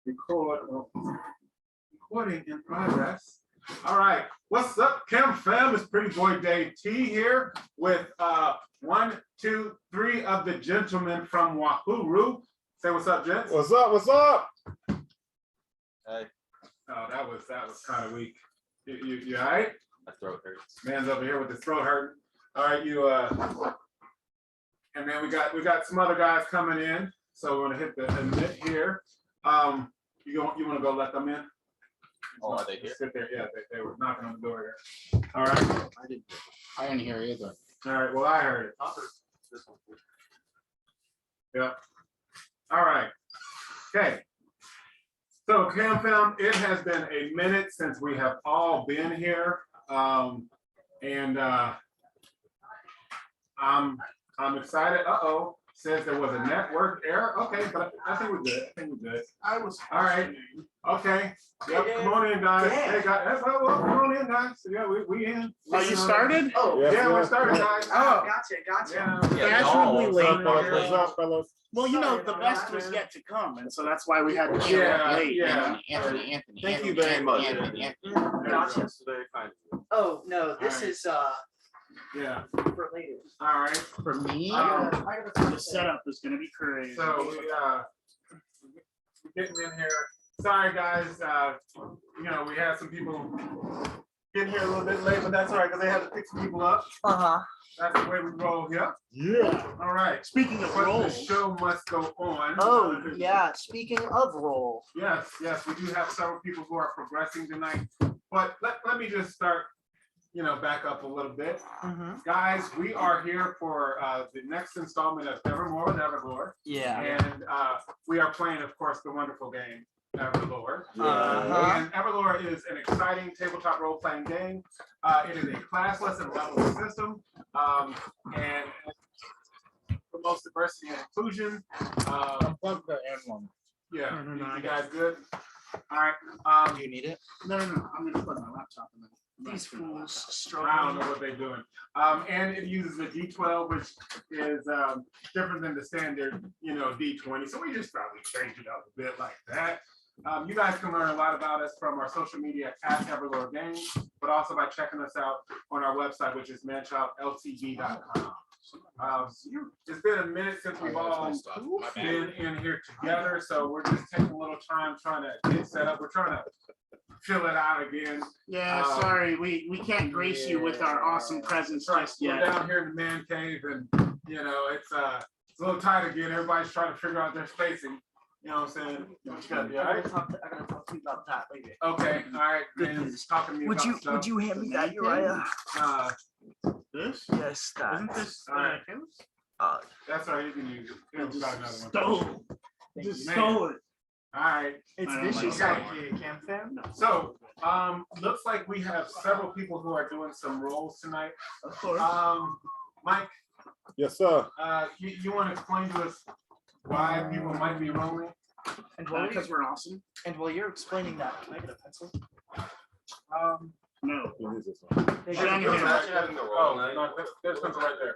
Recording in progress. All right, what's up, Chem fam? It's Pretty Boy Dave T here with 1, 2, 3 of the gentlemen from Wahuru. Say what's up, gents. What's up? What's up? Hey. Oh, that was kind of weak. You all right? My throat hurts. Man's over here with his throat hurting. All right, and then we got some other guys coming in. So we're gonna hit the admit here. You want to go let them in? Oh, are they here? Sit there. Yeah, they were knocking on the door here. All right. I didn't hear either. All right. Well, I heard it. This one. Yeah. All right. Okay. So, Cam fam, it has been a minute since we have all been here, and I'm excited. Says there was a network error. Okay, but I think we're good. I was all right. Okay. Yep. Come on in, guys. Hey, guys. Well, come on in, guys. Yeah, we in. Oh, you started? Oh, yeah, we're started, guys. Oh, gotcha. Yeah. Casually late. What's up, fellas? Well, you know, the best was yet to come, and so that's why we had to show up late. Yeah. Anthony. Thank you very much. Gotcha. Very kind. Oh no, this is Yeah. for later. All right. For me, I gotta the setup is going to be crazy. So we're getting in here. Sorry, guys. We had some people getting here a little bit late, but that's all right because they had to pick some people up. That's the way we roll here. Yeah. All right. Speaking of But the roles, show must go on. Oh yeah, speaking of roll. Yes, we do have several people who are progressing tonight. But let me just start, back up a little bit. Guys, we are here for the next installment of EverMore and EverLore. Yeah. And we are playing, of course, the wonderful game, EverLore. And EverLore is an exciting tabletop role-playing game. It is a classless and level system. And promotes diversity and inclusion. Unplug the M1. Yeah, No, you guys good? All right. do you need it? No. I'm going to plug my laptop in. These fools I struggling. don't know what they're doing. And it uses a D12, which is different than the standard, D20. So we just probably change it up a bit like that. You guys can learn a lot about us from our social media at EverLoreGame, but also by checking us out on our website, which is ManChildLTV.com. It's been a minute since we've all been in here together, so we're just taking a little time trying to get set up. We're trying to fill it out again. Yeah, sorry, we can't grace you with our awesome presence just We're yet. down here in the man cave, and it's a little tight again. Everybody's trying to figure out their spacing. You know what I'm saying? I gotta talk to you about that later. Okay, all right. Good Man, news. talking to me Would about you hand me that, Uriah? stuff. This? Yes, that. Isn't this All right. That's right. You can use it. Phil's got another one. Stole. Just stole it. All right. It's I don't vicious like out here, Cam fam. So, looks like we have several people who are doing some roles tonight. Of course. Mike, Yes, sir. you want to explain to us why people might be rolling? And while Because we're awesome. you're explaining that, can I get a pencil? No. Use this one. They Should I got- give you Oh, no, there's something right there.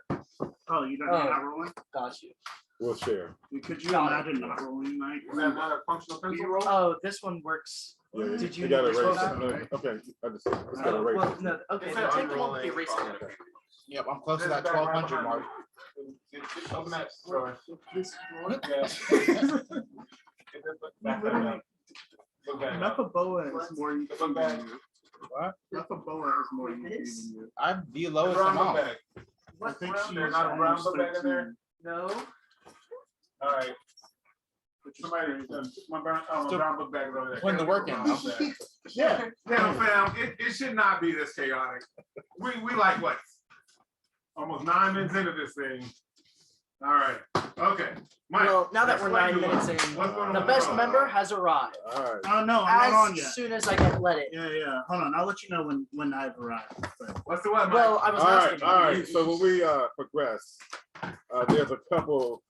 Oh, you don't Oh. need that rolling? Got you. We'll share. Could you Got it. imagine not rolling, Mike? Is that not a functional pencil roll? Oh, this one works. Yeah, Did you gotta erase erase that? it. Okay, I just gotta erase Well, it. no, okay, It then says take the one with the unrolling. eraser. Yep, I'm close to that 1200 mark. Open that drawer. This Yeah. Look back. Napaboa is more Look back. What? Napaboa is more unique than you. I'm the lowest Brown book amount. bag. I think she's There's not a brown book bag in there? almost No. All right. Somebody, my brown book bag is over there. Putting the work in. Yeah, fam, it should not be this chaotic. We like what? Almost 9 minutes into this thing. All right, okay. Mike, Well, now that we're explain 9 to us minutes in, what's going on the with best roll? member has arrived. All right. Oh, no, I'm not on yet. As soon as I can let it. Yeah. Hold on, I'll let you know when I've arrived. But What's the what, Mike? Well, I was All asking. right, all right. So when we progress, there's a couple.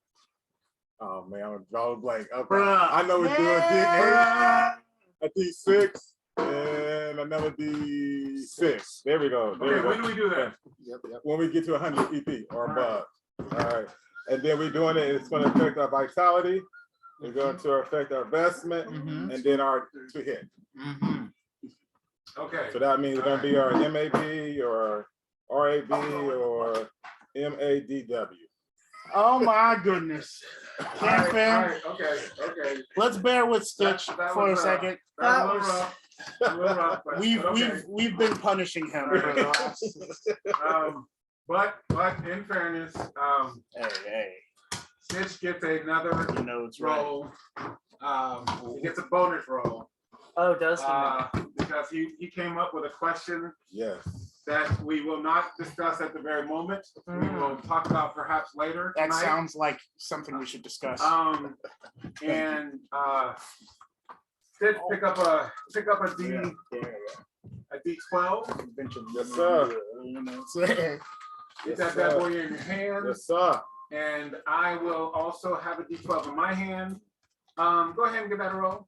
Oh man, I'm gonna draw a blank. Okay. Bruh. I know we're doing D8, a D6, and another D6. There we go. There Okay, we go. when do we do that? When we get to 100 EP or above. All right. And then we're doing it, it's going to affect our vitality. We're going to affect our investment Mhm. and then our to hit. Mhm. Okay. So that means it's gonna be our MAB or RAB or MADW. Oh my goodness. All Can't right, fan. all right, okay. Let's bear with Stitch That for a was, second. That was a little rough, but okay. We've been punishing him for the last. But in fairness, Hey, Stitch gets another you know it's right. roll. He gets a bonus roll Oh, does he? now? because he came up with a question Yes. that we will not discuss at the very moment. We will talk about perhaps later That tonight. sounds like something we should discuss. And Stitch pick up a D12. Yes, sir. Get that bad boy in your hand. Yes, sir. And I will also have a D12 in my hand. Go ahead and give that a roll.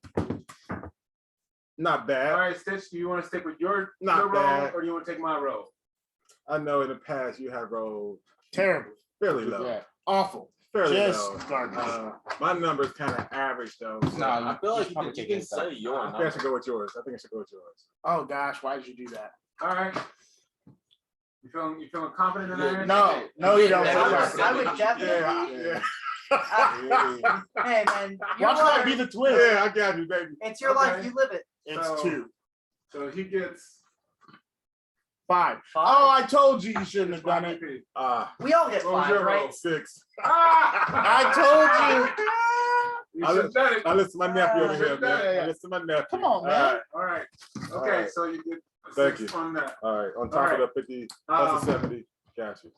Not All bad. right, Stitch, do you want to stick with your Not roll bad. or do you want to take my roll? I know in the past you have rolled Terrible. fairly low. Yeah. Awful. Fairly Just low. garbage. My number's kind of average though. So No, I feel like probably you take can this say up. your I think I number. should go with yours. I think I should go with yours. Oh gosh, why did you do that? All right. You feeling confident in that? No, you don't. I would definitely. Yeah. Hey man, you're Watch that be right. the twist. Yeah, I got you, baby. It's your life. Okay. You live it. It's So- 2. So he gets 5. 5. Oh, I told you you shouldn't have done it. We all get What was 5, your right? roll? 6. I You should have done it. I listen to my nephew over here, Yeah. man. I listen to my nephew. Come on, man. All right. All Okay, right. so you get a Thank 6 you. on that. All right. On top All right. of the 50, that's Um, a 70. Got you.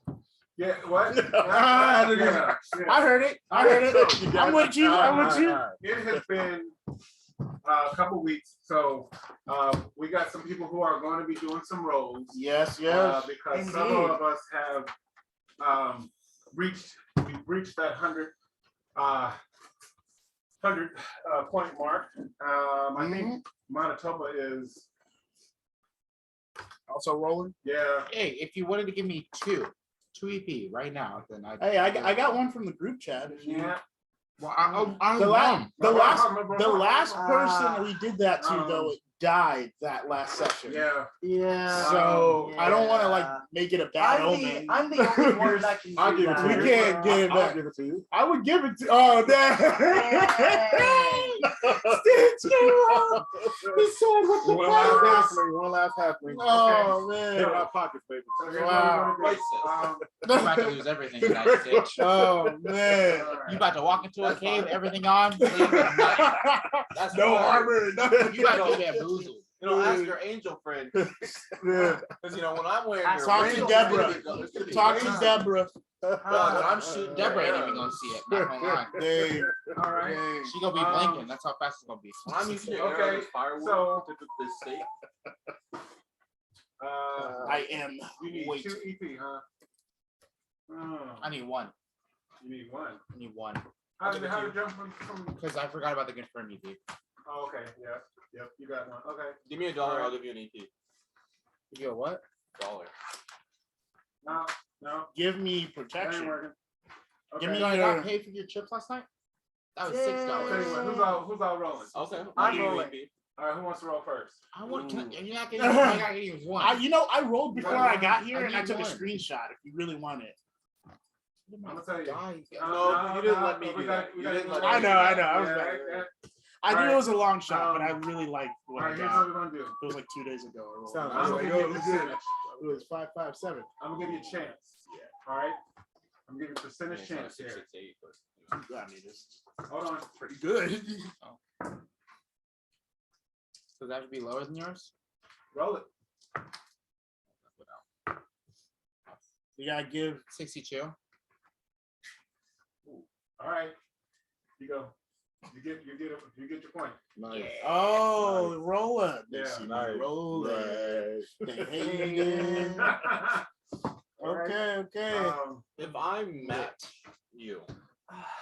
Yeah, what? Ah, Yeah. I heard it. I heard it. You got I'm with you. I'm with you. It has been a couple weeks, so we got some people who are going to be doing some rolls. Yes, Because Indeed. several of us have we've reached that 100 point mark. I think Manitoba is Also rolling. yeah. Hey, if you wanted to give me two EP right now, then I. Hey, I got one from the group chat. Yeah. Well, I The last Ah. person we did that to Um, though, it died that last session. Yeah. Yeah. So I don't want to like Yeah. make it a bad I'm omen. the only one that can do I'll give it that. to We you. can't give it I'll back. give it to you. I would give it to. Oh, damn. Stitch, He said what the One last fuck? halfling. One last halfling. Oh Hit man. my pockets, baby. So here's Wow. what we're gonna do. I'm about to lose everything tonight, Stitch. Oh man. All right. You about to walk into a That's cave, fine. everything on, leave with nothing. That's No fine. armor. Nothing. You about to get bamboozled. Ask your angel friend. Yeah. Because when I'm wearing your Talk to ring, Deborah. it's gonna be Talk to crazy. Deborah. No, I'm shooting Deborah ain't Deborah. even gonna see it. Not gonna lie. Dang. All right. Dang. She gonna be blinking. That's how fast it's gonna be. When I'm using Okay, arrows, firewood so- to cook this steak. I am. You need Wait. 2 EP, huh? Oh, I need one. you need 1. I need one. How did it jump from? Because I forgot about the confirm EP. Oh, okay. Yeah. Yep. You got 1. Okay. Give me $1, I'll give you an EP. You go what? $1. No. Give me That ain't protection. working. Give Okay. me I your- got paid for your chips last night? That was I'll tell you $6. what, who's all rolling? Okay. I'm I'll give you an rolling. EP. All right, who wants to roll first? I want. Ooh. You're not getting. I got getting one. I rolled before I got here I and I need took a one. screenshot if you really want it. I'm gonna tell you. No, you didn't let me do that. You didn't let me I do know, that. I know. I was Yeah, better. that- I knew Alright. it was a long shot, but I Um, really liked All what right, I here's got. what we're gonna do. It was like 2 days ago. I rolled. Sounds I'm gonna give you a it was percentage. It was 557. I'm gonna give you a chance. Yeah. All right. I'm giving you a percentage It's not chance here. 668, but, You got me this. Hold on. Pretty good. So that would be lower than yours. Roll it. You gotta give. 62. All right. You go. You get your point. Nice. Oh, roller. They Yeah. see me Nice. rolling. Nice. They hate it. Okay. if I met you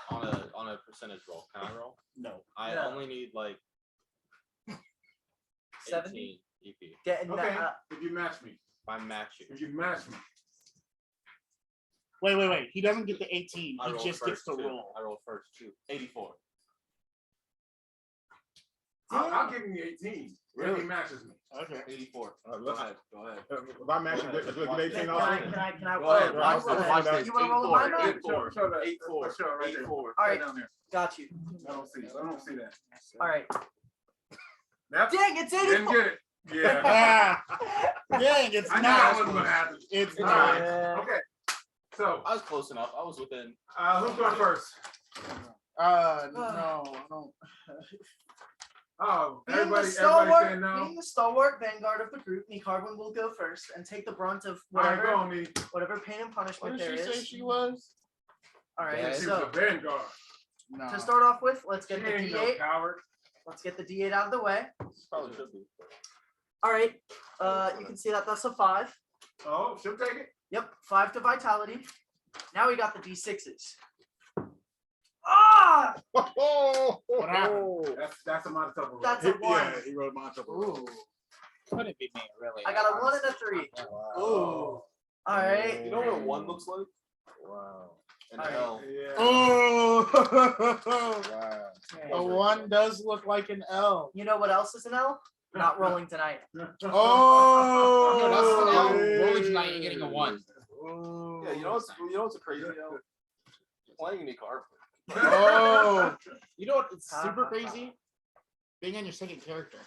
on a percentage roll, can I roll? No. I No. only need like 70? 18 EP. Getting Okay. that. If you match me. If I match you. If you match me. Wait. He doesn't get the 18. I He roll just gets first to too. roll. I roll first too. 84. I'll give him the 18. Really? If he matches me. Okay. 84. Go Go ahead. Go ahead. If I match it, do I get 18 Can also? I? Go ahead. oh, Watch roll this. it. Watch this. You wanna roll with my map? 8-4. Show that. 8-4. Show it right there. 8-4. All right. Down there. Got you. I don't see. I don't see that. All right. That's Dang, it's didn't 84. get it. Yeah. Dang, it's I know that not. wasn't gonna happen. It's All not. right. Okay. So, I was close enough. I was within. who's going first? No, I don't. Oh, Being the everybody stalwart, saying no. being the stalwart vanguard of the group, me Carbon will go first and take the brunt of All right, whatever, go on me. whatever pain and What punishment did there she say is. she was? All right, Yeah, She was so a vanguard. No. to start off with, let's She get the ain't no D8. coward. Let's get the D8 out of the way. Probably should be. All right, you can see that that's a 5. Oh, she'll take it. Yep, 5 to vitality. Now we got the D6s. Ah, Oh, What happened? That's a monotone. that's a 1. yeah, he wrote mine. Ooh. Couldn't be me, really. I got a 1 and a 3. Wow. Ooh. All right. You know what 1 looks like? Wow. An All right. L. Yeah. Oh. Wow. A 1 does look like an L. You know what else is an L? Not rolling tonight. Oh. No, that's an L. yeah. Rolling tonight, you're getting a 1. Yeah, you know what's a crazy L? Playing any card. Oh. You know what? It's super crazy. Being on your second character.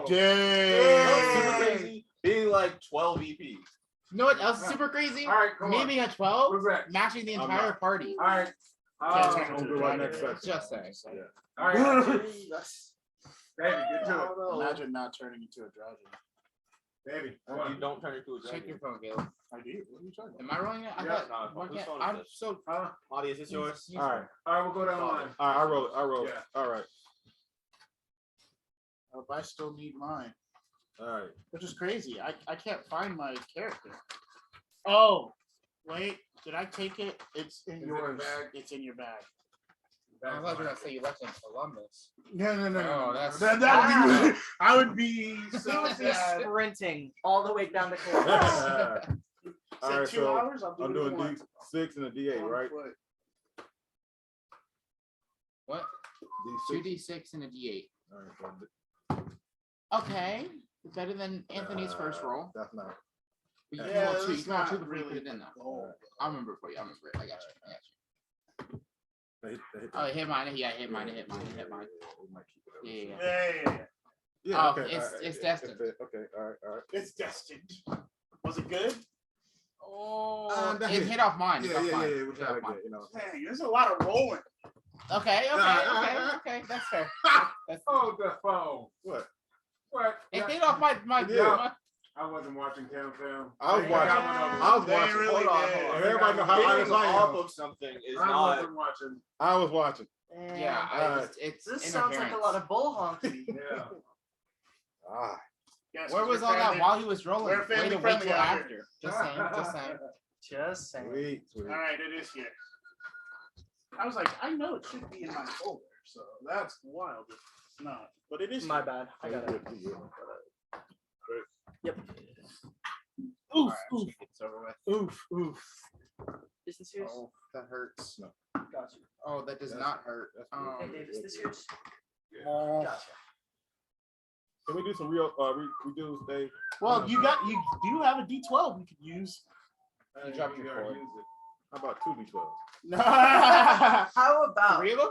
Dang. Super crazy. Being like 12 EPs. You know what else is super crazy? All right, come Me on. being at 12, Who's that? matching the I'm entire not. party. All right. I'm gonna do right next second. Just saying. All right. Baby, get to it. Imagine not turning into a dragon. Baby. You don't turn into a Check your dragon. phone, Caleb. I do. What are you talking Am I rolling it? I Yeah, thought. no, why whose can't- phone is I'm this? so. Audie, is this yours? All right. All right, we'll go down the line. All right, I roll it. I roll it. Yeah. All right. about? I still need mine, All right. which is crazy. I can't find my character. Oh, wait. Did I take it? It's in Is it in yours. the bag? It's in your bag. I thought you were gonna say you left in Columbus. No. Oh, that's- that I would be He so would be sad. sprinting all the way down the court. All Said right, 2 so hours. I'll do I'm it doing in 1. D6 and a D8, right? What? D6. 2d6 and a d8. All right, so Okay. Better than Anthony's first roll. That's not. But you Yeah, can roll 2. You that's can roll not 2 before you really put it in though. Oh, I'll remember it for you. I'll remember it. I got you. I got you. They hit Oh, it hit mine. Yeah, it hit mine. It hit mine. It hit mine. We might keep it up. Yeah. hey, Yeah, Oh, okay. it's- all right, it's yeah, destined. Okay, all right. it's destined. Was it good? Oh, that it hit. hit off mine. It hit Yeah, off yeah, mine. yeah. It We hit try off to mine. get, you know. Dang, there's a lot of rolling. Okay. That's fair. That's, Oh, the phone. What? What? it Yeah, hit off my Yeah. I wasn't watching Cam Film. I was watching. I was They watching. really Hold on, did. hold on. Everybody know how Being honest I off am. of something is I not. wasn't watching. I was watching. yeah. It's This sounds like a lot of bull honking. Yeah. Ah. Yes, Where was we're all that family- while he was rolling? we're Way family to wait friendly till out after. here. Just saying. Just saying. Just saying. Sweet. All right, it is here. I was like, I know it should be in my folder, so that's wild. If it's not, but it is. My here. bad. I got it. Yep. Oof, Alright, oof, it's over with. oof. Is this yours? Oh, that hurts. Gotcha. Oh, that does not hurt. Hey, Dave, is this yours? Oh. Gotcha. Can we do some real redos, Dave? Well, you do have a D12 you could use. You dropped your already cord. used it. How about 2D12? No, How about Three of them?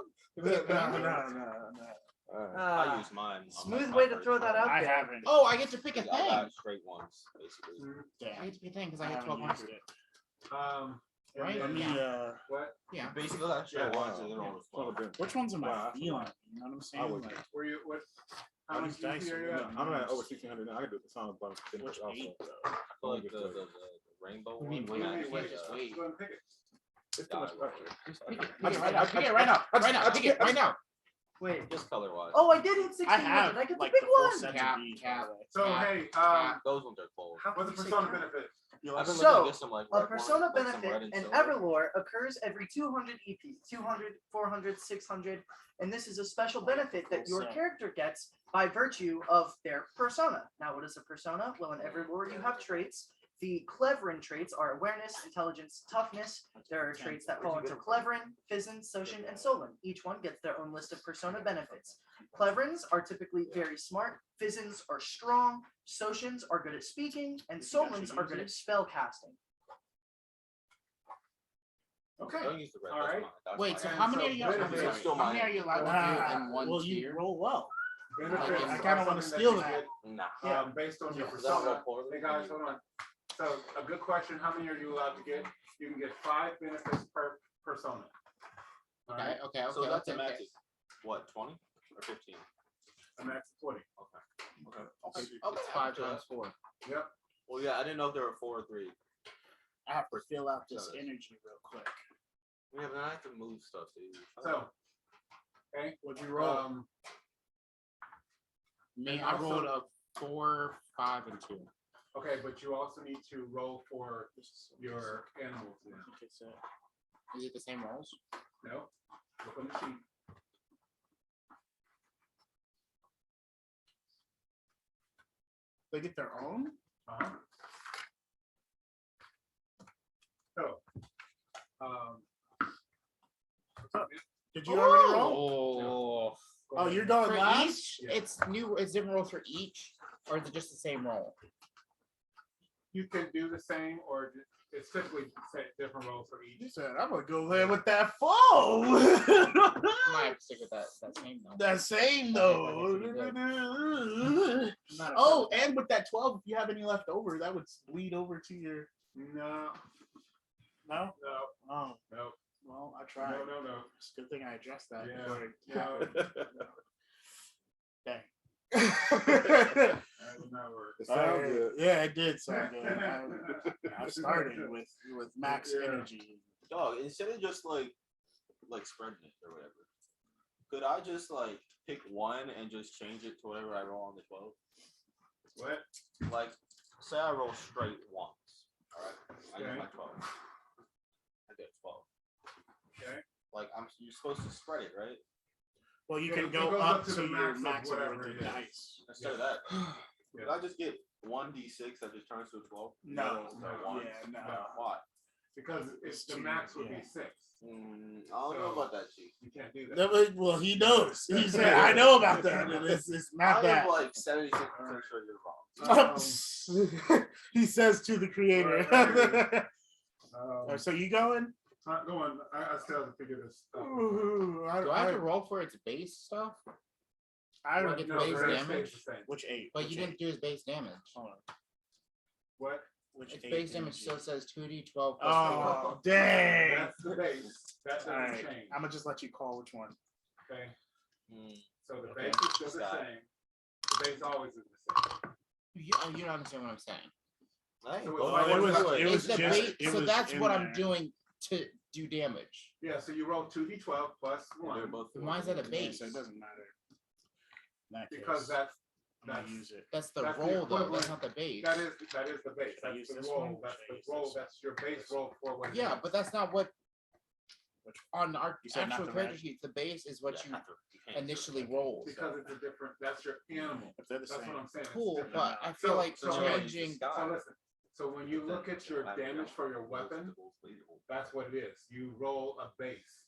All right. I ah, use mine. on smooth my way to first throw that roll. out I there? haven't. Oh, I get to pick a I thing. got straight ones, basically. I Damn. get to pick a thing because I I get 12 haven't points. used it. Right? Let me, Yeah. What? Yeah. Basically, I got straight Yeah. ones and then Yeah. almost Well, then, which one's in my Wow. feeling? You know what I'm I saying? would- Like, Were you what? How How much these dice are are you really- at? I'm at over 1600 now. I can do the sound bump. which also. 8 though? I feel like the rainbow What do you one. mean, wait, matches, wait, just wait. Go and pick it. It's too much pressure. Just pick it. I Pick it just- right now. I- Pick it right now. Right now. Pick it right now. Wait. Just color wise. Oh, I did hit 16. I have I get the like big the full one. set Cap, of these. cap. by the way. So Yeah. hey, Those ones are cold. How what's the can you say persona that? benefit? I've been So, looking at some like A red persona ones, like some red benefit and in silver. EverLore occurs every 200 EP, 200, 400, 600, and this is a special benefit that your Set. character gets by virtue of their persona. Now, what is a persona? Well, in EverLore, you have traits. The cleverin traits are awareness, intelligence, toughness. There are traits that fall into cleverin, Fizzin, Socian, and Solon. Each one gets their own list of persona benefits. Cleverins are typically very smart, Fizzins are strong, Socians are good at speaking, and Solons are good at spell casting. Okay. Don't use the red. All that's right. mine, that's Wait, mine. so And how many so are you? benefits are still How many mine. are you allowed to do in one well, you tier? roll well. Benefits I are kinda wanna something steal you that. get, Nah. Yeah. based on your Because I don't roll persona. poorly, Hey guys, then hold on. So a good question, how many are you allowed to get? You can get 5 benefits per persona. All right, Okay, So that's a okay. max. What, 20 or 15? a max of 20. Okay. It's 5 times 4. Yep. Well, yeah, I didn't know if there were 4 or 3. I have to fill out this So- energy real quick. Yeah, but then I have to move stuff, dude. So, okay. What'd you roll? Me, And I also- rolled a 4, 5, and 2. Okay, but you also need to roll for your animals now. Okay, so Is it the same rolls? No? Look on the sheet. they get their own? Uh-huh. So, Did you already roll? Oh. go Oh, ahead. you're going For last? each, Yeah. it's new. It's different rolls for each, or is it just the same roll? You can do the same, or it's typically different rolls for You each. said, I'm gonna go there with that foe. I might have to stick with that same though. that same Okay, though. Not a Oh, fan of and with that 12, if you have any left over, that would bleed over to your. No, No? no, Oh, no, well, I tried. no. It's a good thing I addressed that. Yeah, before yeah. Dang. That would not work. It sounds good. Yeah, it did sound good. I started with max Yeah. energy. Dog, instead of just like spreading it or whatever, could I just like pick one and just change it to whatever I roll on the 12? What? Like, say I roll straight once. Alright. I get Okay. my 12. I get 12. Okay. Like you're supposed to spread it, right? Well, you Yeah, can it go goes up up to to the your max of max of whatever your it is. dice. Instead of that. Yeah. Could I just get 1d6 that just turns to a 12? No, Is no, that one? yeah, no. Why? Because it's the max would be 6. I don't know So- about that, Chief. You can't do that. Well, he knows. He said, I know about that. And it's not I that. am like 76% sure you're wrong. He says to the creator. Right. So you going? Go on. I still have to figure this stuff. Ooh, Do I have to roll for its base stuff? I Do I don't get know. base the rest damage? stays the same. Which 8? But you didn't do his base damage. Hold on. What? Which Its 8 base damage energy? still says 2d12 plus 4. Oh, dang. That's the base. That doesn't All right. change. I'm going to just let you call which one. Okay. Mm. So the Okay. base is still the Got it. same. The base always is the same. You don't understand what I'm saying. Hey, So go it's like- for it was- it. it was It's the just- base, it so was that's in what I'm there. doing to do damage. Yeah, so you roll 2d12 plus They're 1 both Why is that a Yeah, base? so it doesn't matter. In that because case, that's I'm gonna that's- use it. That's the That's the roll though. equivalent. That's not the base. that is the base. Should I That's use the this roll. one? That's Should I the use roll. this? That's your base roll for what. Yeah, but that's not what Which on our You said not actual the character red? sheet. The base is what Yeah, you not the- can't initially do roll. because it's a different. That's your animal. if they're the That's same. what I'm saying. It's Cool, different. but I feel So- like so changing. So listen. So when you look at your damage for your weapon, that's what it is. You roll a base.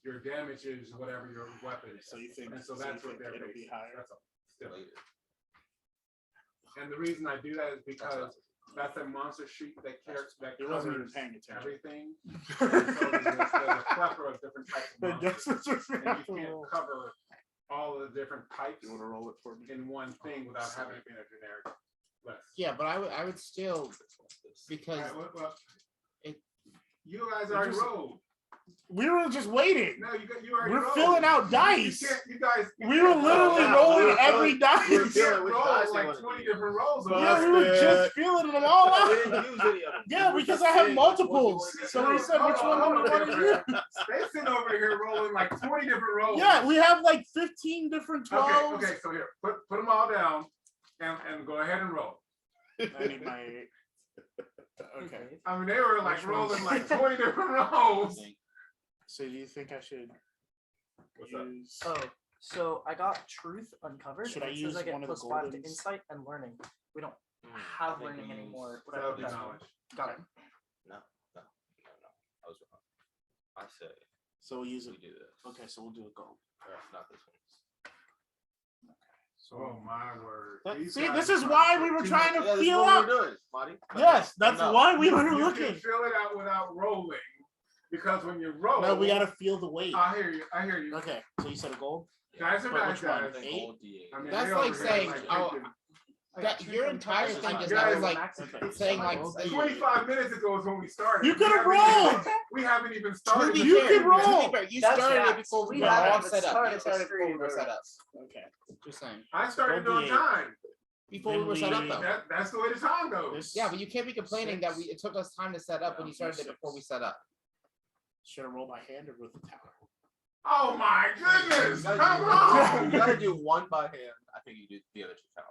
Your damage is whatever your weapon is. So you think, And so so that's you what think their it'll base be is. higher? That's all. Still. Later. And the reason I do that is That's because that's a monster sheet that He wasn't even covers paying attention. everything. And so there's a plethora of different types of But monsters. that's what you're And gonna you can't roll. cover all of the different types You want to roll it for me? in one thing without having it being a generic list. Yeah, but I would still because Well, it- you guys You already just- rolled. We were just waiting. No, you already We're rolled. filling out You dice. can't- You guys. you We were can't literally roll. rolling we're every You dice. feeling can't which roll dice they like wanna 20 use. different rolls. Yeah, we were just feeling them all We out. didn't use any of them. Yeah, We were because just I have saying which ones you multiples. wanted to So we use. said, which one do we want to use? They're sitting over here rolling like 20 different rolls. Yeah, we have like 15 different 12s. Okay, so here, put them all down and go ahead and roll. I need my. Okay. I mean, they were like Which rolling ones? like 20 different rolls. So do you think I should What's up? use? Oh, So I got truth uncovered. Should and I it says use I get one of the +5 to goldens? insight and learning. We don't I have think learning you anymore. use What I put Self that on. knowledge. Got it. No. I was wrong. I say So we'll use we it. do this. Okay, so we'll do a gold. Or not this one. Oh my word. These See, guys this are is trying why to we put were too trying much- to Yeah, this is feel what out. we're doing, Marty. Yes, that's No. why we were You looking. can fill it out without rolling because when you roll, No, we gotta feel the weight. I hear you. I hear you. Okay, so you said a gold. Guys are For bad which one? guys. I think Eight? gold D8. I mean, That's they like over here saying, like oh, thinking- I got That truth your uncovered, entire so thing my is that was like max is okay. saying like 25 minutes ago is when we started. You We could've haven't even- rolled. We haven't even to started. be the You fair, can stream roll. yet. to be fair, you That's started it facts. before we We were haven't all even set up. started You the started before we stream. were set up. Okay. Just saying. I started Gold on D8. time. Before Then we were set up we- though. That's the way the time goes. This Yeah, but you can't be complaining that six. it took us time to set up when you started it Six. before we set up. Should I roll by hand or with the tower? Oh my goodness! You Come gotta do- on! You gotta do one by hand. I think you do the other two tower.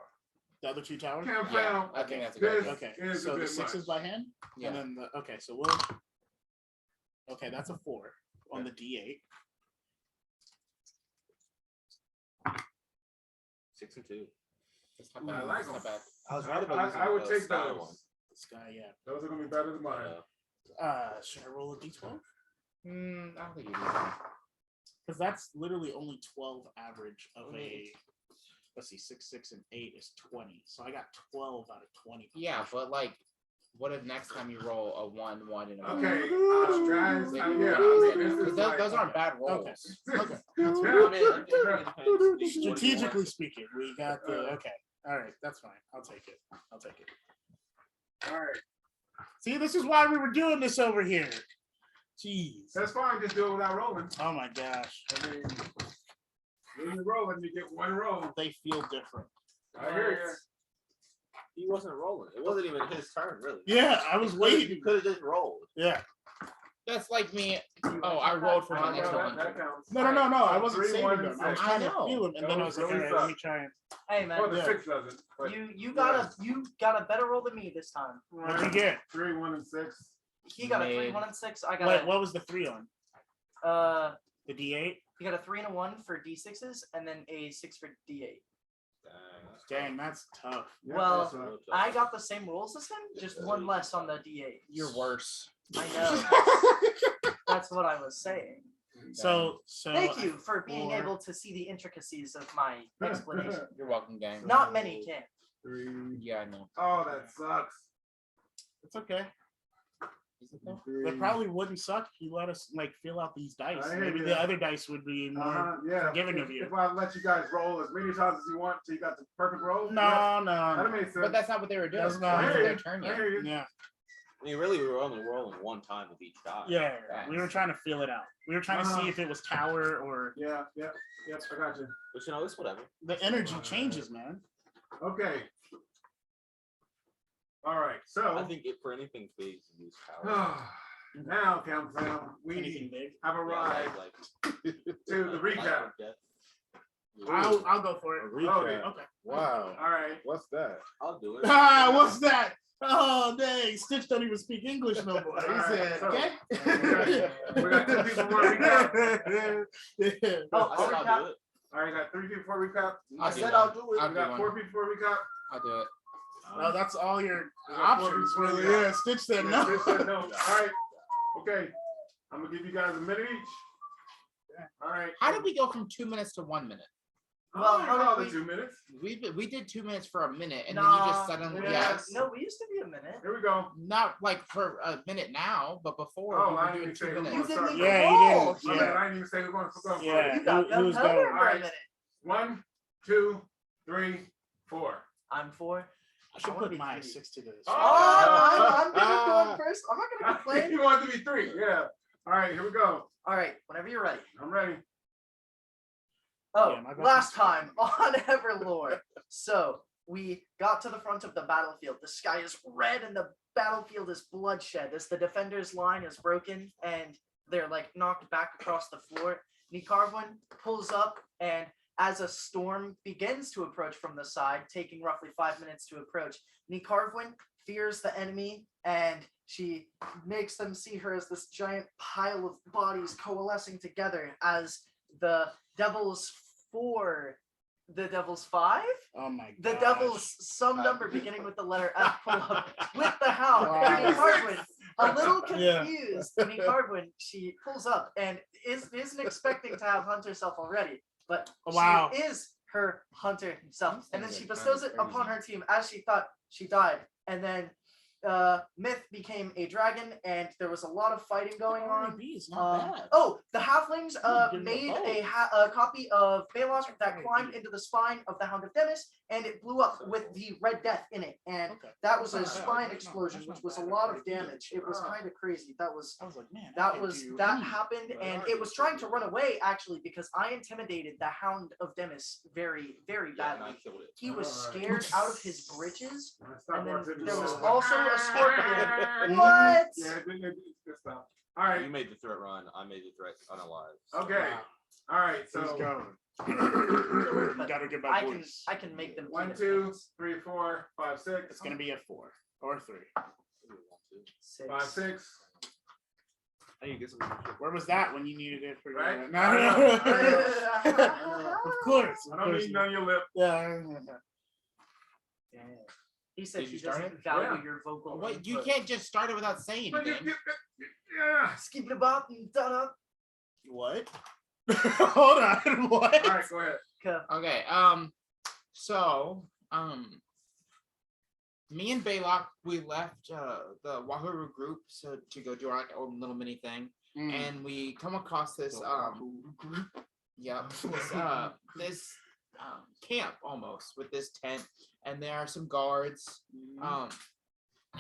The other two towers? Can't Yeah, fail. I think that's a good This idea. Okay, is a so the bit sixes much. by hand? Yeah. And then the, okay, so we'll. Okay, that's a 4 on the D8. 6 and 2. It's not Ooh, bad. I like It's not them. bad. I was right about I using would the take sky those. one. This guy, yeah. Those are gonna be better than mine. Should I roll a D12? I don't think you need that. Because that's literally only 12 average of a. Let's see, 6, 6, and 8 is 20. So I got 12 out of 20. Yeah, but like, what if next time you roll a 1, 1, and a 1? Okay, guys. Like, Yeah, you know I what I'm mean, saying? this 'Cause is those, like, those aren't bad rolls. Okay. Yeah. Okay. I mean, it depends. What do you Strategically want? speaking, we got the. Okay. All right, that's fine. I'll take it. I'll take it. All right, See, this is why we were doing this over here. Jeez. that's fine. Just do it without rolling. Oh my gosh. I mean, when you're rolling, you get one roll. They feel different. I hear you. He wasn't rolling. It wasn't even his turn, really. Yeah, I was You waiting. could have just rolled. Yeah. That's like me. Oh, I rolled for my next one. That counts. No, I wasn't 3, saving 1, them. and I was 6. trying I to know. feel them, and then I was like, all Those right, really let me try and. Hey man, Well, the Yeah. 6 doesn't. But you got a better roll than me this time. What'd you get? 3, 1, and 6. He got a 3, Mid. 1, and 6. I got Wait, what was the 3 on? a The D8? you got a 3 and a 1 for D6s, and then a 6 for D8. Dang, that's tough. Yeah, Well, that's, I got the same rolls as him, just one less on the D8. You're worse. I know. That's what I was saying. So Thank you for being 4. able to see the intricacies of my explanation. You're welcome, gang. Not many can. 3. Yeah, I know. Oh, that sucks. it's okay. Is it though? 3. That probably wouldn't suck if you let us like fill out these dice. I hear Maybe ya. the other dice would be more. Yeah. forgiving if, of you. If I let you guys roll as many times as you want till you got the perfect roll. No, yeah, no. that makes sense. But that's not what they were doing. That's It not- wasn't I hear their you. turn I yet. hear you. Yeah, I mean, really, we were only rolling one time with each die. yeah. We were trying to feel it out. We were trying to see Uh-huh. if it was tower or Yeah, yep, I got you. But you know, it's whatever. the energy changes, man. Okay. All right, I so think it for anything big, you use power. now, Countdown, Anything we big. have arrived to the recap. I'll go for A it. recap. Okay. Wow. All right. What's that? I'll do it. Ah, what's that? Oh dang, Stitch don't even speak English no more. He Alright, said, so- okay. We got 2 people for a recap. Yeah. Oh, I said recap. I'll do it. All right, got 3 people for a recap. I do said one. I'll do it. I'll We do got one. 4 people for a recap. I'll do it. Oh, that's all your We got 4 options, people for a really. recap. Yeah, Stitch said Yeah, no. Stitch said no. All right. Okay. I'm gonna give you guys a minute each. All right. How did we go from 2 minutes to 1 minute? Well, how how did the 2 minutes? We did 2 minutes for a minute, and then you just suddenly yeah. yes. No, we used to be a minute. Here we go. Not like for a minute now, but before Oh, we I were didn't doing even say 2 who minutes. You was didn't starting. even Yeah, you roll. did. My Yeah. bad, I didn't even say we're going for Yeah. You got Who was gunpowder going? for a Alright. minute. 1, 2, 3, 4. I'm 4. I should I wanna put be my three. 6 to this. Oh, I'm going first. I'm not gonna complain. You want to be 3, yeah. All right, here we go. All right, whenever you're ready. I'm ready. Oh, Yeah, my bad. last time on EverLore. So we got to the front of the battlefield. The sky is red and the battlefield is bloodshed as the defender's line is broken and they're like knocked back across the floor. Nicarwin pulls up, and as a storm begins to approach from the side, taking roughly 5 minutes to approach, Nicarwin fears the enemy and she makes them see her as this giant pile of bodies coalescing together as the devil's before the devil's 5. Oh my god. The devil's some number beginning with the letter F pull up with the hound. Wow. And Carwin, a little Yeah. confused, and Carwin, she pulls up and isn't expecting to have hunter self already, but Wow. she is her hunter self. And then Things she are bestows kinda it upon crazy. her team as she thought she died. And then Myth became a dragon, and there was a lot of fighting going on. Is not bad. Oh, the halflings give me made a a copy of Belac that climbed into the spine of the Hound of Demmis, and it blew up with the Red Death in it. And Okay. that was a That's not bad. spine That's not- explosion, that's which not was a bad. lot of damage. It was kind of crazy. I was like, man, I That can't was do that any- happened, But and already it was trying to run away actually because I intimidated the Hound of Demmis very, very Yeah, and I badly. killed it. He was Alright. scared out of his britches, Stop and then watching there was this. also a scorpion. Yeah, What? good stuff. All You right. made the threat run. I made the threat unalive. Okay. Wow. All right. Who's So going? You gotta get my voice. I can make them. 1, eat 2, it. 3, 4, 5, 6. It's gonna be a 4 or 3. 6. 5, 6. I need to get some. Where was that when you needed it for your Right? No, I know. Of course. I don't need none of your lip. Yeah. He said Did he you start doesn't it? value Yeah. your vocal. Wait, you input. can't just start it without saying But anything. yeah. Skip it about and done up. What? Hold on. What? All right. Go ahead. Okay. So, me and Belac, we left the Wahuru group to go do our own little mini thing, and we come across this this camp almost with this tent, and there are some guards.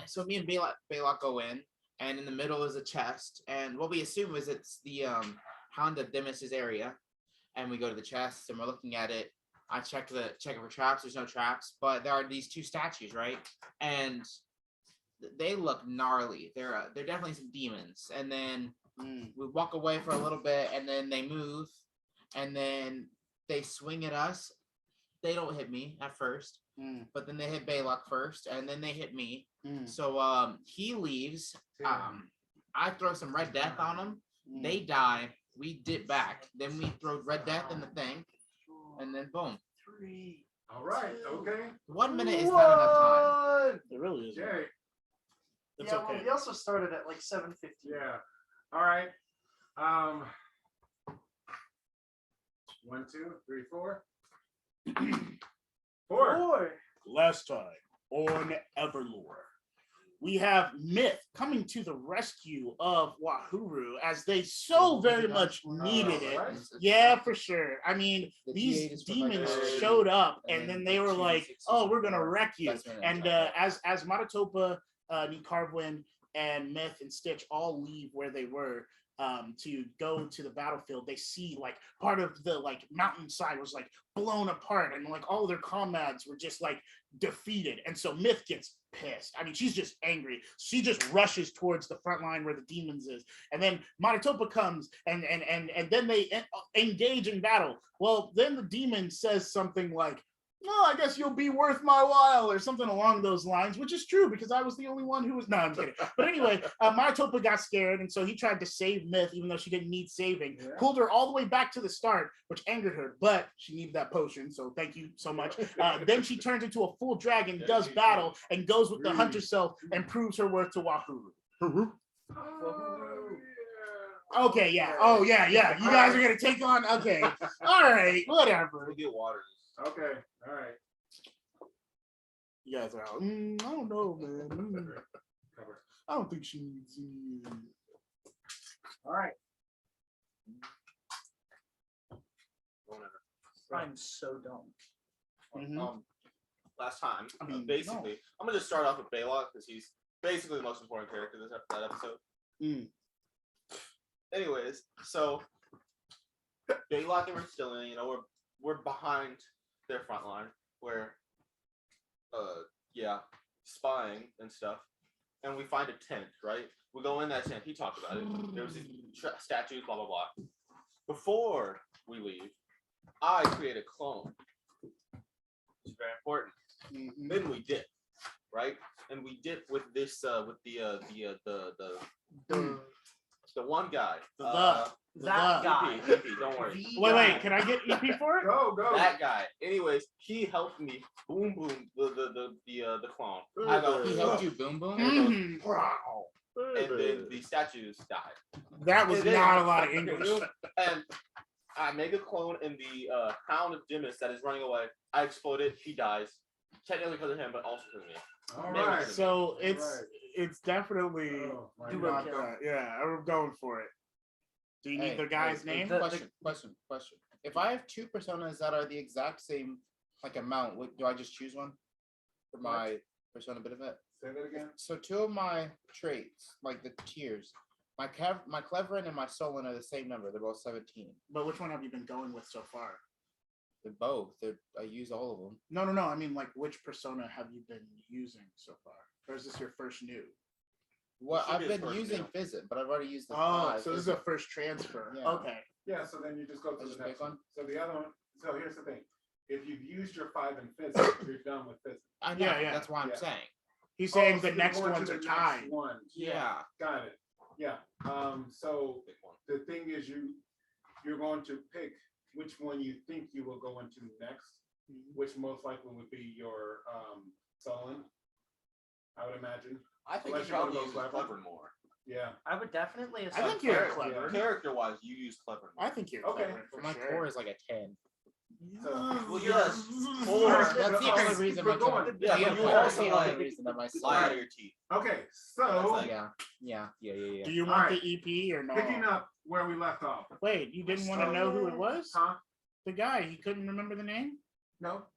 So me and Belac go in, and in the middle is a chest, and what we assume is it's the Hound of Demmis's area, and we go to the chest and we're looking at it. I check it for traps. There's no traps, but there are these 2 statues, right? And they look gnarly. They're definitely some demons. And then we walk away for a little bit, and then they move, and then they swing at us. They don't hit me at first, but then they hit Belac first, and then they hit me. So he leaves. I throw some Red Death on them. They die. We dip back. Then we throw Red Death in the thing, and then boom. 3. All right. Okay. 1 minute is not enough time. It really is. Yay. It's Yeah, okay. well, we also started at like 7:50. Yeah. All right. 1, 2, 3, 4. 4. Last time on EverLore, we have Myth coming to the rescue of Wahuru as they so very much needed it. Right. Yeah, for sure. I mean, The these T8 is for demons like- showed up, and and then then they the were like, T6 is "Oh, we're for gonna wreck you." investment And as Matatopa, Nicarwin, and Myth and Stitch all leave where they were to go to the battlefield, they see like part of the like mountainside was like blown apart, and like all of their comrades were just like defeated. And so Myth gets pissed. I mean, she's just angry. She just rushes towards the front line where the demons is, and then Matatopa comes, and then they engage in battle. Well, then the demon says something like, "No, I guess you'll be worth my while," or something along those lines, which is true because I was the only one who was. No, I'm kidding. But anyway, Matatopa got scared, and so he tried to save Myth, even though she didn't need saving. Yeah. Pulled her all the way back to the start, which angered her, but she needed that potion, so thank you so much. Then she turns into a full dragon, does battle, and goes with the hunter self and proves her worth to Wahuru. Oh, yeah. Okay, yeah. Oh, yeah. You guys are gonna take on. Okay, all right, whatever. We get waters. Okay. All right. You guys are out. I don't know, man. Cover. I don't think she needs you. All right. I'm so dumb. Last time, I mean, basically, I'm gonna just start off with Belac because he's basically the most important character in that episode. Anyways, so Belac and Rastilian, you know, we're behind their front line, where, spying and stuff, and we find a tent, right? We go in that tent. He talked about it. There was these statues, blah blah blah. Before we leave, I create a clone. It's very important. Then we dip, right? And we dip with this, with the The one guy. That guy. EP, don't worry. The Wait, guy. can I get EP for it? Go. That guy. Anyways, he helped me. Boom, the clone. I go. He helped you, boom boom. Mhm. Wow. And then the statues died. That was It is. not a lot of English. And I make a clone in the hound of Demmis that is running away. I explode it. He dies. Technically because of him, but also because of me. All Maybe right. it's- So it's Right. definitely Oh, my Do God. it. not that. Yeah, I'm going for it. Do you need Hey, the guy's hey, name? Question. If I have two personas that are the exact same like amount, do I just choose one for my persona benefit? Say that again. So two of my traits, like the tiers, my cleverin and my solon are the same number. They're both 17. But which one have you been going with so far? They're both. I use all of them. No. I mean, like, which persona have you been using so far? Or is this your first new? Well, should I've be the been first using now. Physic, but I've already used the Oh, 5. so this is a first transfer. Yeah. Okay. Yeah, so then you just go to I the just next pick one. one? So the other one, so here's the thing. If you've used your 5 in physics, you're done with physics. I know. Yeah. That's why I'm Yeah. saying. He's saying Oh, so the you're next going to ones the are next tied. one. Yeah. Got it. Yeah. So Pick one. the thing is you're going to pick which one you think you will go into next, which most likely would be your Solon, I would imagine. I think Unless you you wanna probably go use clever. clever more. Yeah. I would definitely I assign think you're cleric. clever. Character-wise, you use clever more. I think you're Okay. clever. For My sure. core is like a 10. So Well, yes. Or- That's the Okay, only reason we're my going. core. Yeah, Yeah, but you that's also the like only reason that my lie out score. of your teeth. Okay, so That's like- Yeah. Do you want Alright. the EP or no? picking up where we left off. Wait, you didn't want to know who it was? Huh? The guy, he couldn't remember the name? No?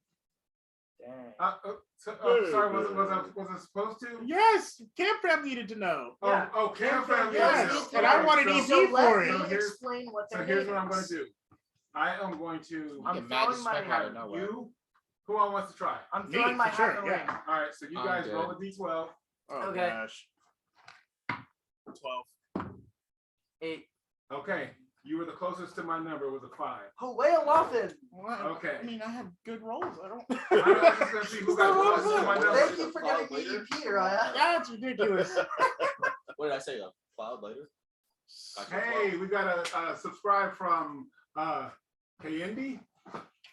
Dang. Sorry, was it supposed to? Yes, Campfam needed to know. Yeah. Oh, Campfam. Yes, and I wanted so, EP So for let it. me here's- explain what So their here's name what I'm going is. to do. I am going to I'm Get mad throwing my disrespect out of hat. nowhere. you. Who all wants to try? I'm Me, throwing my for hat sure, in the yeah. ring. All right, so you I'm guys good. roll a d12. Oh Okay. gosh. 12. 8. Okay, you were the closest to my number. It was a 5. Huawei What? Okay. I mean, I have good rolls. I don't. I was just gonna see who got closest to my number. Thank you for getting me Later. EP, Uriah. That's ridiculous. What did I say? A cloud later? Hey, we got a subscribe from Kayendi.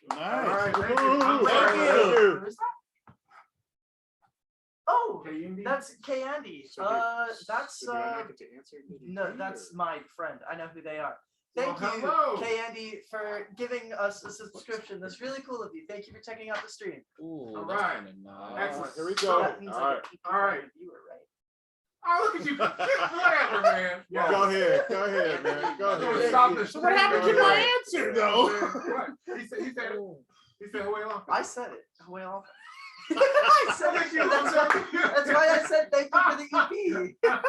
Nice. All right, thank you. I'm Ooh, sorry. thank you. Who is that? Oh, Kayendi. that's K Andy. That's So do I not get to answer? no, that's my friend. I know who they are. Thank Well, you, hello. K Andy, for giving us a subscription. That's really cool of you. Thank you for checking out the stream. Ooh, All that's right. kinda nice. Excellent. Here we go. That means All I right. get EP All for right. the viewer, right? Oh, look at you. Whatever, man. Yeah. Go ahead, man. Go So ahead. stop the So what happened to stream. my answer, though? What? He said, who else? I said it. Well, I said it. That's why I said thank you for the EP.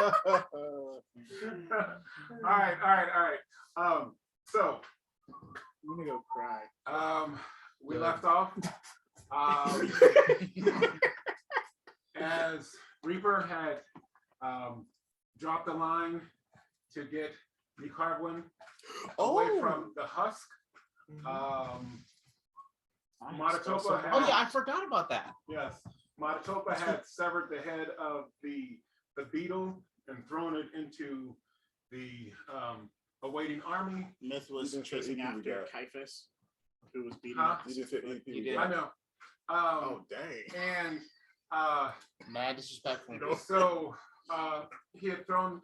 All right. So, I'm gonna go cry. we Good. left off as Reaper had dropped the line to get the Carwin away from the husk. Matatopa had, Oh yeah, I forgot about that. yes, Matatopa had severed the head of the beetle and thrown it into the awaiting army. Myth was You didn't say chasing EP we after got. Caiaphas, who was beating Huh? up. You just hit EP. You did. I know. Oh, dang. And Mad disrespectful. so he had thrown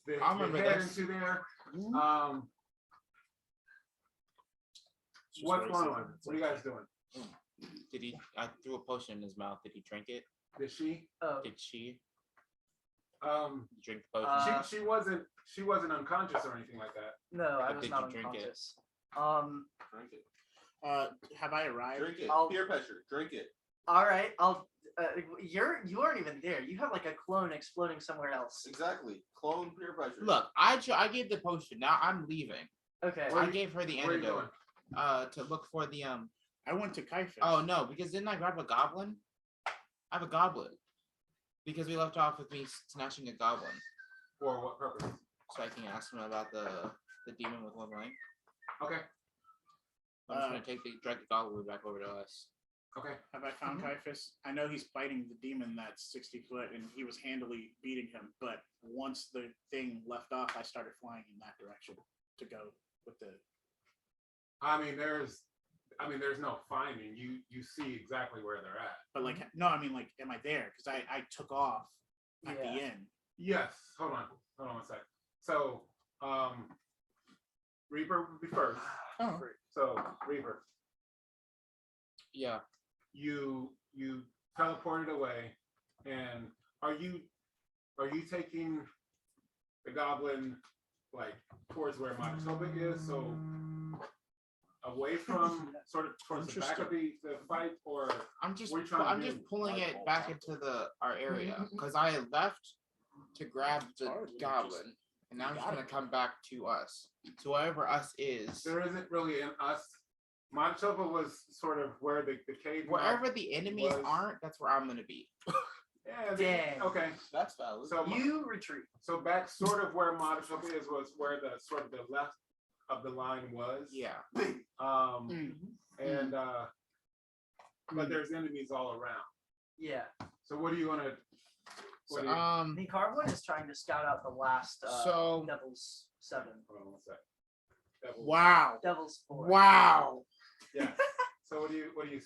the I remember head this. into there. Just What's racist. going on? What are you guys doing? Did he? I threw a potion in his mouth. Did he drink it? Did she? Oh, Did she drink the potion? She wasn't unconscious or anything like that. no, I But was did not you drink it? unconscious. Drink it. Have I arrived? Drink it. I'll- Peer pressure. Drink it. All right, you aren't even there. You have like a clone exploding somewhere else. Exactly. Clone peer pressure. Look, I gave the potion. Now I'm leaving. Okay. Where I you- gave her the Where are you antidote. going? To look for the I went to Caiaphas. Oh no, because didn't I grab a goblin? I have a goblin. Because we left off with me snatching a goblin, For what purpose? so I can ask him about the demon with one leg. Okay. I'm just gonna drag the goblin back over to us. Okay. Have I found Caiaphas? I know he's fighting the demon that's 60 foot, and he was handily beating him. But once the thing left off, I started flying in that direction to go with the. I mean, there's no finding. You see exactly where they're at. But like, no, I mean, like, am I there? Because I took off at the Yeah. end. Yes. Hold on 1 sec. So, Reaper would be first. Oh. So, Reaper, Yeah. you teleported away, and are you taking the goblin like towards where Manitoba is, so away from sort of towards the back of the fight, or I'm just what are you trying to do? pulling it back into our area because I left to grab the goblin, and now I'm just gonna come back to us. So wherever us is, There isn't really an us. Manitoba was sort of where the cave. wherever the enemies was- aren't, that's where I'm gonna be. Yeah. Dang. Okay. That's valid. So You retreat. so back sort of where Manitoba is was where the sort of the left of the line was. Yeah. And but there's enemies all around. Yeah. So what do you want to? So, The Carvin is trying to scout out the last So- Devil's 7. Hold on 1 sec. That was- Wow! Devil's 4. Wow! Yeah. So what do you?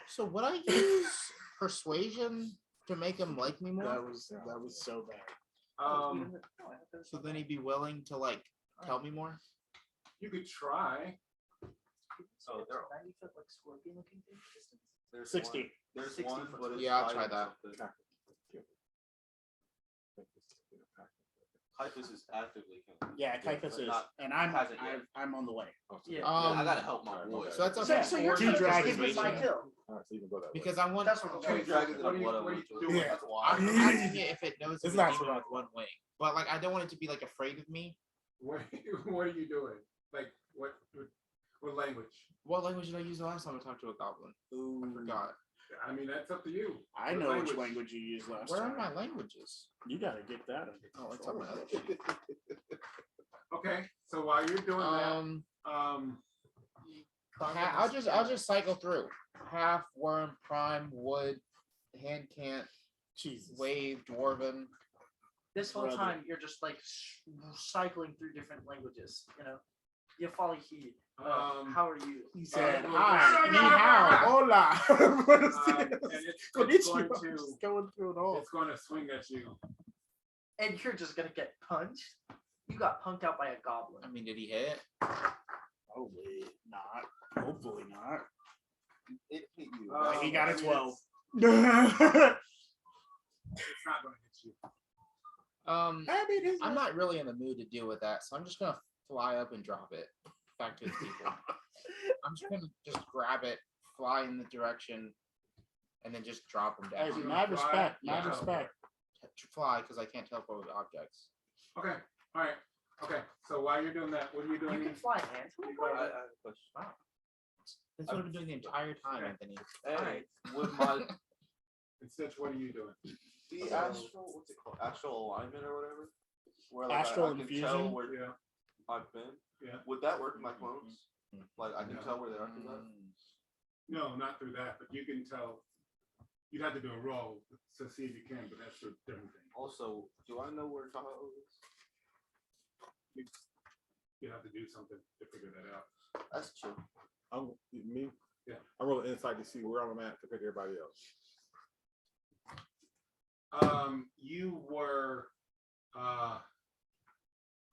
So would I use persuasion to make him like me more? That was so bad. So then he'd be willing to like tell me more. You could try. So there, 90 foot like scorpion looking thing distance. there's 60. One, there's 60 one, foot. but it's Yeah, I'll try hiding that. something. Caiaphas is actively killing. Yeah, Caiaphas but is, not- and I'm hasn't yet. I'm on the way. Yeah. I gotta help my boy. So that's So, okay. so you're Two gonna dragons give me my waiting. kill. All right, so you can go that way. Because I want. That's what Okay, Two dragons so what and are a you blood doing? Yeah. That's why. I'm asking it if it knows It's it's not not survival. with one wing, but like I don't want it to be like afraid of me. What are you doing? Like what language? What language did I use the last time I talked to a goblin? I forgot. I mean, that's up to you. I What know which language you used last Where are time. my languages? You gotta get that under Oh, it's control. on my other sheet. Okay, so while you're doing I'll just cycle through. Half worm, prime, wood, hand can't, Jesus. wave, dwarven. This whole Brother. time you're just like cycling through different languages. You know. Yafali how are you? He said, well, "Hi, ni hao, hola." What is and this? it's going Konnichiwa. to Just going through it all. it's going to swing at you. And you're just gonna get punched. You got punked out by a goblin. I mean, did he hit? Probably not. Hopefully not. It hit you. He got a I mean, 12. It's not going to hit you. I'm not really in the mood to deal with that, so I'm just gonna fly up and drop it back to the people. I'm just gonna just grab it, fly in the direction, and then just drop them Hey, down. mad respect. Mad Yeah. respect. Fly because I can't teleport with objects. Okay, all right. Okay, so while you're doing that, what are you doing? You can fly and I have a question. That's what I've been doing the entire time, Anthony. Hey, with my And Stitch, what are you doing? the astral, what's it called? Astral alignment or whatever. Where like Astral I can infusion? tell where Yeah. I've been. Yeah. Would that work in my clones? Like I can No. tell where they are through that. No, not through that, but you can tell. You'd have to do a roll to see if you can, but that's a different thing. Also, do I know where Tahoe is? You have to do something to figure that out. That's true. Me? Yeah. I'm rolling inside to see where I'm at compared to everybody else. You were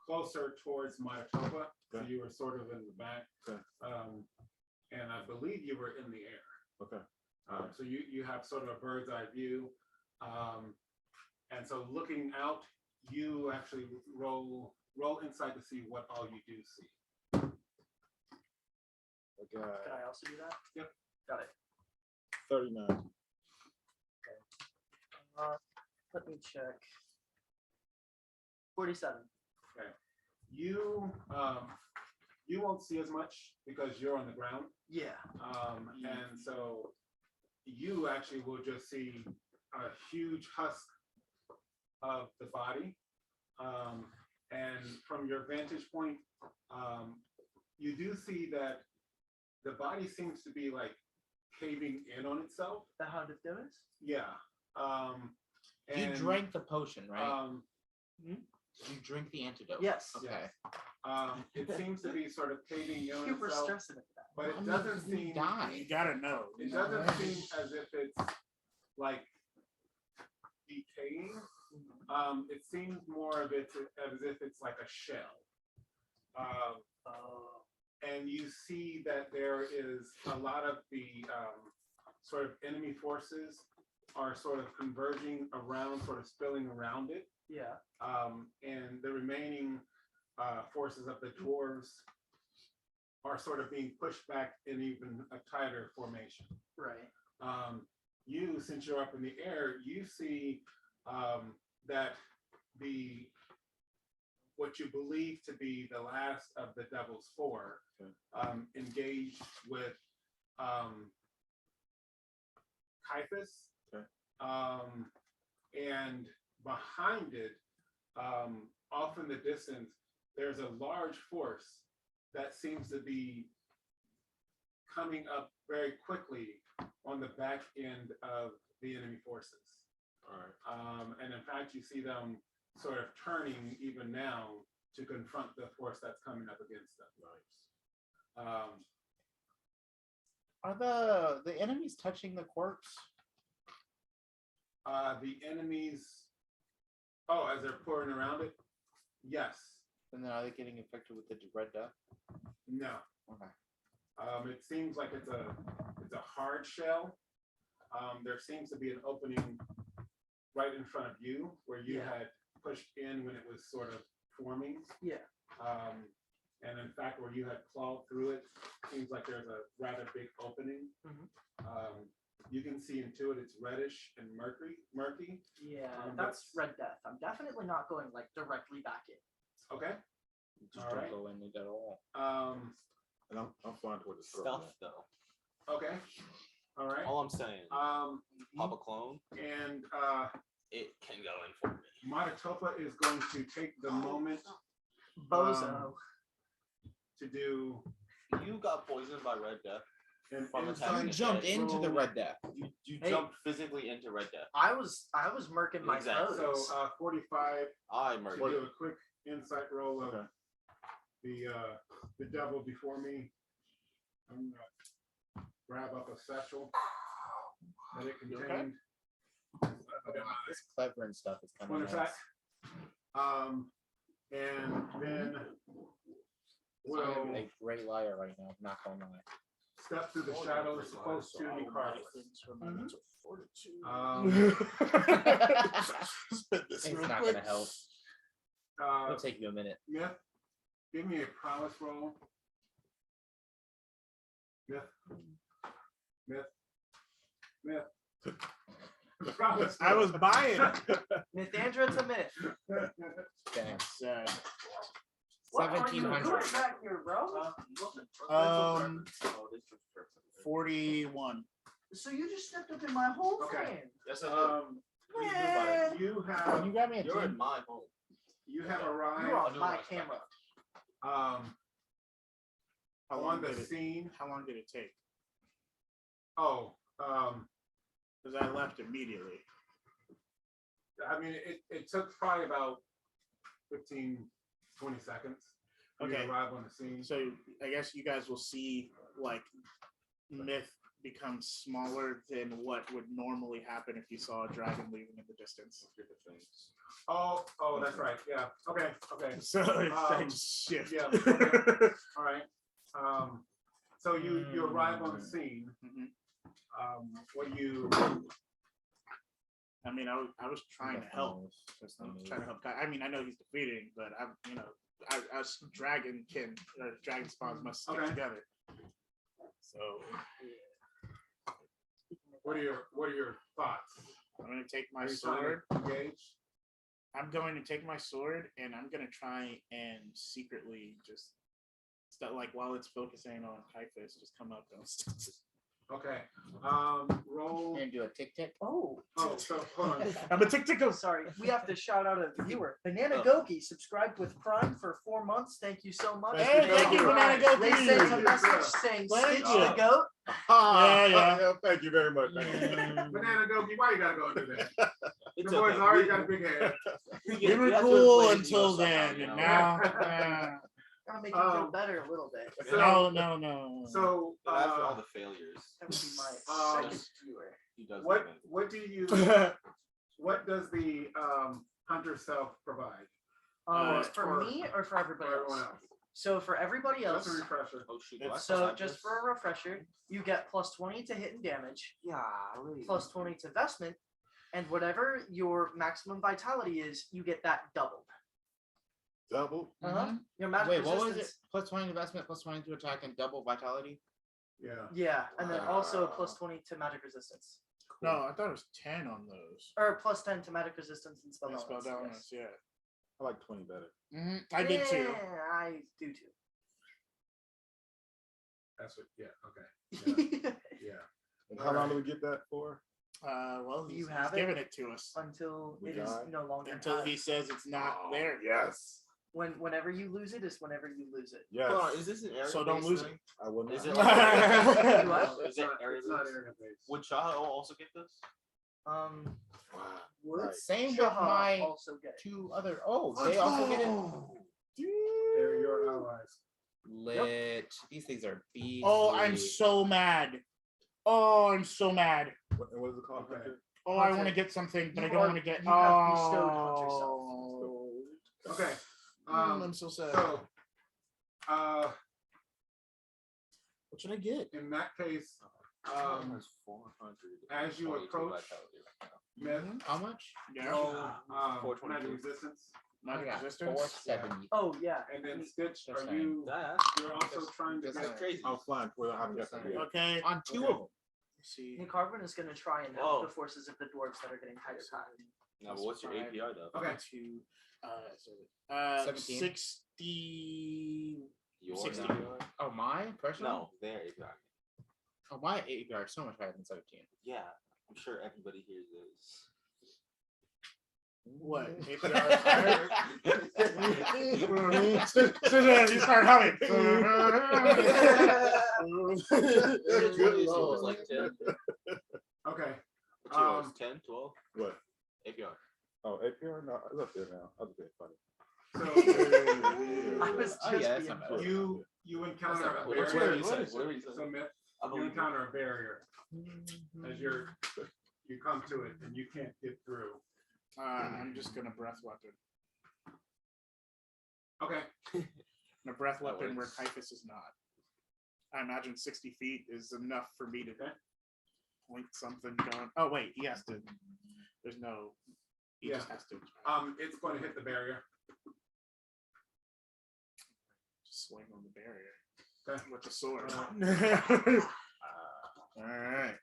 closer towards Manitoba, so Okay. you were sort of in the back. Okay. And I believe you were in the air. Okay. All right. So you have sort of a bird's eye view. And so looking out, you actually roll inside to see what all you do see. I got Can I also do that? Yep. Got it. 39. Let me check. 47. You won't see as much because you're on the ground. Yeah. And so you actually will just see a huge husk of the body. And from your vantage point, you do see that the body seems to be like caving in on itself. The Hound of Demmis? Yeah. You and, drank the potion, right? Hmm? You drink the antidote. Yes. Okay. It seems to be sort of caving in on Super itself, stressing at that. but I it mean, doesn't you seem. die. You gotta know. It doesn't seem as if it's like decaying. It seems more of it as if it's like a shell. And you see that there is a lot of the sort of enemy forces are sort of converging around, sort of spilling around it. Yeah. And the remaining forces of the dwarves are sort of being pushed back in even a tighter formation. Right. You, since you're up in the air, you see that what you believe to be the last of the Devil's Four engaged with Caiaphas. Okay. And behind it, off in the distance, there's a large force that seems to be coming up very quickly on the back end of the enemy forces. All right. And in fact, you see them sort of turning even now to confront the force that's coming up against them. Nice. Are the enemies touching the corpse? The enemies, as they're pouring around it, yes. And then are they getting infected with the Red Death? No. Okay. It seems like it's a hard shell. There seems to be an opening right in front of you where you had pushed in when it was sort of forming. Yeah. And in fact, where you had clawed through it, seems like there's a rather big opening. You can see into it, it's reddish and murky. Yeah, but- that's Red Death. I'm definitely not going like directly back in. Okay. Just All don't right. go in it at all. And I'm flying toward the throat. Stealth though. Okay. All right. All I'm saying, pop a clone, And it can go in for me. Matatopa is going to take the moment Bozo. to do You got poisoned by Red Death. an From insight You jumped into the roll. Red Death. You Hey. jumped physically into Red Death. I was murking my Exactly. toes. So 45 I to murdered do you. a quick insight roll of Okay. the devil before me. I'm gonna grab up a satchel that it You contained. This clever and stuff is kind One of attack. And then I'm we'll a great liar right now. Not gonna lie. step through the shadows close to the carpet. It's not gonna help. It'll take you a minute. Myth, give me a prowess roll. Myth. Prowess I was roll. buying. Mythandra to myth. Dang. Sad. What are you 1700. doing back here, bro? 41. So you just stepped up in my hole, Okay. man. Yes, I Um, What do you do about it? you Can have you grab me a You're in tea? my home. you have You're arrived on my camera. on the did it, scene. how long did it take? Because I left immediately. I mean, it took probably about 15, 20 seconds for you Okay. to arrive on the scene. So I guess you guys will see like myth become smaller than what would normally happen if you saw a dragon leaving in the distance. Oh, that's right. Yeah. Okay. So I just shift. Yeah. Okay. All right. So you arrive on the scene. Mhm. What do you? I mean, I was trying to help. Trying to help. I mean, I know he's defeating, but us dragon spawns must stick Okay. together. So What are your thoughts? I'm gonna take my Are you trying sword. to engage? I'm going to take my sword and I'm gonna try and secretly just like while it's focusing on Caiaphas, just come up and Okay. Roll. And do a tick tick. Oh. So hold on. I'm a tick. Oh, sorry. We have to shout out a viewer. Banana Oh. Goki subscribed with Prime for 4 months. Thank you so much. Hey, thank you, Banana Goki. They sent a message saying Thank Stitch you. the Goat Yeah. Thank you very much. Thank you. Banana Gogi, why you gotta go do that? The It's boys okay. already got a big head. We were have to cool inflate it, until somehow, then, you and know? now. Gotta make you feel better a little bit. So- No. So, But after all the failures, That would be my Um, second viewer. he does. what do you? What does the hunter self provide For me or for everybody for everyone else? else? So for everybody That's else, a refresher. Oh shoot! It's- do I so still have just this? for a refresher, you get plus 20 to hit and damage, Yeah. plus 20 to vestment, and whatever your maximum vitality is, you get that doubled. Double. Your magic Wait, what resistance. was it? Plus 20 investment, plus 20 to attack, and double vitality. Yeah. Yeah, and then also plus 20 to magic resistance. No, I thought it was 10 on those. Or plus 10 to magic resistance and spell And spell elements, dominance, yes. yeah. I like 20 better. I did too. Yeah, I do too. That's what. Yeah. Okay. Yeah. And how long do we get that for? Well, You he's have it? giving it to us Until We it is got it. no longer until had. he says it's not Oh, there. Yes. Whenever you lose it is whenever you lose it. Yes. Hold on, is this an area? So don't lose it. I will not. Is it What? Is it area? It's not area based. Would Chaho also get this? Wow. Right. Same with Shaha my also get it. two other. Oh, they also get it. They're your allies. Lit. These things are beastly. Oh, I'm so mad. Oh, I'm so mad. What is it called? Okay. Hunter? Oh, I Hunter. want to get something, but You I don't are- want to get. you have bestowed Hunter self. Oh. Okay. I'm so sad. So, What should I get? in that case, Has 400 as you 22 approach- vitality right now. Myth, How much? Yeah. roll $422. magic resistance, Magic Yeah, resistance. 470. Oh yeah. and then Stitch. Just Are saying. you? That, You're also trying to just get. that's crazy. I'm flying. Well, I haven't got that yet. Okay. On two Okay. of them. Let's see. Nick Harvin is going to try and Whoa. help the forces of the dwarves that are getting tighter packed. No, but what's your Five. APR though? Okay. 17. 60. Your 60. APR? Oh, my personal? No, their APR. Oh, my APR is so much higher than 17. Yeah, I'm sure everybody here is. What? APR higher? You start humming. Good lord. Like 10, Okay. what's yours? 10, 12? What? APR. Oh, APR? No, it's up there now. I'll be funny. So I was Oh, just yeah, that's being not bad. you encounter a Whatever barrier. you said. Whatever you said. So Myth, I you believe you. encounter a barrier as you come to it and you can't get through. I'm just gonna breath weapon. Okay. A breath That weapon where works. Typhus is not. I imagine 60 feet is enough for me to point something going. Oh wait, he has to. There's no. He just has to It's going to hit the barrier. swing on the barrier Okay. with the sword. All right.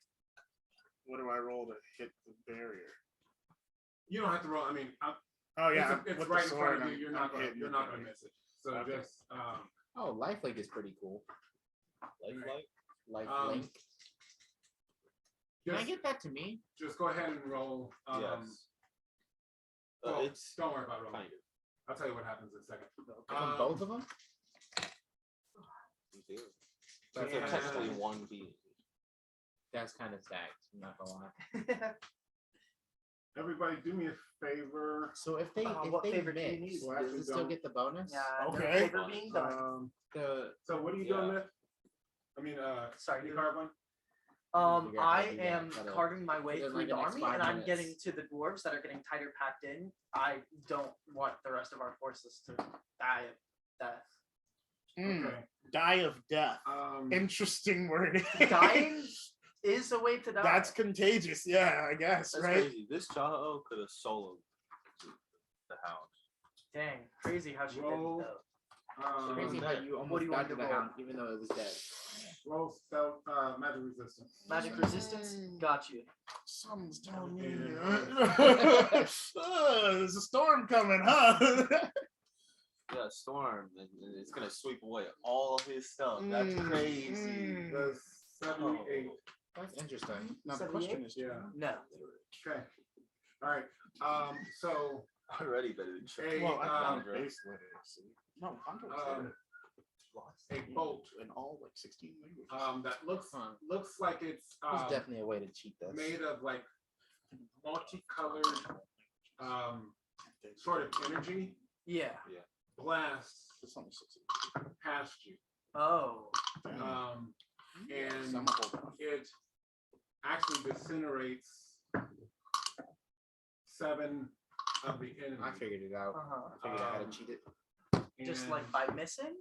What do I roll to hit the barrier? You don't have to roll. I mean, Oh yeah, it's with right the in front of sword, you. You're I'm not going. hitting You're the not going to barrier. miss it. So Okay. just Oh, lifelink is pretty cool. Lifelike? Lifelink. Can I just, get that to me? just go ahead and roll. Yes. Well, It's don't worry about rolling. kind of. I'll tell you what happens in a second. From both of them? You do. Yeah. So technically one being. That's kind of stacked. I'm not gonna lie. Everybody, do me a favor. So if they What if they favor do you mix, need? Well, does actually it still don't. get the bonus? Yeah. Okay. Favor being done. The So what are you Yeah. doing, Myth? I mean, Sorry, you dude. carve one? figure out how I to do that. am Gotta- carving my way within, through like, the the next army, 5 and I'm minutes. getting to the dwarves that are getting tighter packed in. I don't want the rest of our forces to die of death. Okay. Die of death. Interesting word. Dying is a way to die. That's contagious. Yeah, I guess. That's right. crazy. This Chaho could have soloed the hound. Dang, crazy how she Roll. did it though. crazy how you What almost do you got want to to the roll? hound, even though it was dead. Roll spell magic resistance. Magic resistance, got you. Something's telling me. Yeah. There's a storm coming, huh? Yeah, storm, and it's gonna sweep away all his stuff. That's crazy. That's 78. That's interesting. Now the 78? question is, Yeah. No. Okay. All right. So Already better than Chaho. a well, I um, found base letter. See? No, I'm um, a bolt in all like 16 languages. that looks Huh. looks like it's There's definitely a way to cheat this. made of like multicolored sort of energy Yeah. blasts It's only 16. past you. Oh. And Some hold off. it actually disintegrates 7 of the enemy. I figured it out. Uh-huh. I figured out how to cheat it. Just and- like by missing?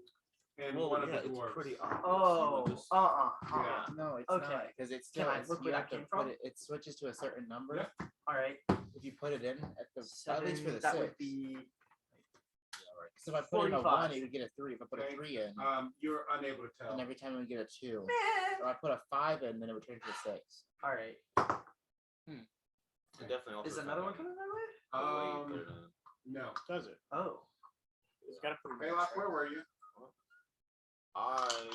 and Well, one of yeah, the it's dwarves. pretty obvious. Oh. You just- Yeah. No, it's Okay. not because it's Can still. I It's, look you where have that to came put from? it switches to a certain number. Yep. All right. If you put it in at the at least for Seven, the that 6. would be So if I put in a 45. 1, it would get a 3. If I put Okay. a 3 in, You're unable to tell. and every time it would get a 2. meh. Or I put a 5 in, then it would turn to a 6. All right. It definitely also Is another one depends coming my way? on the way you put it in. No. Does it? Oh. It's got a pretty Belac, where were you? I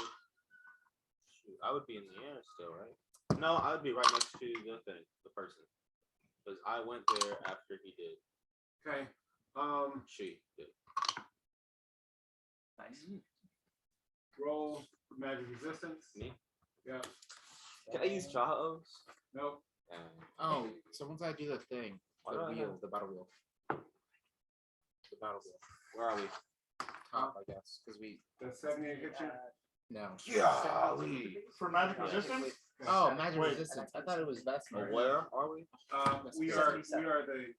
would be in the air still, right? No, I would be right next to the thing, the person, because I went there after he did. Okay. She did. Nice. Roll magic resistance. Me? Yeah. Can I use Jaws? Nope. Oh, so once I do the thing, Why the do I wheel, have- the battle wheel. The battle wheel. Where are we? Top, I guess, because we. Does 78 hit you? No. Golly. For magic Yeah. resistance? Oh, magic Wait. resistance. I thought it was best. Well, where are we? We are the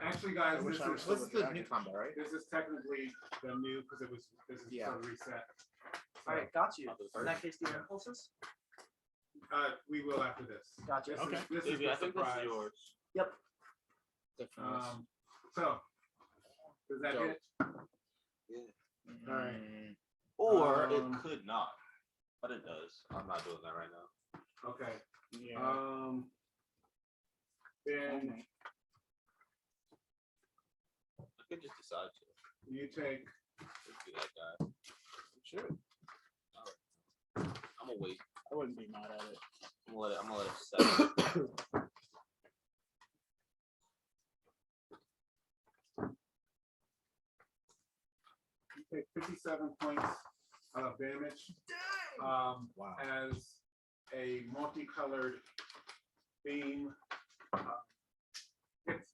actually guys, I wish I was This is the Dragon. new combo, right? this is technically the new because this is Yeah. sort of reset. All right, got you. I'll do In first. that case, do your impulses. We will after this. Got you. This Okay. is this is Davey, the I think this surprise. is yours. Yep. Different. So does that Dope. hit? all right. Or Um, it could not, but it does. I'm not doing that right now. Okay. Yeah. Then I could just decide to you take just be like that. Sure. I'm gonna wait. I wouldn't be mad at it. I'm gonna let it settle. you take 57 points of damage. Wow. As a multicolored beam hits.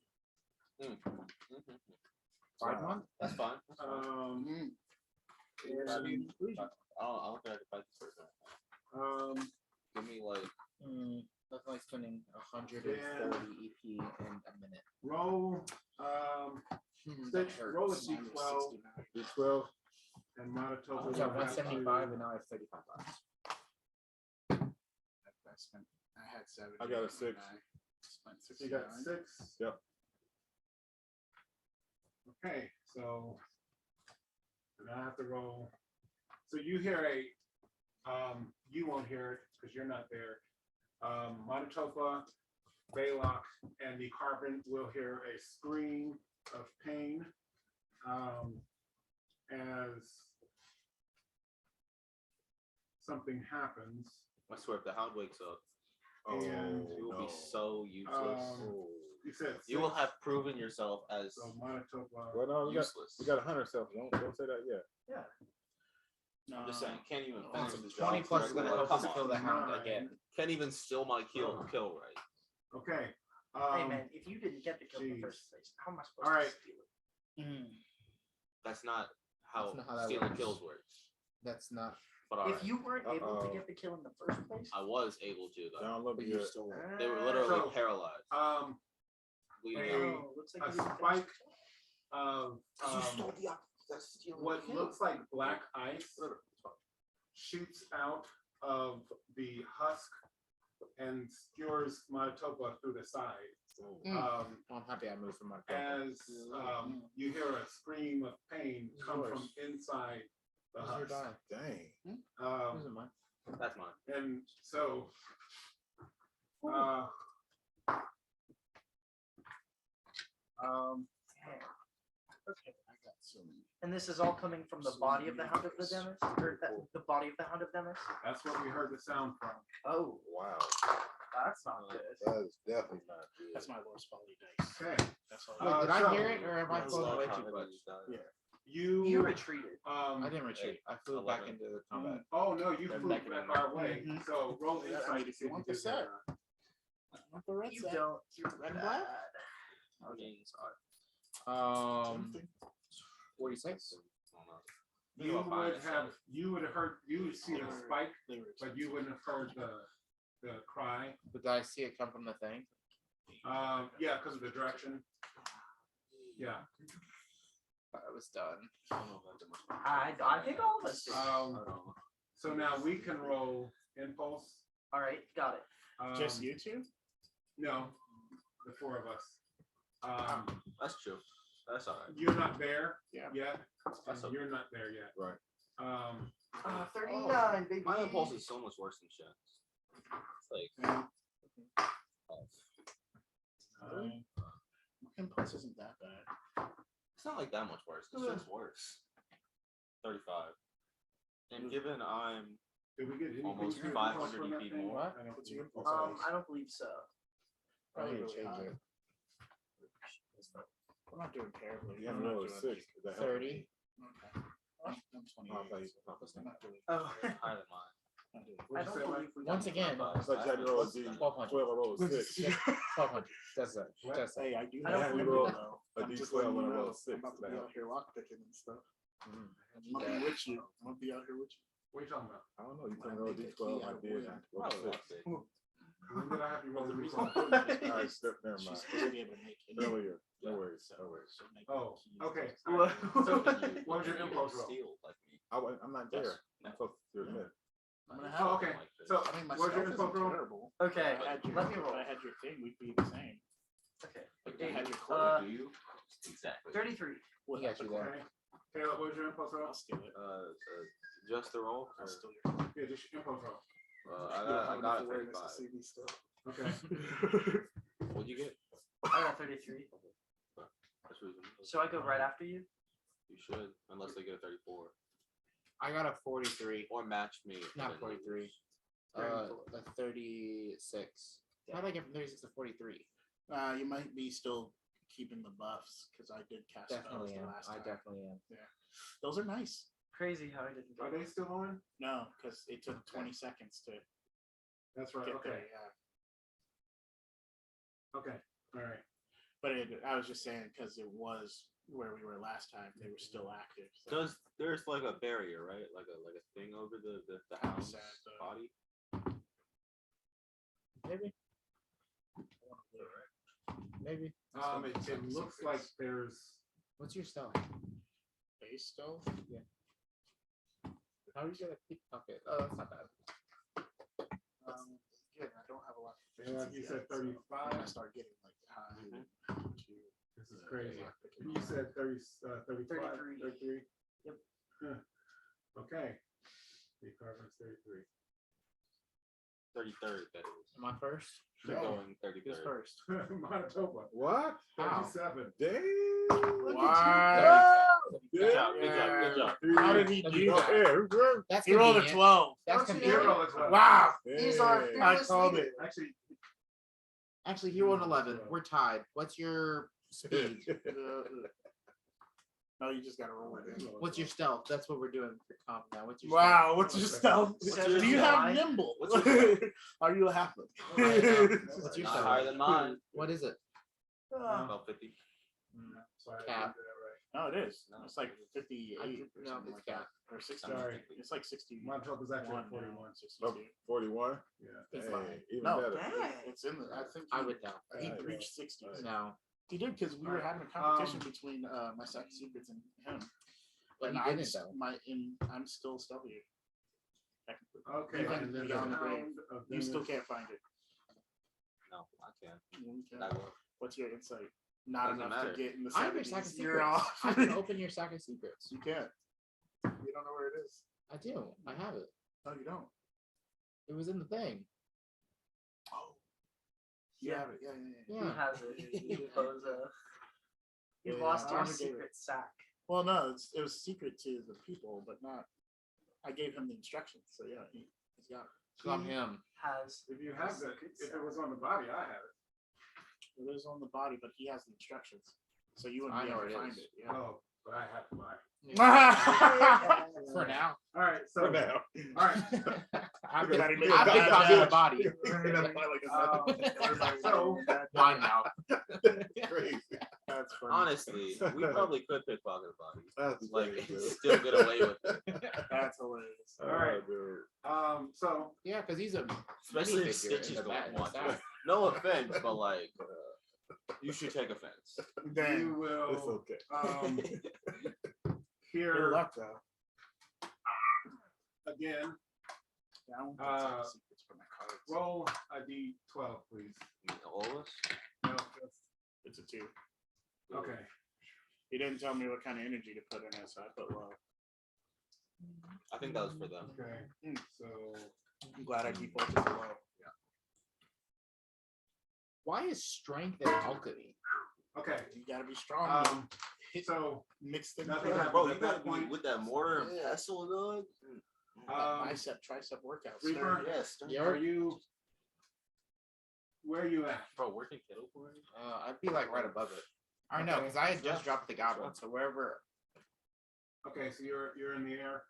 Five one? That's fine. That's fine. And, I don't think I can fight this person. Give me like That's like spending 140 EP in a minute. roll That roll a hurts. d12 D12. and Manitoba. I will got have 175 to- and now I have 35 left. I had 7. I got a 6. Spent You got 69. 6. Yep. Okay, so now I have to roll. So you hear you won't hear it because you're not there. Manitoba, Belac, and the Carbon will hear a scream of pain as something happens. I swear if the hound wakes up, And, you will be so useless. You said You will 6, have proven yourself as so Manitoba. Well, no, useless. we got a hunter self. Don't say that yet. I'm just saying, can't even And finish so the 20 job plus is correctly. gonna help Come us on. kill the hound 9. again. Can't even steal my kill right. Okay. Hey man, if you didn't get the kill in the jeez. first place, how am I supposed All right. to steal it? That's not how That's not how that stealing works. kills works. That's not. But alright, If you weren't able to Uh-oh. get the kill in the first place, I was able to though. Down look But you good. still won't. They were literally So, paralyzed. Bleeding a- out. oh, looks like a you didn't finish spike the of what looks like black ice shoots out of the husk and skewers Manitoba through the side. I'm happy I moved from my As you hear a scream of pain come Yours. from inside the Where's your husk. die? Dang. Where's it mine? That's mine. And so Okay. I got so many. And this is all coming from the body of the Hound of the Demmis? Or the body of the Hound of Demmis? that's what we heard the sound from. Oh, Wow. that's not good. That is definitely not good. That's my lowest quality dice. Okay. That's all. Wait, did so- I hear it or am I I floating love way how too they much? do that. Yeah. You retreated. I didn't retreat. I flew back 11. into the combat. Oh no, you They're flew back in back the- our way. Mhm. So roll Yeah, insight to see if want you the did set. that. Want the red You set. don't. You're Red and bad. black? 46. You would see the spike, but you wouldn't have heard the cry. But did I see it come from the thing? Yeah, because of the direction. Yeah. I was done. I think all of us did. So now we can roll impulse. All right, got it. Just you two? No, the four of us. That's true. That's all right. You're not there Yeah. yet. That's okay. You're not there yet. Right. 39, baby. My impulse is so much worse than Shen's. It's like, Impulse isn't that bad. it's not like that much worse. It's just worse. 35. And given I'm Did we get anything almost to 500 from that EP thing? more. I don't What's think your so. impulse? I don't believe so. Probably need to really change high. it. We're not doing terribly. You I'm have not another doing- 6. Is that helpful? 30. Okay. I'm 28. Oh, I thought you- I'm not doing- Oh, Higher than mine. not doing- I What'd you don't say, believe Mike? we Once again, I thought you had to roll a D. 1200. 12, I rolled a 6. 1200. That's it. What? That's it. Hey, I do I have don't women, believe- though. a I'm just D12 letting when you I roll know. a 6, I'm about to that be out helps. here lockpicking and stuff. Mhm. I'm gonna be with you. I'm gonna be out here with you. What are you talking about? I don't know. You When can I roll a make a D12. key I out of did. wood. I rolled a Probably 6. less big. When did I have you roll the All result? right, step. Never She's mind. supposed to be able to make it. Earlier. No worries. No worries. So make Oh, keys. okay. Whoa. So, You- what was your you impulse don't roll? steal like me. I'm not there. I'm supposed to admit. I'm gonna have Oh, okay. So, I mean, my what was your stealth impulse isn't roll? terrible. Okay, If I had your, let me if roll. I had your thing, we'd be the same. Okay, If I had your Uh, core, Do you? Exactly. 33. we'll He have got the you core. there. Okay. Caleb, what was your impulse roll? I'll steal it. Just the roll? I'll or- steal your. Yeah, just your impulse roll. I got a 35. see these stuff. Okay. What'd you get? I got 33. That's reasonable. So I go right after you. You should, unless they get a 34. I got a 43. Or match me. Not then 43. lose. A 36. How did I get from 36 to 43? You might be still keeping the buffs because I did cast those Definitely the am. last I time. definitely am. Those are nice. Crazy how I didn't Are go. they still on? No, because it took 20 seconds to That's right. get Okay. there. Yeah. Okay. All right. But I was just saying because it was where we were last time. They were still active. So. There's like a barrier, right? Like a thing over the hound's Sad, though. body. Maybe. Maybe. It looks like there's. What's your stealth? Base stealth. Yeah. How are you gonna pickpocket? Oh, that's not bad. Again, I don't have a lot. Of Yeah, like you said, efficiency yet, so 35. when I start getting like high. This is crazy. You said 30, 35, 33. 33. Yep. Huh. Okay. The carbon's 33. 33rd, that is. Am I first? You're No. going Who's 33rd. first? Manitoba. What? How? 37. Damn. Wow. Good job, good job, good job. How did he That's do good. that? Yeah, who won? That's He rolled a convenient. 12. That's Don't you convenient. Zero as well. Wow. These are Damn. I fearless called leaders. it. Actually, Actually, he rolled 11. We're tied. What's your speed? No, you just gotta roll it in. What's your stealth? That's what we're doing for comp now. What's your Wow, what's your stealth? What's Do your you have stealth? nimble? What's your Are you a halfling? stealth? What's your Not stealth? higher than mine. What is it? Ah, About 50. sorry, I Cap. didn't do that right. No, it is. No. It's like 58 or No, something it's like that. cap. Or 60. Sorry. It's like 60. Manitoba's actually at 41 41. 62. 41? Yeah. It's Hey, fine. even No, better. dang. It's in the. I think I he- would know. he Alright, reached 60. No. He did because we were having a competition between my second secrets and him. But And he I'm didn't s- though. I'm still stealthier. Technically. Okay. Even and then beyond the grave. Hound of You still Demmis. can't find it. No, I can't. You can't. I will. What's your insight? Not Doesn't enough matter. to get in the I'm your 70s. sack of You're secrets. off. I can open your sack of secrets. You can't. You don't know where it is. I do. I have it. No, you don't. It was in the thing. Oh. You Yeah. have it. Yeah, yeah, yeah. He Yeah. has it. You bozo. You Yeah, lost I your already gave secret sack. Well, no, it was secret to the people, but not. I gave him the instructions, so yeah, he's got it. So I'm him. Has If you have the, if it was on the body, I have it. It is on the body, but he has the instructions, so you wouldn't I be know able to where it find is. it. Yeah. Oh, but I have to buy. For now. All right, so For now. all right. I've Yeah, been yeah, copying yeah. the body. So Mine now. Crazy. That's funny. Honestly, we probably could pick pocket body. That's Like, crazy, dude. still get away with it. That's hilarious. all right. Dude. So Yeah, because he's a Especially if minifigure Stitch in is the the back one. stack. No offense, but like, you should take offense. Dang. you It's will okay. Good hear luck though. again. Yeah, I won't put some secrets for my cards. Roll a d12, please. All of us? No, that's, It's a 2. okay. He didn't tell me what kind of energy to put in it, so I put low. I think that was for them. Okay. So I'm glad I defaulted to low. Why is strength and alchemy? okay. You gotta be strong. So Mix things nothing up. happened. Bro, you at that gotta be point. with that mortar and Yeah. pestle, dog. Bicep, tricep workouts. Reaper, Yes. are you? Where are you at? Bro, working kettle for it? I'd be like right above it. I know, Okay. because I had just dropped the goblin, so wherever, Okay, so you're in the air.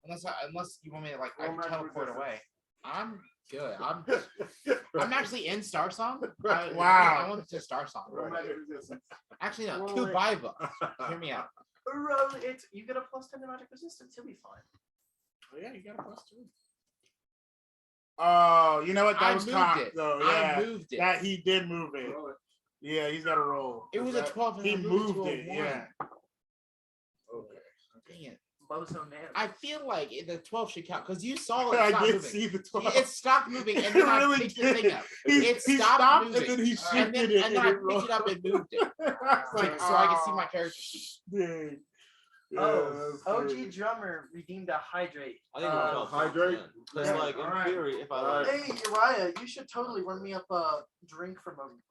unless you want me to like, I Roll can magic teleport resistance. away. I'm good. I'm actually in Star Song. Wow. I went to Star Song. Roll magic resistance. Actually, no, Roll 2 it. buy books. Hear me out. Roll it. You get a +10 to magic resistance. You'll be fine. Oh, yeah, you got a +2. Oh, you know what? That I was moved cocked, it. though. I Yeah, moved it. that he did move it. Roll it. Yeah, he's got to roll. It was a That- 12 and He I moved moved to a it. 1. Yeah. Okay. Dang it. Bozo man. I feel like the 12 should count because you saw it I stop did moving. see the 12. It stopped moving and It then I really picked the did. thing up. He It stopped stopped moving. and then he And shifted then, it. and then I it picked it up and moved it. like, So I can see my character sheet. Dang. Yeah, Oh, that's OG crazy. drummer redeemed a hydrate. I think we'll tell hydrate? Because, Yeah, like, in alright. theory, if I Alright. like, Hey Uriah, you should totally run me up a drink from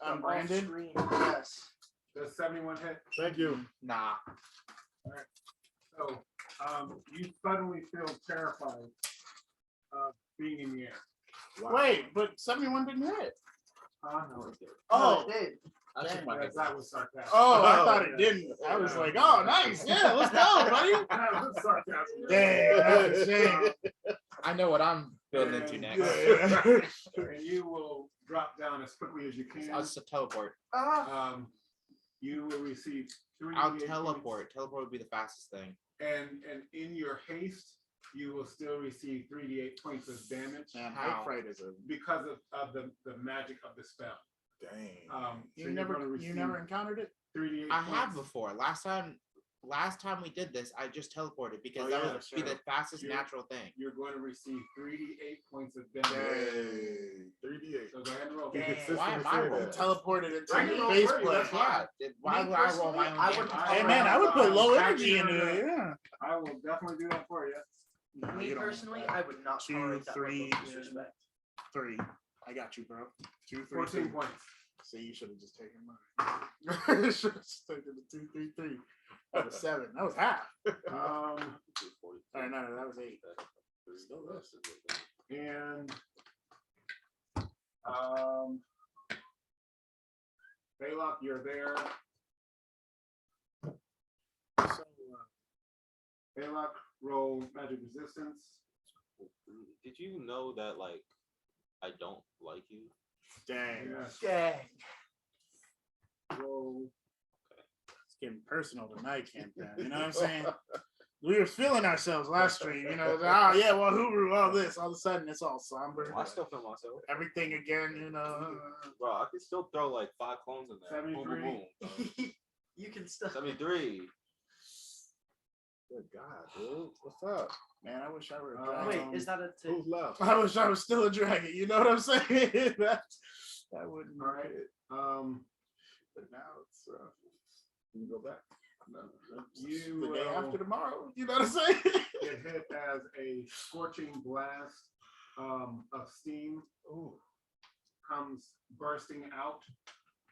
a Brandon? screen. Yes. Does 71 hit? Thank you. Nah. So you suddenly feel terrified of being in the air. Wow. Wait, but 71 didn't hit. No, it did. Oh, it did. I should Dang, find Yes, it. that was sarcastic. Oh, I Oh, thought it yeah. didn't. I was like, oh, nice. Yeah, let's go, buddy. That was sarcastic. Dang, that's a shame. I know what I'm building into next. Yeah. And you will drop down as quickly as you can. I'll just teleport. You will receive 3 I'll D8 teleport. Teleport would be the fastest thing. points, and in your haste, you will still receive 3d8 points of damage Man, How? height fright is a because of the magic of the spell. Dang. So you you're never gonna receive encountered it? 3d8 I have points. before. Last time we did this, I just teleported because Oh, that yeah, would be sure. the fastest Yeah. natural thing. You're going to receive 3d8 points of damage. Hey, 3D8. So go ahead and roll. Be Dang. consistent Why am and I say rolling? that. Teleported into I can the roll base for you, play. that's fine. Why Me would I roll my personally, own I damage? would- Hey man, I would put low I energy can into do it. that. Yeah. I will definitely do that for you. No, Me you don't. personally, I would not 2, tolerate that 3, level of disrespect. 3. I got you, bro. 2, 3, 14 3. points. See, you should have just taken mine. You should have just taken the 2, 3, 3. That was 7. That was half. All right, no, that was 8. Still this. And Belac, you're there. So, Belac, roll magic resistance. Did you know that, like, I don't like you? dang. Yes. Dang. Roll. It's getting personal tonight, Campbell. You know what I'm saying? We were feeling ourselves last stream, you know. Oh yeah, Wahuru, all this. All of a sudden, it's all somber. I still feel myself. Everything again, you know. Bro, I can still throw like 5 clones in there. Boom, boom, 73. boom. You can still. 73. Good God, dude. What's up? Man, I wish I were a Wait, dragon. is that a Who's left? I wish I was still a dragon. You know what I'm saying? that wouldn't be All right. it. But now it's Can you go back? You the day will after tomorrow. You know what I'm saying? get hit as a scorching blast of steam comes bursting out,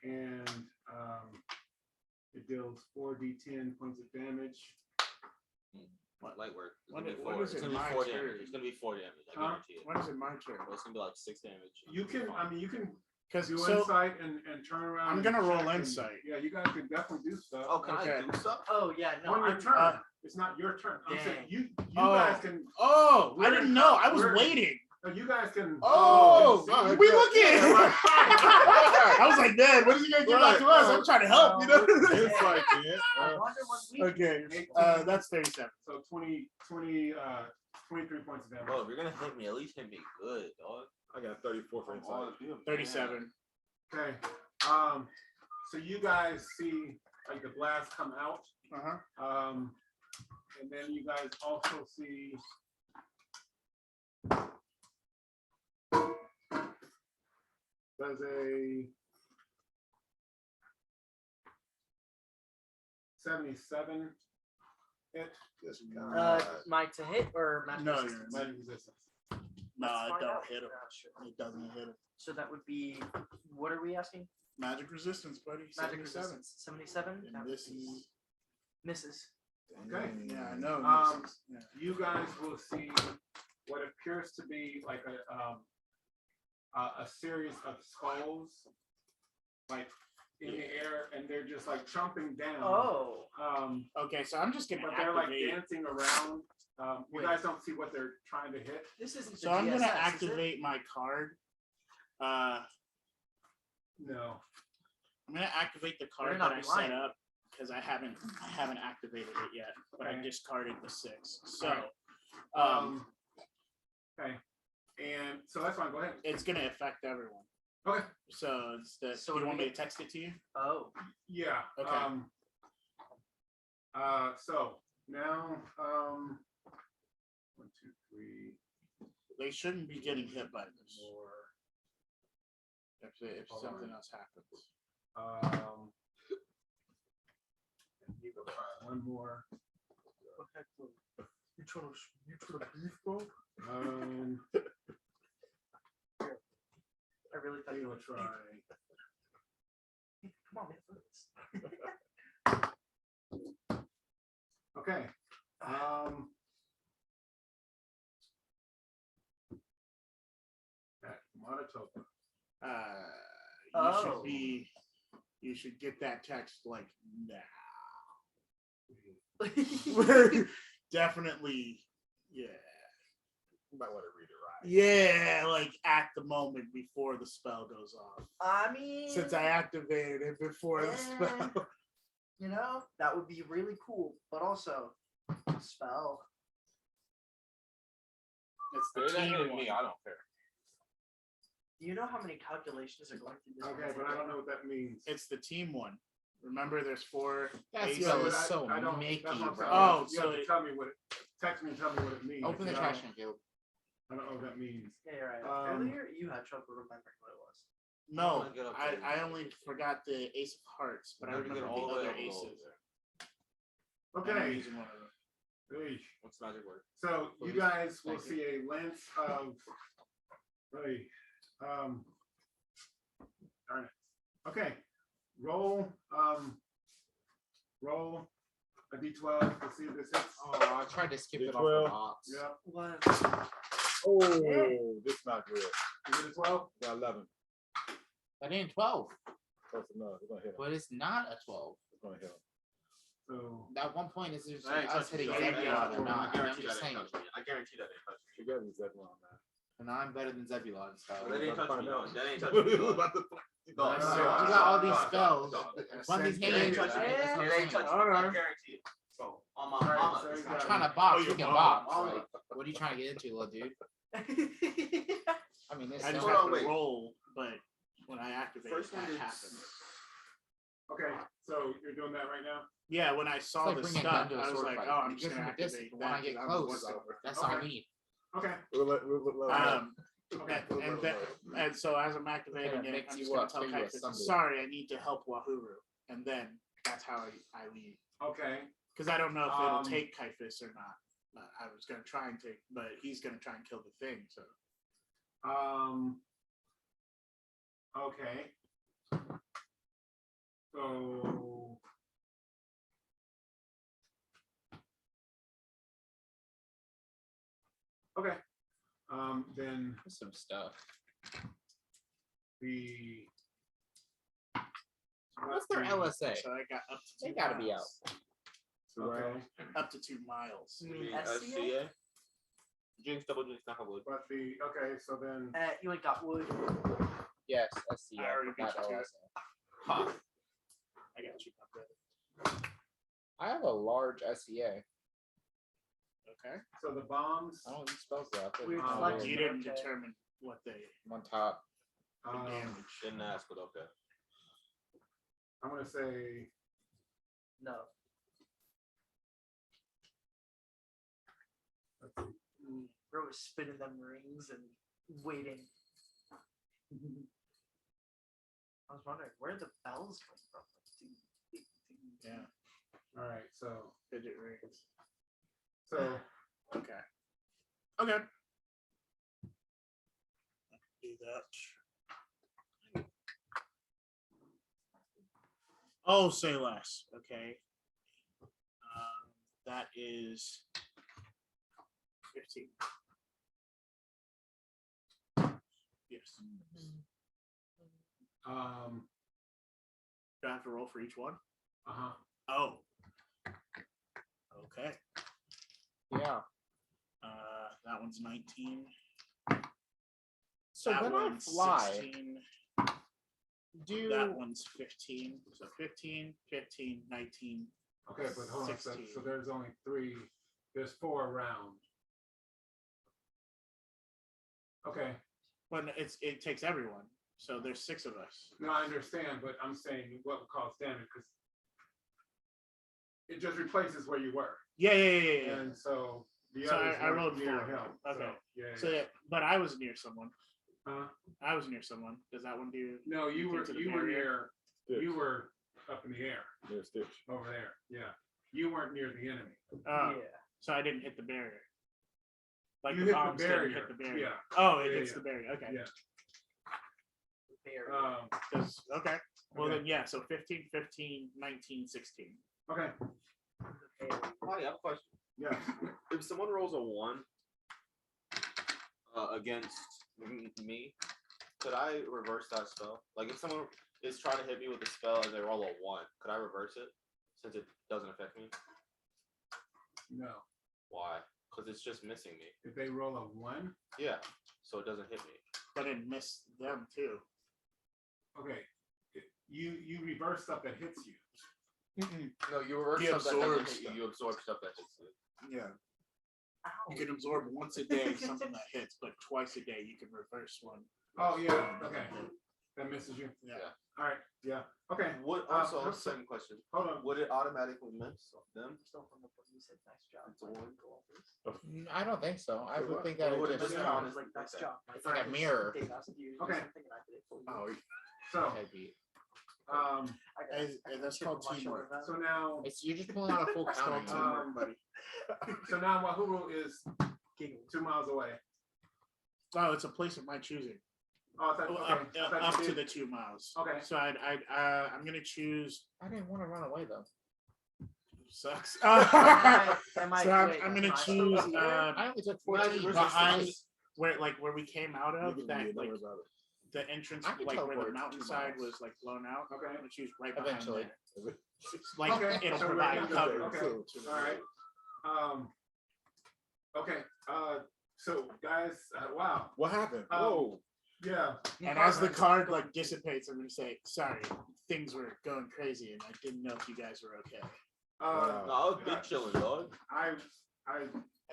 and it deals 4d10 points of damage. Light work. It's When gonna be when 4. is It's it gonna be my 4 turn? damage. It's gonna be 4 damage. I Huh? guarantee it. When is it my turn? It's gonna be like 6 damage. You can, I mean, you can Because do so insight and turn around. I'm and gonna roll check and- insight. Yeah, you guys can definitely do stuff. Oh, can Okay. I do stuff? Oh yeah, no, On your I'm turn. It's not your turn. I'm saying Dang. you Oh. guys can. oh, I We're didn't in know. co- I was we're- waiting. You guys can. Oh, Oh, we yeah. looking. Yeah, I was like, man, what is he gonna give back to Right. us? I'm trying to help, you know. Insight, man. I wonder what we Okay, that's 37. So 23 points of damage. Bro, if you're gonna hit me, at least hit me good, dog. I got 34 for insight. 37. Okay. So you guys see like the blast come out. Uh-huh. And then you guys also see there's a 77 hit. Yes, my to hit or magic No, resistance? Magic resistance. No, Let's it find don't out. hit him. Sure. It doesn't hit him. So that would be, what are we asking? Magic resistance, buddy. Magic 77. resistance, 77. And That would this be is misses. Okay. yeah, I know. Um, misses. Yeah. You guys will see what appears to be like a series of skulls, like in the air, and they're just like chomping down. Oh, Okay, so I'm just gonna But they're like activate. dancing around. You Wait. guys don't see what they're trying to hit. this isn't. So the I'm gonna GSS, is it? activate my card. No. I'm gonna activate the Better card not that I be set lying. up because I haven't activated it yet, but I Okay. discarded the 6. So Alright. Okay. And so that's fine. Go ahead. it's gonna affect everyone. Okay. So it's the. So Do you what do want we me to get? text it to you? Oh, Yeah. Okay. So now 1, 2, 3, They shouldn't be getting hit by this 4. if Hold something on. else happens. And you go try one more. you trying to beef, bro? I really thought You you will would try. Come on, man. Okay. At Manitoba. Oh. You should get that text like now. Definitely, yeah. You might want to read it right. Yeah, like at the moment before the spell goes off. I mean, Since I activated it before the spell. you know, that would be really cool, but also spell. It's the They're not team hitting one. me. I don't care. Do you know how many calculations are going through this? Okay, but I don't know what that means. It's the team one. Remember, there's 4. That aces. spell but is so I don't, makey, that's what I'm bro. saying. Oh, you so have to it- tell me what it, text me and tell me what it means. Open the you trash know? can, Caleb. I don't know what that means. Yeah, you're right. Um, Earlier, you had trouble remembering what it was. No, wanna get up I, there. I only forgot the Ace of Hearts, but I I'm gonna get remember all the the way other up the aces. road. I'm Okay. using one of them. Eesh. What's magic word? So you Please. guys will Thank see a length of, right, darn it. Okay, roll a d12 to see if this hits. Oh, I tried to skip it off the 12. box. Yep. What? Oh, this is not good. Is it a 12? Got 11. That ain't 12, Close enough. We're gonna hit him. but it's not a 12. We're gonna hit him. So At one point, it's just I ain't us touching hitting you. Zebulon or not. I I'm guarantee just that saying. ain't touching me. I guarantee that ain't touching me. Together with Zebulon, man. And I'm better than Zebulon, so. That ain't About to touching me. find out. That ain't touching me. We're about to find Dog, You No, dog, got all dog, these dog, spells. dog. Run these It It ain't hands. touching me. That's what I'm It ain't saying. touching me. Alright. I guarantee it. So on my Alright, mama. so it's you not got- Trying to Oh, box, your we can mom. box. Oh, Like, what are you trying to get into, little dude? yeah. I mean, this I just Hold have on, to wait. roll, but when I activate First it, one that is- happens. okay, so you're doing that right now. Yeah, when I saw like the bringing a stuff, gun to a I was sword like, fight. oh, I'm You just get gonna from a distance, activate but when I that get 'cause I'm close, over. that's all I Okay. need. Okay. We'll Okay. And so as I'm activating Okay, it, mix I'm you just gonna up, tell figure Cactus, something. sorry, I need to help Wahuru, and then that's how I leave. Okay. Because I don't know if it'll Um, take Caiaphas or not. I was gonna try and take, but he's gonna try and kill the thing. So Okay. So. Okay. Then Some stuff. the. What's their LSA? So I got up to 2 They gotta be out. miles. Okay. Up to 2 miles. You mean The SCA? SCA? Jinx, double jinx, knock on wood. But the okay, so then You ain't got wood. Yes, SCA. I already beat not you to it. LSA. Ha. I got you, my brother. I have a large SCA. Okay. so the bombs. I don't use spells though. Weird Oh, flex. You didn't Okay. determine what they I'm on top. damage. Didn't ask, but okay. I'm gonna say No. let's see. Bro was spinning them rings and waiting. I was wondering where the bells come from. Yeah. All right, so Fidget rings. so Okay. Okay. Do that. Oh, say less. Okay. That is 15. Yes. Do I have to roll for each one? uh-huh. Oh. Okay. Yeah. That one's 19. So That when I one's fly, 16. do That one's 15. So 15, 15, 19. Okay, but hold on. So 16. there's only 3. There's 4 around. Okay. But it takes everyone. So there's 6 of us. No, I understand, but I'm saying what would cause damage because it just replaces where you were, Yeah. and so the So others I weren't rolled near 4. him. Okay. So, yeah. So yeah, but I was near someone. Huh? I was near someone. Does that one do? No, you were Into the you were barrier? near. Stitch. You were up in the air Near Stitch. over there. Yeah, you weren't near the enemy. Oh, Yeah. so I didn't hit the barrier. Like You the hit the bombs didn't barrier, hit the barrier. yeah. Oh, it Yeah, hits yeah. the barrier. Okay. Yeah. Very. Okay. Well Okay. then, yeah. So 15, 15, 19, 16. Okay. Marty, I have a question. Yeah. If someone rolls a 1 against me, could I reverse that spell? Like if someone is trying to hit me with a spell and they roll a 1, could I reverse it since it doesn't affect me? No. Why? Because it's just missing me. If they roll a 1, Yeah, so it doesn't hit me. But it missed them too. okay. You reverse stuff that hits you. No, you reverse He stuff that absorbs doesn't hit you. stuff. You absorb stuff that hits you. Yeah. Ow. You can absorb once a day something that hits, but twice a day you can reverse one. Oh yeah. Okay. That misses you. Yeah. All right. Yeah. Okay. Would also second question. Hold on. Would it automatically miss them? Still from the point you said nice job. It's a 1. I don't think so. I would think that What it would it just just I count was like, nice Okay. job. It's like a mirror. Okay. Okay. Oh, So heavy. That's called teamwork. so now You're just pulling out a full It's called counter. teamwork, buddy. so now Wahuru is 2 miles away. Oh, it's a place of my choosing. Oh, I thought, Well, okay. I thought up you to did. the 2 miles. Okay. So I'm gonna choose. I didn't want to run away though. Sucks. Am I- So wait, I'm am gonna I still choose here? I only took 14. behind where we came out You of can that do it, don't like worry about it. the entrance I can like where the teleport 2 mountainside miles. was like blown out. Okay. I'm gonna choose right behind Eventually. there. Like Okay, it'll so we're provide gonna- cover. okay, to- all right. Okay. So guys, wow. What happened? Oh. Yeah. And as the card like dissipates, I'm gonna say, sorry, things were going crazy, and I didn't know if you guys were okay. Wow. No, I was big chilling, dog. I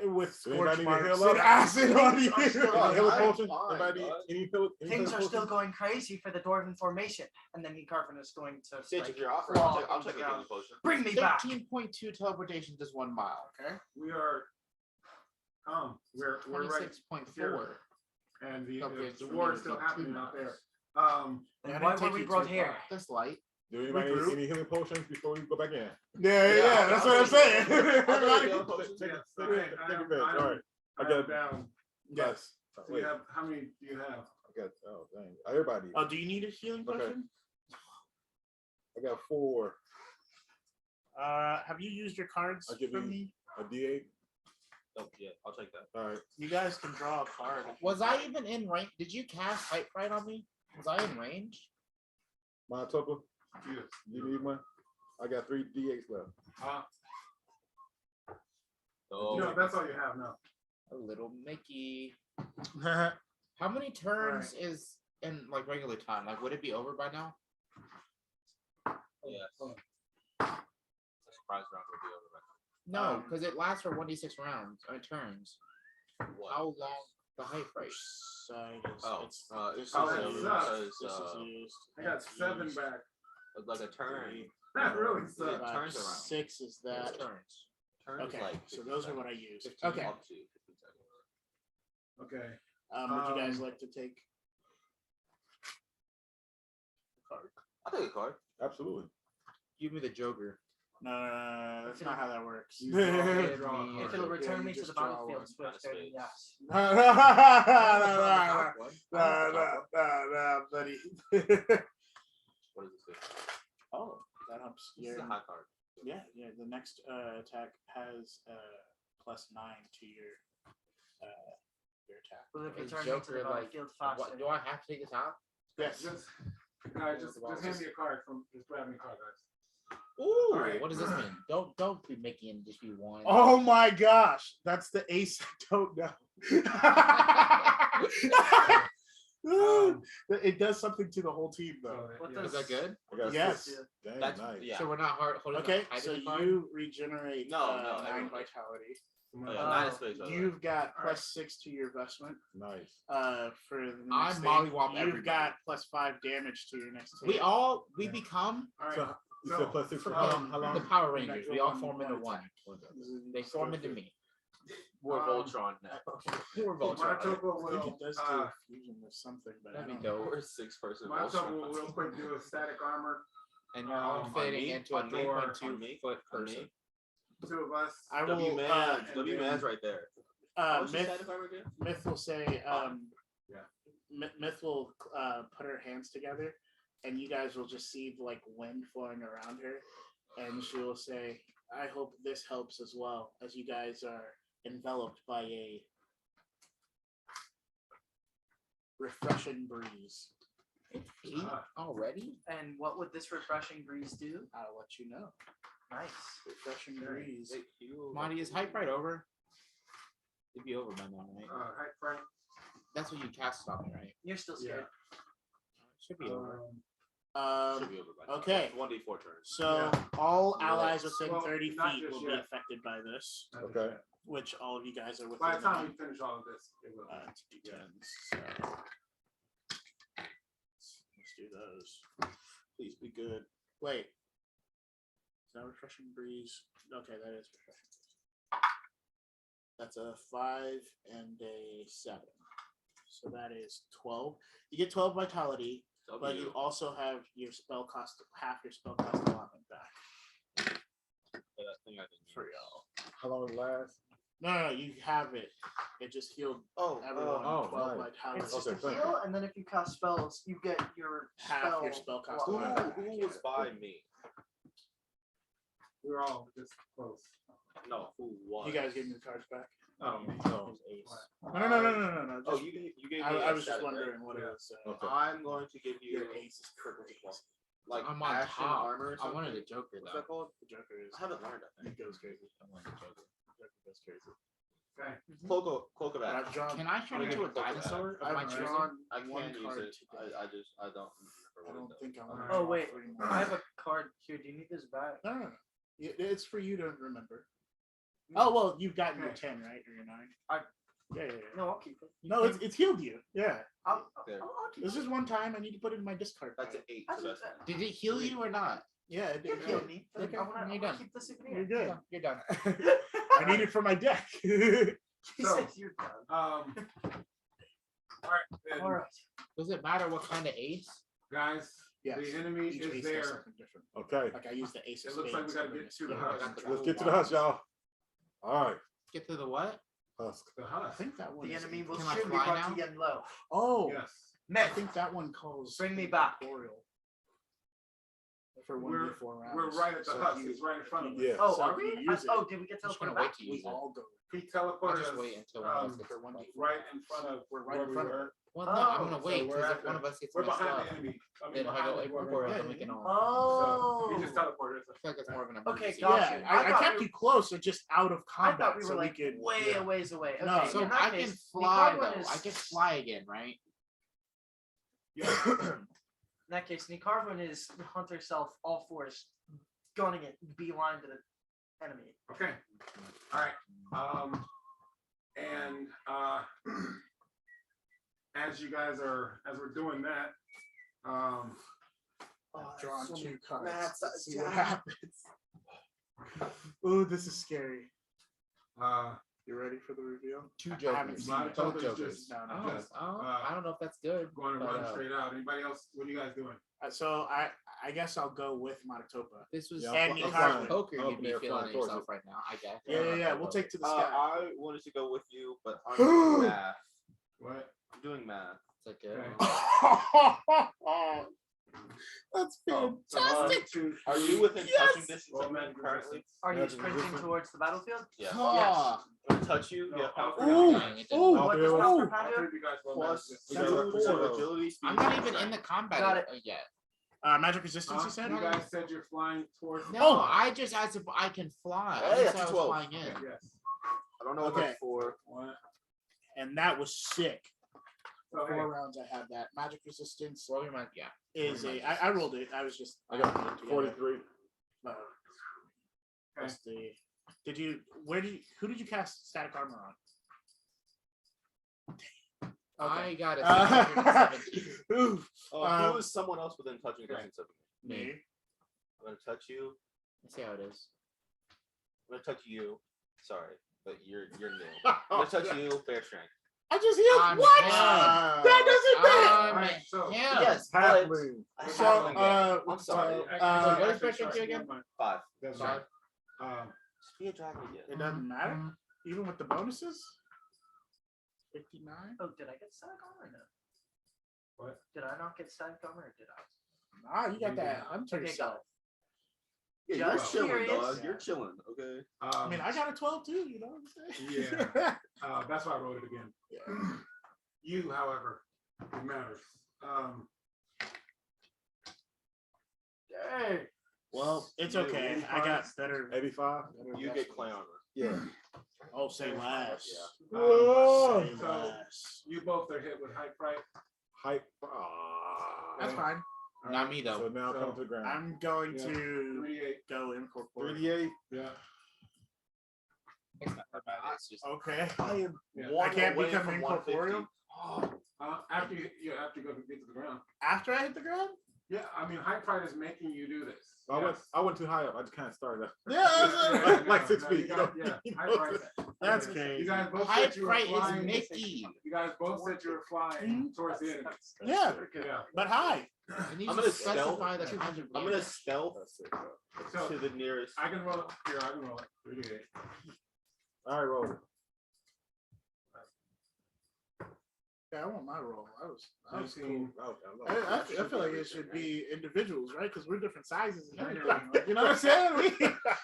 With So anybody scorch need to heal marks up? and acid on you. I'm still- Any healing I'm potion? fine, Anybody? bud. Any healing? Things are still going crazy for the Dwarven formation, and then Carvin is going to Stitch, like, if you're off, crawl I'll on check the a ground. healing potion. Bring me back. 13.2 teleportation does 1 mile. Okay. we are we're right 26.4. and the Teleportation war is for me still would be 2 happening out there. miles. Then That why didn't were take we you brought too here? far. That's light. Do anybody Regroup. need any healing potions before we go back in? Yeah, that's what I'm saying. I'll do a healing potion. Yes, Take okay, advantage. All right. I I got am down. Yes. So Wait. you have how many do you have? I got. Oh dang! Everybody. Oh, do you need a healing Okay. potion? I got 4. Have you used your cards I'll give from you- me? A D8. Oh, yeah, I'll take that. All right. You guys can draw a card. Was I even in rank? Did you cast Hype Fright on me? Was I in range? Manitoba, Yes. you need one? I got 3 D8s left. So No, that's all you have now. A little Mickey. How many turns is in like regular time? Like, would it be over by now? yes. Surprise round will be over by No, because it lasts for 1d6 rounds or turns. now. What? How long the hype rate? Side is, Oh, it's, it's this probably is used. because, This is used. I got It's 7 used. back. like a turn. That really It sucks. turns around. 6 is that. It turns. Turns Okay, like so 15 those are seconds. what I used. 15 Okay. Up to 15 seconds. Okay. Would you guys like to take a card? I'll take a card. Absolutely. Give me the Joker. No, that's not how that works. You draw a If card. it'll return you me to just the draw battlefield, one. switch turn, yes. Nah, buddy. What does this do? Oh, that helps. This is a high card. Yeah. The next attack has +9 to your attack. Will it Is return me to the Joker, like, battlefield faster? What, do I have to take this out? Yes. Just hand me a card just grab me a card, guys. Ooh, Alright. what does this mean? Don't be making just be one. Oh my gosh, that's the ace. I don't know. It does something to the whole team, though. What Yeah. Is that good? I got Yes. 6. Dang, That's nice. yeah. So we're not holding Okay, the so card? you regenerate No, 9 everyone. vitality. Oh, yeah, 9 is space. You've got Alright. +6 to your vestment. Nice. For the I next mollywop thing, you've everybody. got +5 damage to your next We hit. all Yeah. become All right. So, you So, said +6 for for how long? How long? the Power Your Rangers. next We all one, form into one one. attack. They form into me. We're Um, Voltron now. We're Voltron. Manitoba I think will it does do a fusion with something, but I That'd don't be know. dope. We're 6-person Manitoba will Voltron. real quick do a static armor. And you're all on fitting me, into a on me, 3.2 on me, foot on person. me. 2 of us. I will. W man, and W then- man's right there. What's the Myth, static armor again? Myth will say. Yeah. Myth will put her hands together, and you guys will just see like wind flowing around her, and she will say, "I hope this helps as well, as you guys are enveloped by a refreshing breeze." It's 8 already? And what would this refreshing breeze do? I'll let you know. Nice. Refreshing breeze. Monty, is hype right over? It'd be over by now, right? Hi, Frank. That's what you cast on me, right? You're still scared. Should be over. Should be over by now. okay. 1d4 turns. So all Yeah. allies within Well, 30 not feet just will be yet. affected by this, Okay. which all of you guys are within. By the time we finish all of this, it will. It's D10s. So let's do those. Please be good. Wait. Is that refreshing breeze? Okay, that is refreshing breeze. That's a 5 and a 7. So that is 12. You get 12 vitality, but you also have your spell cost, half your spell cost allotment back That thing I didn't for use. y'all. How long it last? No, you have it. It just healed everyone oh, 12 nice. vitality. It's just Okay, a thank heal, and then if you cast spells, you get your Half your spell cost Who, allotment. who was by me? We're all just close. No, who was? You guys gave me the cards back. No. No. Oh, Just, you gave me. I a was just static, right? wondering what it was. Okay. I'm going to give you Your ace is crazy. like I'm on ashen top. armor. Or I something. wanted a Joker What's though. that called? The Joker is. I haven't learned. I think. He goes crazy. I wanted a Joker. Joker goes crazy. Okay. Cloak of But action. I've drawn. Can I turn Okay. into a dinosaur of my I've choosing? drawn I one can't use card it. today. I don't I remember don't what it think I want. Alright. Oh, wait. 3 more. I have a card here. Do you need this back? No. It's for you to remember. Oh well, you've gotten your 10, right, or your 9. Yeah. No, I'll keep it. No, it's healed you. Yeah. I'll There. keep This it. is one time I need to put it in my discard. That's pile. an 8. That's So it. that's Did it heal you or not? Yeah, it You did. healed me. Okay, I wanna you're done. keep the souvenir. You're good. You're done. I need it for my deck. He So- says you're done. All right, then, All right. Does it matter what kind of ace? guys. Yes. The enemy Each is ace does there. something different. Okay. Like I use the ace of It looks like we spades gotta to get to the bring house. this Let's get to the house, y'all. All right. Get to the what? Husk. The I husk. think that one. The is enemy will Can I soon be fly brought now? to yen low. Oh, Yes. I think that one calls. Bring me back. Corporeal. for We're 1v4 rounds. we're right at the So husk. you- It's right in front of us. Yeah. Oh, So are if you we? use Oh, it, did we get I'm just teleported gonna wait back? to we use it. all go. He I'll teleported just us wait until one of us gets for one. 1v4. right in front of We're right where in we front of were. Well, no, I'm Oh, gonna so wait we're because at if one the- of us gets We're messed behind up, the enemy. I mean, then if I behind go the April border. then we can all. Oh. So he just teleported us. I feel like it's more of an Okay, emergency. got Yeah, you. I thought kept we- you close, or just out of I combat, thought we were so like we could. way yeah. a ways away. No. Okay, So in that I case, can the fly card one though. is- I can fly again, right? Yeah. In that case, Nicarvin is the hunter self, all fours, gunning it, beeline to the enemy. Okay. All right. And as you guys are, as we're doing that, I've drawn so many 2 cards. rats, Let's see what yeah. happens. Ooh, this is scary. uh, You ready for the reveal? 2 I haven't jokers. seen it. Both Jokers jokers. just- No, no. Oh, just, I don't know if that's good. going to but, run straight out. Anybody else? What are you guys doing? So I guess I'll go with Matatopa. This was Yeah, And I'm Nicarvin. flying. poker I'm you'd be there feeling flying towards yourself it. right now. I guess. Yeah. We'll take to the sky. I wanted to go with you, but I'm doing math. What? I'm doing math. It's like Okay. That's Oh, fantastic. 1, 2, Are 3. you within Yes! touching distance Roll of me magic currently? Are you Magic sprinting resistant. towards the battlefield? Yeah. Oh, I'm gonna touch you. No, Yeah. I'll Ooh, dang, it didn't ooh, work. What yeah, does well, Master All Pound three do? of you guys roll Plus magic That's resistance. a 4. agility, speed. I'm not and even in the strength. combat Got it. yet. Magic resistance, you said? You guys said you're flying towards. No, I just asked if I can fly. I Hey, just that's said I was 12. flying in. Okay, yes. I don't know what Okay. that's for. One. And that was sick. So, hey, 4 rounds I had that. Magic resistance Roll your mind. Yeah. is roll a. your I rolled it. I was just. I got 43. What's the? Did you? Where did you? Who did you cast static armor on? I got a Uh, 617. Oof. Who is someone else within touching okay. distance of me? Me. I'm gonna touch you. Let's see how it is. I'm gonna touch you. Sorry, but you're nil. I'm gonna touch you. Fair strength. I just healed. I'm What? him. That doesn't matter. I'm Alright, so- him. Yes, but Halfling. I So, have one game. I'm sorry. what is actually, special sorry, to you again? never mind. 5. That's Sorry. right. Just be a dragon again. It doesn't matter, even with the bonuses. 59. Oh, did I get static armor or no? What? Did I not get static armor or did I? Ah, you got that. I'm Okay, got yourself. it. Yeah, Just you're chilling, curious. dog. Yeah. You're chilling. Okay. I mean, I got a 12 too. You know what I'm saying? Yeah. That's why I wrote it again. Yeah. You, however, it matters. Hey. Well, it's You, okay. 85? I got better. 85. You get clay armor. Yeah. Oh, say less. Whoa. Say So- less. You both are hit with hype fright. Hype. That's fine. Not me though. So now So, come to the ground. I'm going Yeah. to 38. go incorporate. 38. Yeah. It's not that bad. It's just Okay. I am Yeah. one I can't away become from incorporeal? 150. After you have to go get to the ground. After I hit the ground? Yeah, I mean, hype fright is making you do this. I went too high up. I just kind of started up. Yeah, Like 6 no, feet. you You know? got- yeah, hype You know? fright. That's You crazy. guys both Hype said you were fright is flying. Mickey. You guys both said you were flying towards the enemy. Yeah, Yeah. but hi. It needs I'm to gonna specify stealth. the 200. I'm gonna stealth That's it. So to the nearest. I can roll it. Here, I can roll it. 38. All right, roll it. Yeah, I want my roll. I was cool. 19. I feel like it should be individuals, right? Because we're different sizes and everything. Like, you know what I'm saying?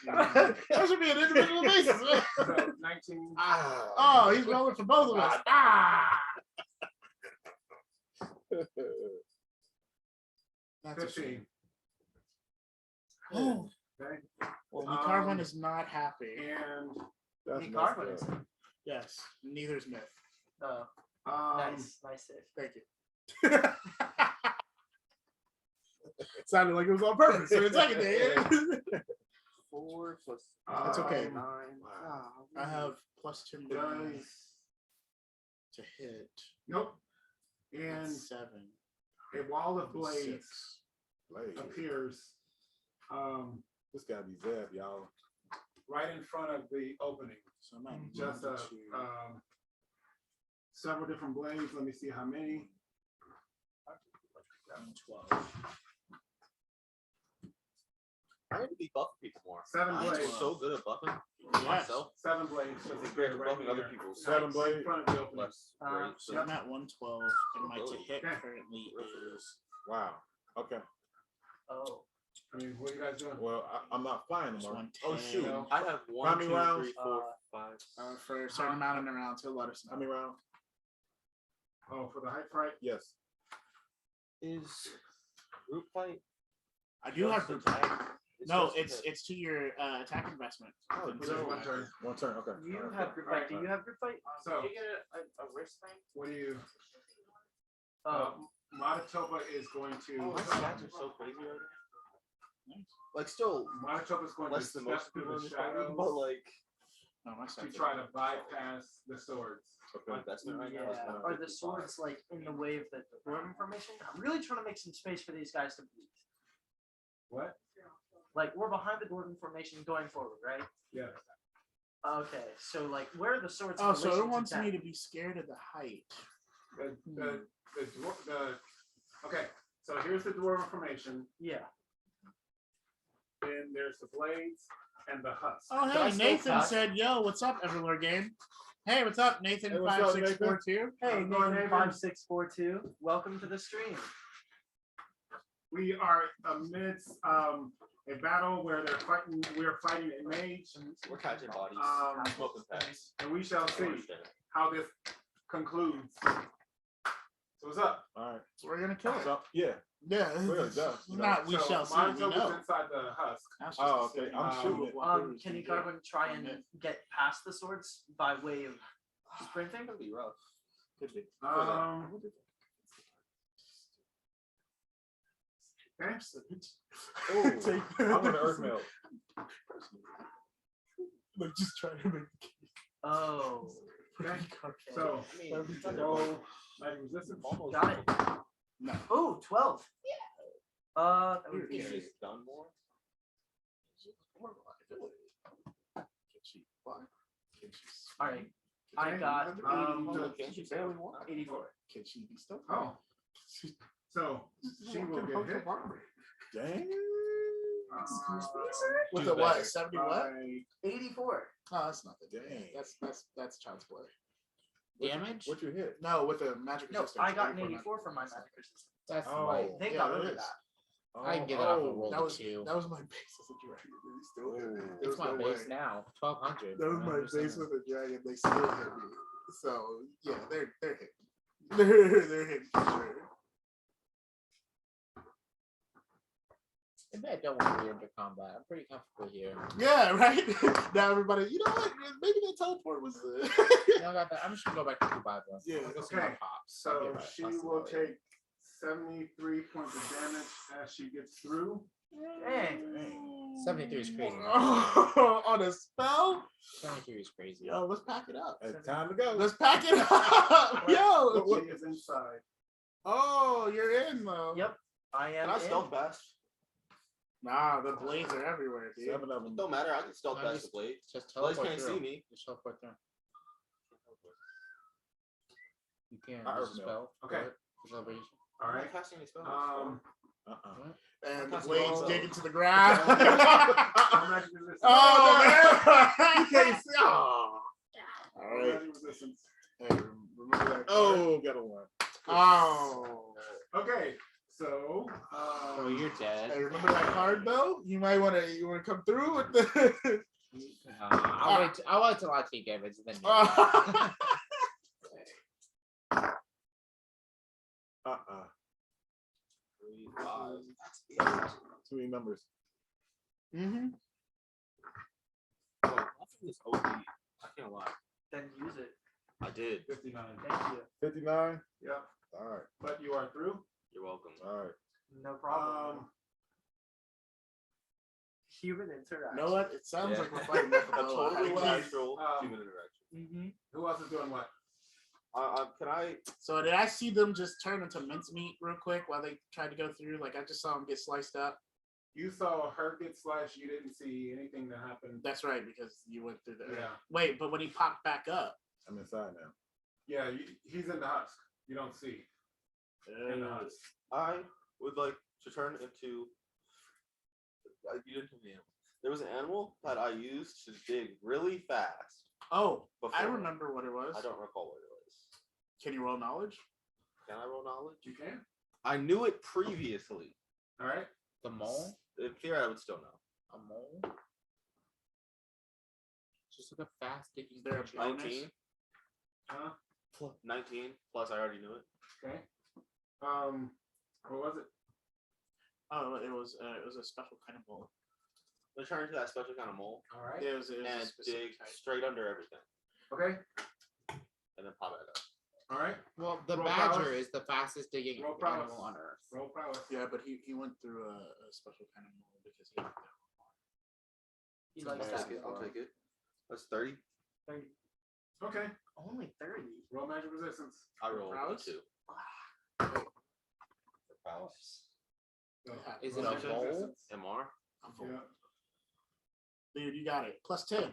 That should be an individual basis. Man. So 19. Oh, he's rolling for both of us. Ah! That's a 15. shame. Oh, Okay. well, Nicarvin is not happy. And That's Nicarvin messed is. up. Yes, neither is Myth. Nice save. Thank you. Sounded like it was on purpose. So it's like a 4 plus. It's okay. 9. Wow. I have plus 2 Nice. to hit. Nope. And That's 7. a wall of blades 6. Blade. appears This gotta be Zeb, y'all. right in front of the opening. So I'm at Just 1, 2. several different blades. Let me see how many. 12. I need to be buffing people more. 7 I'm blades. so good at buffing Yes. myself. 7 blades. Just It's great at right buffing other here. people. 7 In blades. front of the opening. Less great. So I'm at 112, and my to hit Okay. currently is Wow. Okay. Oh. I mean, what are you guys doing? Well, I'm not flying Just anymore. 110. Oh shoot! No. I have How one, many 2, rounds? 3, 4, 5. For a certain amount of rounds, he'll let us know. How many rounds? Oh, for the hype fight? Yes. Is group fight? I do have group fight. No, just it's to your attack investment. Oh, It's So a- one turn. One turn. Okay. You Alright. have group fight. Do you have group fight? So, Did you get a wrist thing? what do you? Oh, Manitoba is going Oh, my to. stats are so crazy right now. Like still Manitoba is going to less than step most through people in the this army, shadows but like No, my to stats try are- to bypass the swords. Okay. investment right now is yeah. 155. Are the swords like in the way of the dwarven formation? I'm really trying to make some space for these guys to bleed. What? Like we're behind the dwarven formation going forward, right? Yeah. Okay, so like where are the swords? in Oh, so relation it wants that? me to be scared of the height. Okay, so here's the dwarven formation. Yeah. Then there's the blades and the husk. Oh, Can I hey, still Nathan touch? said, "Yo, what's up, EverLoreGame?" Hey, what's up, Nathan? Hey, what's up, 5642. Hey, I'm going Nathan Nathan. 5642. Welcome to the stream. We are amidst a battle where they're fighting. We're fighting a mage, We're catching bodies. Smoking packs. and we shall see how this concludes. So what's up? All right. So we're gonna kill it. So yeah. Yeah, Really, it's duh. not. We So shall see. We Manitoba's know. inside the husk. That's just Oh, the okay. city. I'm shooting it. Can you Carvin try and get past the swords by way of sprinting? That'd be rough. Could be. Okay. Oh, I'm gonna earth mail. Like just trying to make. Oh. Okay. Okay. So I mean, roll magic resistance. almost Got it. No. Oh, 12. Yeah. That would be He's just done more. all right. I got Can't you barely won? 84. Can she be still? Oh. So she will get hit. Dang. Excuse me, sir? With Do a what? better. 70 what? 84. Oh, that's not the Dang. That's child's play. Damage? What you hit? No, with a magic No, resistance. I got an 84. 84 from my magic resistance. That's Oh. light. They Yeah, got it rid of is. that. I can get it off a roll That of was 2. that was my base as a dragon. They still hit me. There It's was my no base way. now. 1200. That was my 100%. base with a dragon. They still hit me. So yeah, they're hitting. They're hitting for sure. Maybe I don't want to go into combat. I'm pretty comfortable here. Yeah, right. Now everybody, you know what? Maybe the teleport was. No, I got that. I'm just gonna go back to Dubai, bro. Yeah, I'll go see my okay. pops. I'll be So right. she I'll see will that later. take 73 points of damage as she gets through. Dang. 73 is crazy. On a spell. 73 is crazy. Yo, let's pack it up. It's time to go. Let's pack it up. Yo. She is inside. Oh, you're in though. Yep. I am. Can I in. stealth bash? Nah, the blades are everywhere, dude. 7 of them. Don't matter. I can stealth No, bash just- the blade. Just Blades teleport can't through. see me. Just teleport through. You can't. I Use a already know. spell. Okay. For celebration. All I'm right. not casting any spells. And the That's blades all. digging to the ground. No magic resistance. Oh man! You can't see. All No right. magic resistance. Hey, remember that? Oh, got a 1. Oh. Okay. So. Oh, you're dead. Hey, remember that card though? You might want to come through with the. I'll wait till I take damage and then. Uh-uh. 3, 5. Too many numbers. Mm-hmm. Oh, I think it's OP. I can't lie. Then use it. I did. 59. Thank you. 59. Yep. All right. But you are through. You're welcome. All right. No problem. Human interaction. You know what? It sounds Yeah. like we're fighting. A totally natural Um, human interaction. Mm-hmm. Who else is doing what? Can I? So did I see them just turn into mincemeat real quick while they tried to go through? Like I just saw them get sliced up. You saw her get slashed. You didn't see anything that happened. That's right, because you went through there. Yeah. Wait, but when he popped back up. I'm inside now. Yeah, he's in the husk. You don't see in the husk. I would like to turn into. You didn't tell me animal. There was an animal that I used to dig really fast. Oh, Before. I remember what it was. I don't recall what it was. Can you roll knowledge? Can I roll knowledge? You can. I knew it previously. All right. The mole. If theory, I would still know. A mole. Just like a fast digging There a creature. bonus? 19. Huh? 19 plus I already knew it. Okay. What was it? Oh, it was a special kind of mole. We turn into that special kind of mole All right. It was a and specific dig type. straight under everything, Okay. and then pop it up. All right. Well, the Roll badger prowess. is the fastest digging Roll prowess. animal on Earth. Roll prowess. Yeah, but he went through a special kind of mole because he. He likes I'll that. take it. I'll take it. That's 30. 30. Okay. Only 30. Roll magic resistance. I rolled a Prowess? 2. Ah, For prowess. Go. Is Roll it a magic mole? resistance. MR. Yeah. Dude, you got it. Plus 10.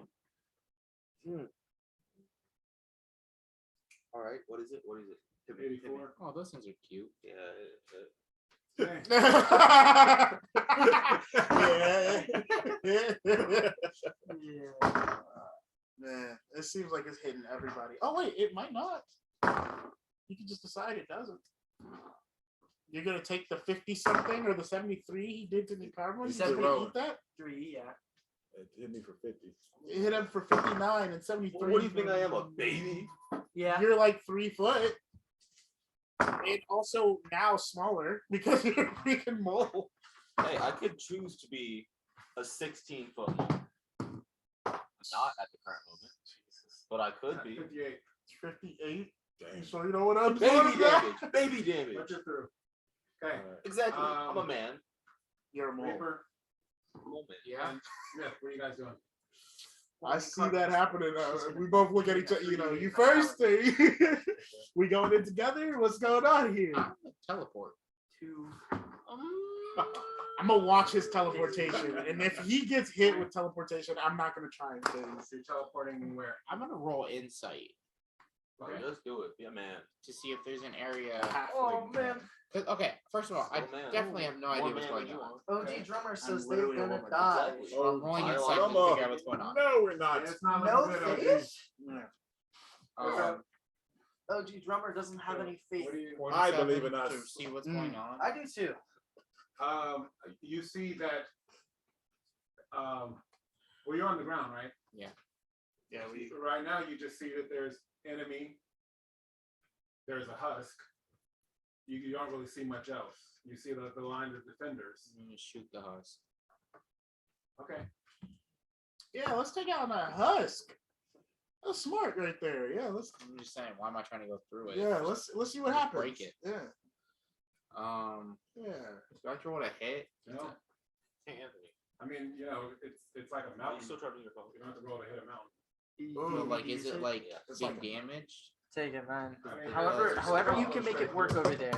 All right. What is it? What is it? Hit me, hit me. 84. Oh, those things are cute. Yeah. Okay. Yeah. Man, it seems like it's hitting everybody. Oh wait, it might not. You can just decide it doesn't. You're gonna take the 50 something or the 73 he did to Nicaragua? He's just gonna Zero. eat that? 3, yeah. It hit me for 50. It hit him for 59 and 73. What do you think I am, a baby? Yeah. You're like 3 foot. And also now smaller because you're a freaking mole. Hey, I could choose to be a 16-foot mole. Not at the current moment, but I could be. 58. It's 58. Dang. So you know what I'm Baby saying? damage. Baby damage. What you're through. Okay. Exactly. I'm a man. You're a mole. Reaper. Moment. Yeah. Smith, what are you guys doing? I see that happening. We both look at each other. You know, you first. We going in together? What's going on here? I'm gonna teleport. 2. I'm gonna watch his teleportation, and if he gets hit with teleportation, I'm not gonna try and phase. So you're teleporting where? I'm gonna roll insight Okay. Just do it. Be a man. to see if there's an area. Oh, man. 'Cause- okay, first of all, I Oh, man. definitely have no More idea what's man going than you on. are. OG Drummer says they're literally a gonna woman. die. Exactly. So I'm rolling I insight like to it. figure out what's going on. No, we're not. Yeah, it's not No looking good, OG. fish? Yeah. Um, OG Drummer doesn't have any faith. What do you? 47 I believe in us. to see what's going on. I do too. You see that. Well, you're on the ground, right? Yeah, we. Right now, you just see that there's enemy. There's a husk. You don't really see much else. You see the line of defenders. I'm gonna shoot the husk. Okay. Yeah, let's take out that husk. That's smart right there. Yeah, let's. I'm just saying, why am I trying to go through it? Yeah, let's see what Just happens. break it. Yeah, Do I have to roll a hit? You know, Hey, Anthony. I mean, you know, it's like a Are you mountain. still charging your phone? You don't have to roll to hit a mountain. But, like, you is it take- like it's big like a- damage? Take it, man. I mean, However you can make it work over there.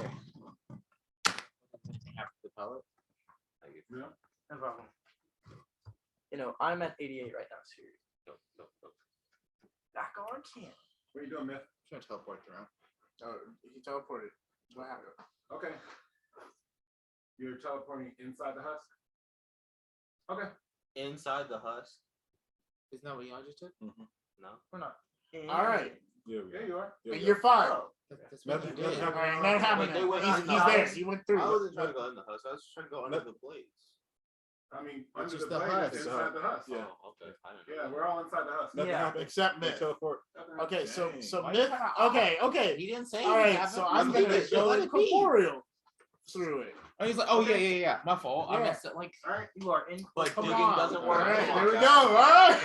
After the pellet? No. No problem. You know, I'm at 88 right now, so you're back on camp. What are you doing, Myth? I'm just gonna teleport through. Oh, he teleported. What happened? Okay. You're teleporting inside the husk. Okay. Inside the husk? Isn't that what y'all just did? No. We're not. All right, Yeah, we Yeah, you are. yeah, you're fine. Oh, That's what you Nothing- did. nothing All happened. right, not happening. Wait, wait, He's no, there. He went through. I wasn't trying to go in the husk. I was trying to go under the blades. I mean, It's under just the the blade, husk. it's inside the husk. Yeah. Oh, okay. I didn't know Yeah, that. we're all inside the husk. Nothing Yeah. happened. Except They Myth. teleport. Okay, so Dang. Why Myth. you trying to- Okay. He didn't say. All he right, haven't. so I'm Just gonna let it- go let in it be. corporeal through it. Oh, he's like, oh Okay. yeah. My fault. I Yeah. messed it. Like, All right. you are in. But Come digging on. doesn't All work. right, Come on, there we guys. go. All right,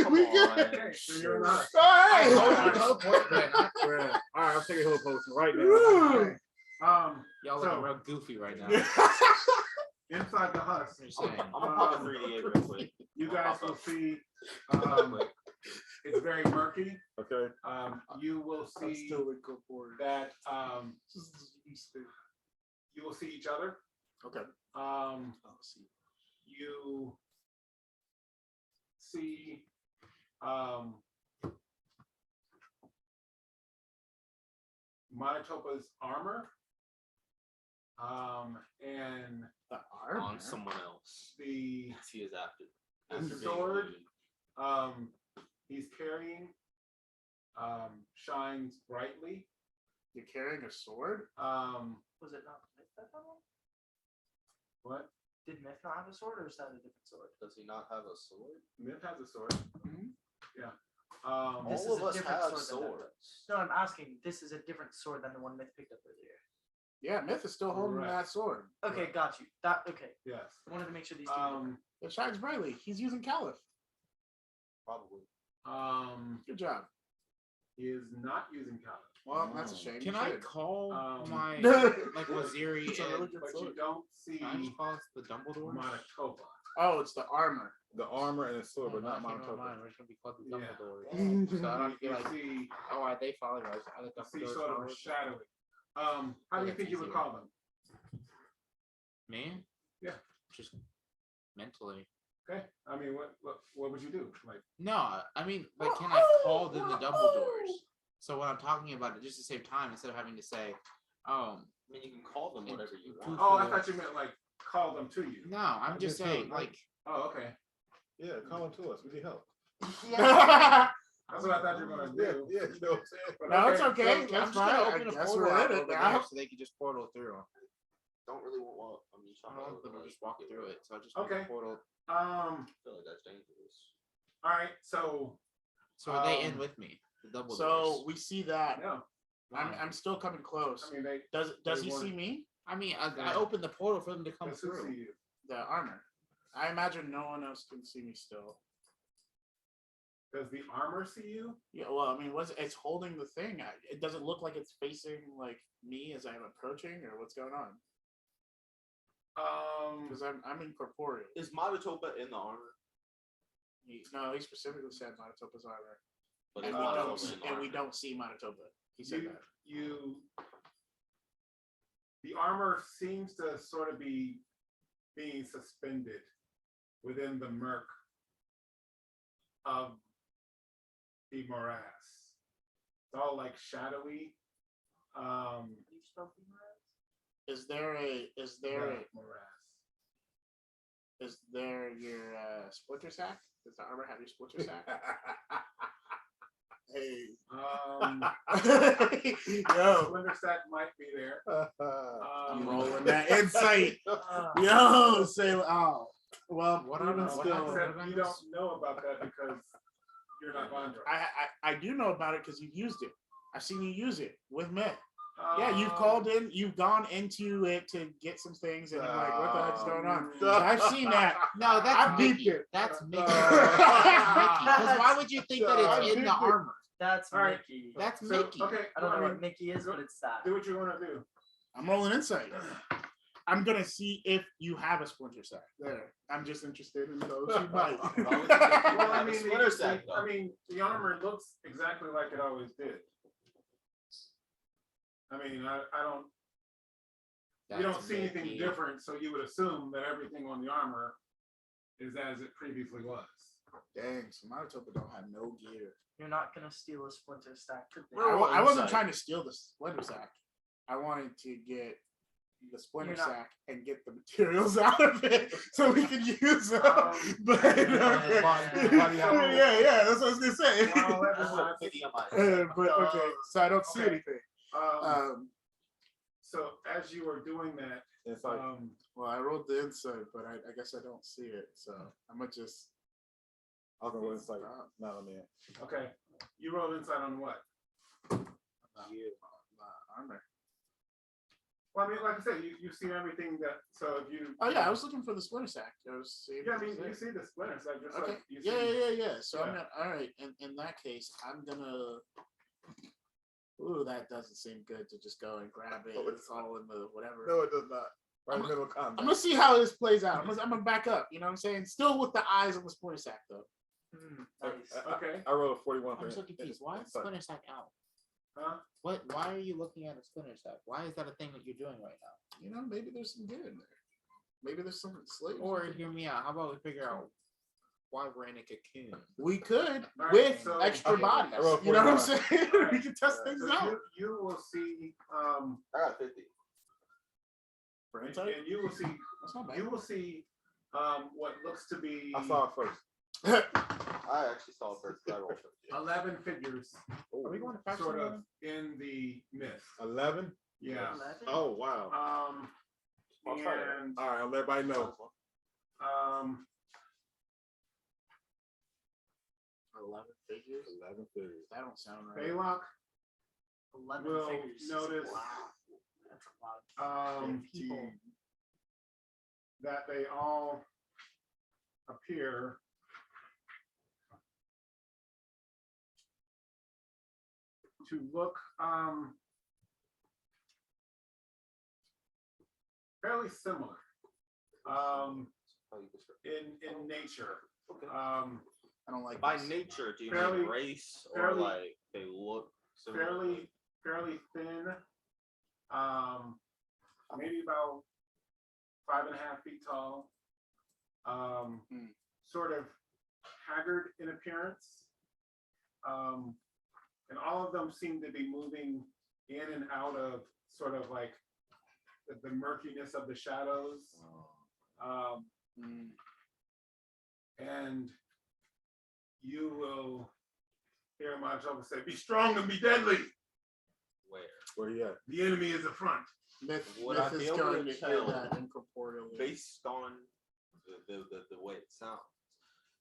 Come we on. good. Okay, so you're in the husk. All I told you to right. teleport, but not- All right, I'm taking heal potion right now. Woo. Okay. y'all So- looking real goofy right now. Inside the husk, I'm just saying. I'm gonna pop a 3D8 real quick. you guys will see. It's very murky. Okay. You will I'm see still in corporeal. that Just be still. you will see each other. Okay. Um, I'll see. you see Manitopa's armor. And The armor. On someone else. the Yes, he is after. The After being sword. looted. he's carrying shines brightly. You're carrying a sword. Was it not? Is that that one? What? Did Myth not have a sword, or is that a different sword? Does he not have a sword? Myth has a sword. Yeah. This All is of a us different have sword than that, swords. No, I'm asking. This is a different sword than the one Myth picked up earlier. Yeah, Myth is still holding Correct. that sword. Okay, got you. Okay. Yes. I wanted to make sure these two. were different. It shines brightly. He's using Caliph. Probably. Good job. He is not using Caliph. Well, that's a shame. Can You I should. call my No. like Waziri It's a really and good But sword. you don't see can I just call it the Dumbledore? Manitoba. Oh, it's the armor. The armor and the sword, Oh, but not no, I can't remember Manitoba. mine. We're just gonna be called the Yeah. Dumbledore. So I don't feel You like, see, oh, are they following us? Are the you see Dumbledores sort of a followers? shadowy. How do you That's think you would easier. call them? Man? Yeah. Just mentally. Okay. I mean, what would you do? Like, No, I mean, like, can I call them the Dumbledores? So when I'm talking about it, just to save time, instead of having to say, I mean, you can call them whatever you want. oh, I thought you meant like call them to you. no, I'm just just saying, no, like, Oh, okay. Yeah, call them to us. We need help. Yeah. That's what I thought you were gonna do. Yeah, you know what I'm saying? But No, it's okay. I'm That's just gonna fine. I open a guess portal we're out in it over now. there so they can just portal through. Don't really want. I mean, I don't want them to just walk through it, so I just Okay. make a portal. I feel like that's dangerous. All right. So So are they in Um, with me? The Dumbledores. So we see that. no. I'm still coming close. I mean, they Does he weren't- see me? I mean, I opened the portal for them to come That's who through. see you. The armor. I imagine no one else can see me still. Does the armor see you? Yeah, well, I mean, it's holding the thing. It doesn't look like it's facing like me as I'm approaching, or what's going on? Because I'm incorporeal. Is Manitoba in the armor? No, he specifically said Manitoba's armor, But and is we Manitoba don't in the and we armor? don't see Manitoba. He said that. The armor seems to sort of be being suspended within the murk of the morass. It's all like shadowy. You spelled Femurez? Is there morass? is there your splinter sack? Does the armor have your splinter sack? Hey. Yo, Splinter sack might be there. I'm rolling that insight. Yo, say well. What Even about- still, what Except you don't know about that because you're not Gondor. I do know about it because you've used it. I've seen you use it with men. Yeah, you've called in, you've gone into it to get some things, and I'm like, what the heck's going on? So I've seen that. No, that's I beeped Mickey. it. That's Mickey. Because why would you think that I it's in beeped the it. armor? That's All right. Mickey. That's So, Mickey. okay, I don't well, know I what mean, Mickey is, but it's that. do what you want to do. I'm rolling insight. I'm gonna see if you have a splinter sack. There. I'm just interested in those who might. Why would you think you Well, have a splinter sack, though? I mean, the armor looks exactly like it always did. I mean, I don't. You don't That's see anything Mickey. different, so you would assume that everything on the armor is as it previously was. Dang, so Manitoba don't have no gear. You're not gonna steal a splinter stack today. I wasn't insight. trying to steal the splinter sack. I wanted to get the splinter You're not- sack and get the materials out of it so we can use them. But Body- body out. yeah, that's what I was gonna say. Well, That's everyone- what Mickey on my But okay, so I don't see Okay. anything. So as you were doing that, It's like, Well, I rolled the insight, but I guess I don't see it. So I'm gonna just. I don't know what it's like. Not on there. okay, you rolled insight on what? Armor. Well, I mean, like I said, you've seen everything that. So if you. Oh yeah, I was looking for the splinter sack. I was seeing. Yeah, I mean, you see the splinters, like just Okay. like you Yeah, see. yeah. So I'm Yeah. gonna. All right. In that case, I'm gonna. Ooh, that doesn't seem good to just go and grab it. No, It's all in the whatever. No, it does not. Right in the middle of I'm combat. gonna see how this plays out. I'm gonna back up. You know what I'm saying? Still with the eyes on the splinter sack though. Nice. Okay. I rolled a 41. I'm for so it. confused. Why is It's like- Splinter Sack out? Huh? Why are you looking at a Splinter Sack? Why is that a thing that you're doing right now? You know, maybe there's some good in there. Maybe there's some slaves. Or hear me out. How about we figure out why we're in a cocoon? we could All right, with so- extra Okay, bodies. I rolled You know what I'm 41. saying? All right. We can test things So out. you will see, I got 50. For and insight? you will see, That's not you bad. will see, what looks to be I saw it first. I actually saw it first. I rolled 50. 11 figures, Are we going to faction sort of one? in the mist. 11. Yeah. 11? Oh wow. I'll try it. And All right, I'll let everybody know. figures. 11 figures. That don't sound right. Belac 11 will figures. notice Wow. That's a lot of people. that they all appear to look fairly similar in nature. Okay. I don't like By this. nature, do you Fairly- mean race or fairly- like they look similar? fairly thin, maybe about 5.5 feet tall, sort of haggard in appearance, and all of them seem to be moving in and out of sort of like the murkiness of the shadows, and you will hear ManChild say, "Be strong and be deadly. Where he at? The enemy is a front." Would I Myth be is able going to to hear tell that incorporeally. Based on the way it sounds,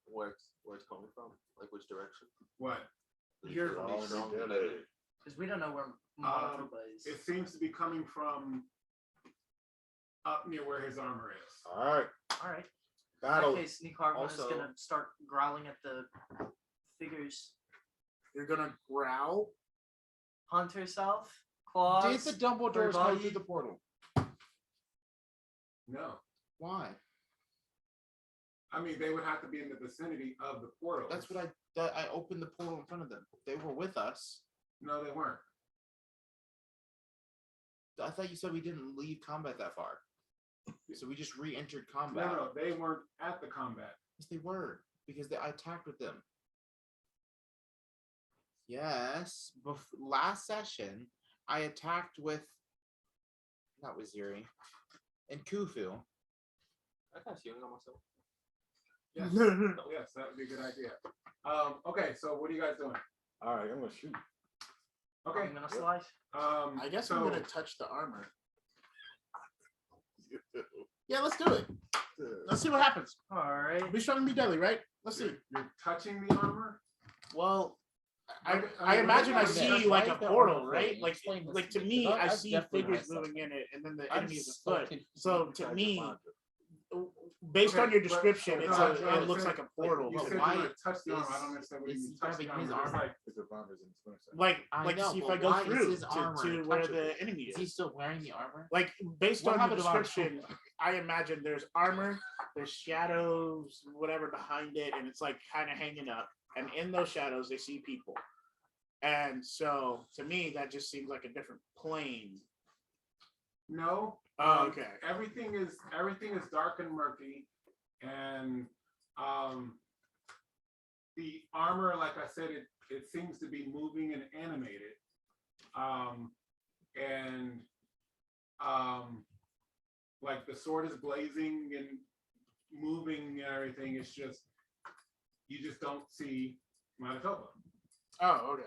where it's coming from, like which direction? What? You're Be strong and strong and deadly. deadly. Because we don't know where Manitoba is. It seems to be coming from up near where his armor is. All right. All right. In Battle. that case, Nicaragua is Also- going to start growling at the figures. You're gonna growl. Hunt herself. Claws. Did the Dumbledores go everybody- through the portal? No. Why? I mean, they would have to be in the vicinity of the portal. That's what I opened the portal in front of them. They were with us. No, they weren't. I thought you said we didn't leave combat that far. So we just re-entered combat. No, they weren't at the combat. Yes, they were, because I attacked with them. Yes, last session I attacked with, not with Ziri, and Kufu. I kind of healing on myself. Yes. Yes, that would be a good idea. Okay, so what are you guys doing? All right, I'm gonna shoot. Okay. I'm going to slice. I guess I'm so- gonna touch the armor. Yeah, let's do it. Let's see what happens. All right. Be strong and be deadly, right? Let's see. You're touching the armor? Well, Okay, I imagine I okay, see that's like why a is that portal, armor right? thing? Like, Explain this like to to me, me, 'cause I I've see definitely figures myself. moving in it, and then the I'm enemy is a so foot. confused. So to me, based Okay, on your but- description, no, it's I- it looks like a portal. You But said why you want to touch the armor. I is- don't understand what you is mean he touch the grabbing armor. his It's armor? like, It's a bombers in the swim set. Like I to know, see if but I go why is through his armor to where the touchable? enemy Is is. he still wearing the armor? Like based What on your happened to our- description, I imagine there's armor, there's shadows, whatever behind it, and it's like kind of hanging up. And in those shadows, they see people. And so to me, that just seems like a different plane. no. Oh, okay. Everything is dark and murky, and the armor, like I said, it seems to be moving and animated, and like the sword is blazing and moving and everything. It's just you just don't see Manitoba. Oh, okay.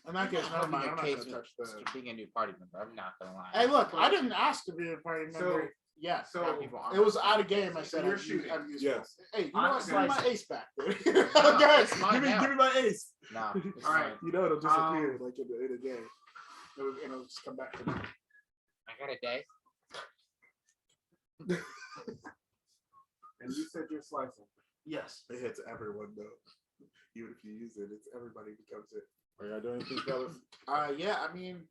In that case, never mind. I'm not gonna touch the. Being a new party member, I'm not gonna lie. Hey, look, I didn't ask to be a party So- member. Yeah, So it was out of game. I said You're I'm shooting. I'm useful. Yes. Hey, you know I'm what? Give me my slicing. ace back. Dude. No, Okay, it's mine give me now. my ace. No, it's All right. fine. You know it'll disappear like in a day. It'll just come back to me. I got a day. and you said you're slicing. Yes. It hits everyone though. Even if you use it, it's everybody becomes it. Are y'all doing anything, fellas? Yeah, I mean,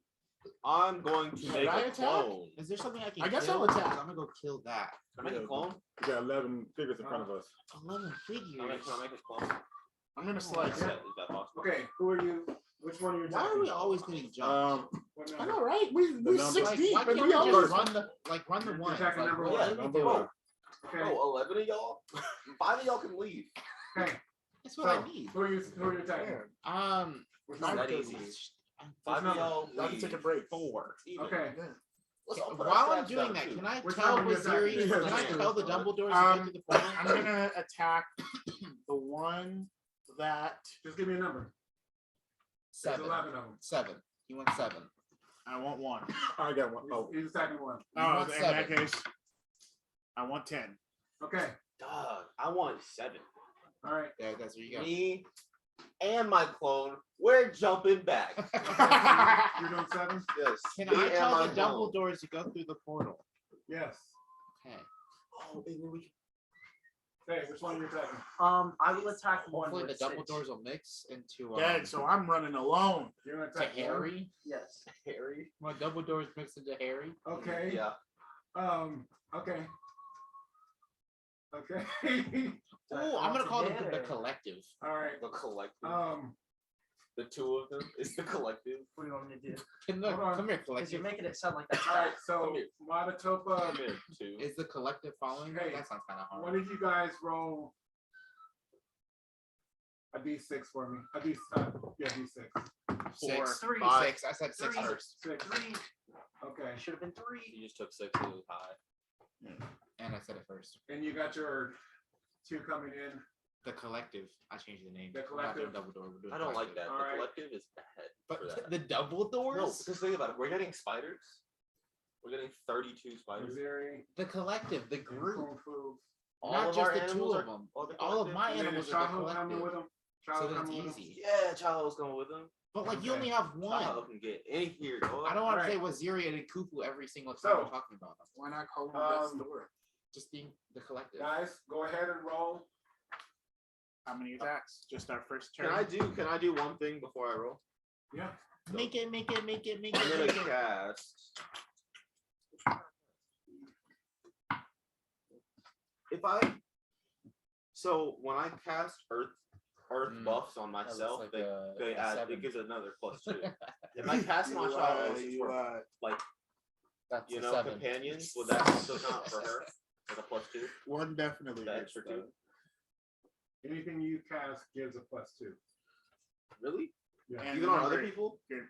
I'm going to Should make I a attack? clone. Is there something I can I guess kill? I'll attack. 'Cause I'm gonna go kill that. Can I make a clone? We got 11 figures in front of us. 11 figures. Can I make a clone? I'm gonna slice. Is that possible? Okay, who are you? Which one are you? Why are attacking? we always getting jumped? What I number? know, right? We're number. six Like, deep, why and can't we we always just run the You're one? attacking number Like, one. what are we Number doing? one. Okay. Oh, 11 of y'all? 5 of y'all can leave. Okay. That's what I So, need. who are you attacking? Which Not number? that easy. Which 5 of number? y'all I can leave. take a break. 4. Even. Okay. Let's all put our While I'm stats doing down, that, too. can I Which tell number you Waziri? attacking? Can I Yeah. tell the Dumbledores to Um, go to the portal? I'm gonna attack the one that Just give me a number. There's 7. 11 of them. 7. He went 7. I want one. I got one. Oh, He's attacking one. Oh, want in that 7. case, I want 10. Okay. Dog, I want 7. All right. Yeah, that's where you go. Me and my clone, we're jumping back. You're doing 7? Yes. Can me I and tell my the clone. Dumbledores to go through the portal? Yes. Okay. Oh, and then we Hey, which one are you attacking? I will attack one Hopefully with the Stitch. Dumbledores will mix into Dead, so I'm running alone. You're gonna to attack one? Harry. Yes. Harry. My Dumbledores mix into Harry. Okay. Yeah. Okay. Okay. Oh, I'm gonna call them the Altogether. collective. All right. The collective. Um. The 2 of them is the collective. What do you want me to do? Come Hold on. here, Because collective. you're making it sound like that's All right. bad. So Come here. Madatopa, Come here, 2. Is the collective following? Hey, That sounds kind of hard. what did you guys roll? A D6 for me. A D. Yeah, D6. 6, 3. 5, 6. I said 6 3. first. 6. 3. Okay. Should have been 3. You just took 6, it was high. And I said it first. And you got your 2 coming in. The collective. I changed the name. The We're not doing collective. Dumbledore. We're doing I don't like collective. that. All The right. collective is bad But for that. the Dumbledores? No, because think about it. We're getting spiders. We're getting 32 spiders. Missouri. The collective, the group. Kung Fu. All Not of just our the 2 animals of are- them. all the All of collective? my And then animals the are the Chaho coming collective. with them. So Chaho that's coming with them. easy. Yeah, Child's going with them. But like you Okay. only have one. Child can get any here, dog. I don't want to Alright. say Wazirian and Kufu every single time So, we're talking about them. Why not call him Um, the door? Just being the collective. Guys, go ahead and roll. How many attacks? Just our first turn. Can I do one thing before I roll? Yeah. Make it. I'm gonna cast. So when I cast Earth buffs on myself, they add. It gives another +2. If I cast my child, like That's you a know 7. companions, would that still count for her with a +2? One definitely. The hits, extra though. 2. Anything you cast gives a +2. Really? Yeah. And Even on remember, other people? you're-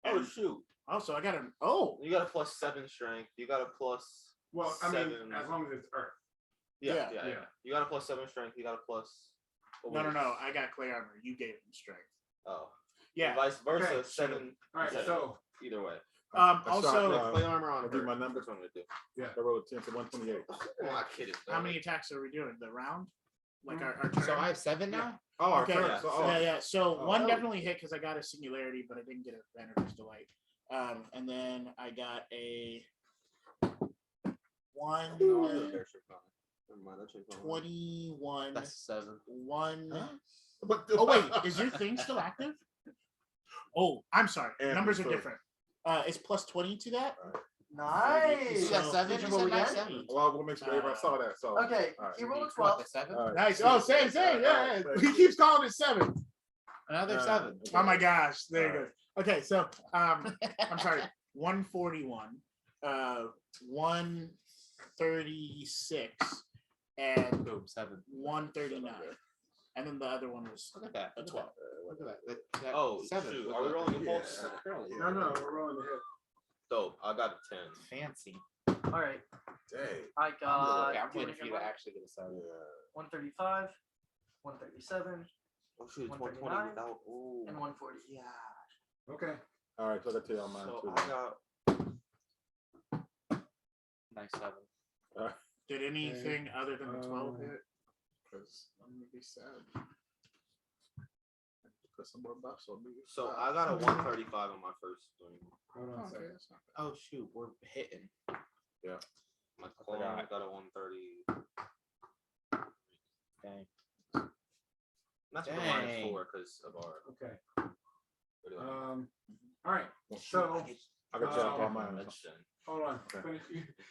Oh shoot! Also, I got an. Oh, You got a +7 strength. You got a plus. Well, I mean, 7. as long as it's Earth. Yeah. Yeah. You got a +7 strength. You got a plus. no. I got clay armor. You gave him strength. Oh. Yeah. And vice versa. Okay, 7. All right. 7. So Either way. Also, shot, Play armor on I'll do her. my number. That's what I'm gonna do. I rolled 10 to 128. I'm not kidding. how many attacks are we doing? The round? Like our turn? So I have 7 now. Oh, our Okay. turn. Yeah. So, Yeah. So Oh. one definitely hit because I got a singularity, but I didn't get a Vander's delight. And then I got a 21, That's 7. 1. But Oh wait, is your thing still active? Oh, I'm sorry. And Numbers are so- different. It's +20 to that. Nice. You got So- 7? Did You you roll said again? 7. Well, we'll make sure everybody saw that. So, Okay, all right. he rolled a What, 12. the 7? All right. Nice. Oh, same. Yeah. He keeps calling it 7. Another 7. Oh my gosh. There you go. Okay, so I'm sorry. 141, 136, and Boom, 7. 139. And then the other one was Look at that. a 12. Look at that. That Oh, 7. shoot. Are we rolling a Yeah. pulse? no, we're rolling the hit. Dope. I got a 10. Fancy. All right, Dang. I got Okay, I'm waiting for you to actually get a 7. 135, 137, Oh shoot, it's 120 139, without. Ooh. and 140. Yeah. Okay. All right, so I got to tell y'all mine So too. I got. Nice 7. Did anything other than the 12 Um, hit? Because I'm gonna be sad. Put some more buffs on me. So I got a 135 on my first thing. Hold on a Okay, second. that's not bad. Oh shoot, we're hitting. My clone forgot. got a 130. Dang. That's the Dang. -4 because of our. Okay. what do I- All right. So I got y'all all mine. Mention. hold on. Okay. Finish.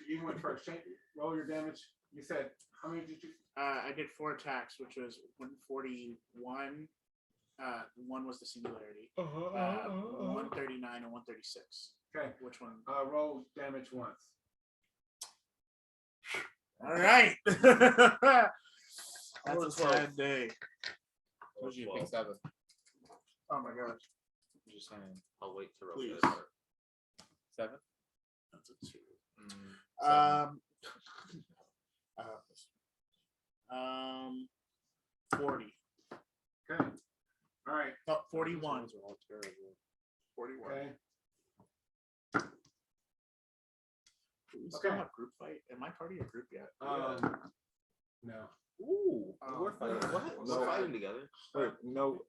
You went first. Roll your damage. You said how many did you? I did 4 attacks, which was 141. One was the singularity. 139 and 136. Okay. Which one? Roll damage once. All right. That's a 12. sad day. What'd you Well, pick 7? Oh my gosh. I'm just saying. I'll wait to roll Please. that part. 7? That's a 2. Mm, 40. Okay. All right. No, 41. Those are all terrible. 41. Okay. We still Okay. have group fight. Am I part of your group yet? No. Ooh, we're fighting. What? No. We're fighting together. Wait, no.